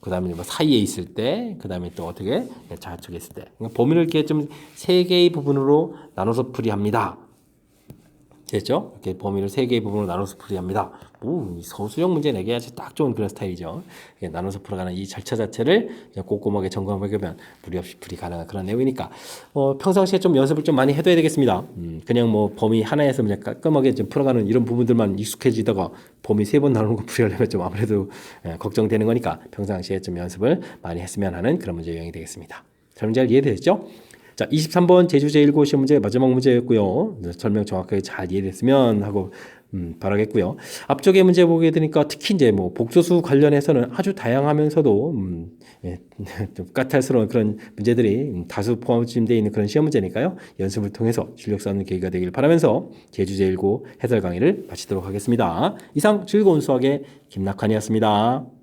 그 다음에 뭐 사이에 있을 때, 그 다음에 또 어떻게 좌측에 있을 때. 그러니까 범위를 이렇게 좀 세 개의 부분으로 나눠서 풀이합니다. 됐죠? 이렇게 범위를 세 개의 부분으로 나눠서 풀이합니다. 이 서술형 문제 내기 아주 딱 좋은 그런 스타일이죠. 나눠서 풀어가는 이 절차 자체를 꼼꼼하게 점검하게 하면 무리 없이 풀이 가능한 그런 내용이니까 평상시에 좀 연습을 좀 많이 해둬야 되겠습니다. 그냥 뭐 범위 하나에서 그냥 깔끔하게 좀 풀어가는 이런 부분들만 익숙해지다가 범위 3번 나누는 거 풀이하려면 좀 아무래도 걱정되는 거니까 평상시에 좀 연습을 많이 했으면 하는 그런 문제 유형이 되겠습니다. 자, 문제 잘 이해되셨죠? 자, 23번 제주 제1고시 문제 마지막 문제였고요. 설명 정확하게 잘 이해됐으면 하고 바라겠고요. 앞쪽에 문제 보게 되니까 특히 이제 뭐 복소수 관련해서는 아주 다양하면서도 좀 까탈스러운 그런 문제들이 다수 포함되어 있는 그런 시험 문제니까요. 연습을 통해서 실력 쌓는 계기가 되길 바라면서 제주 제1고 해설 강의를 마치도록 하겠습니다. 이상 즐거운 수학의 김낙환이었습니다.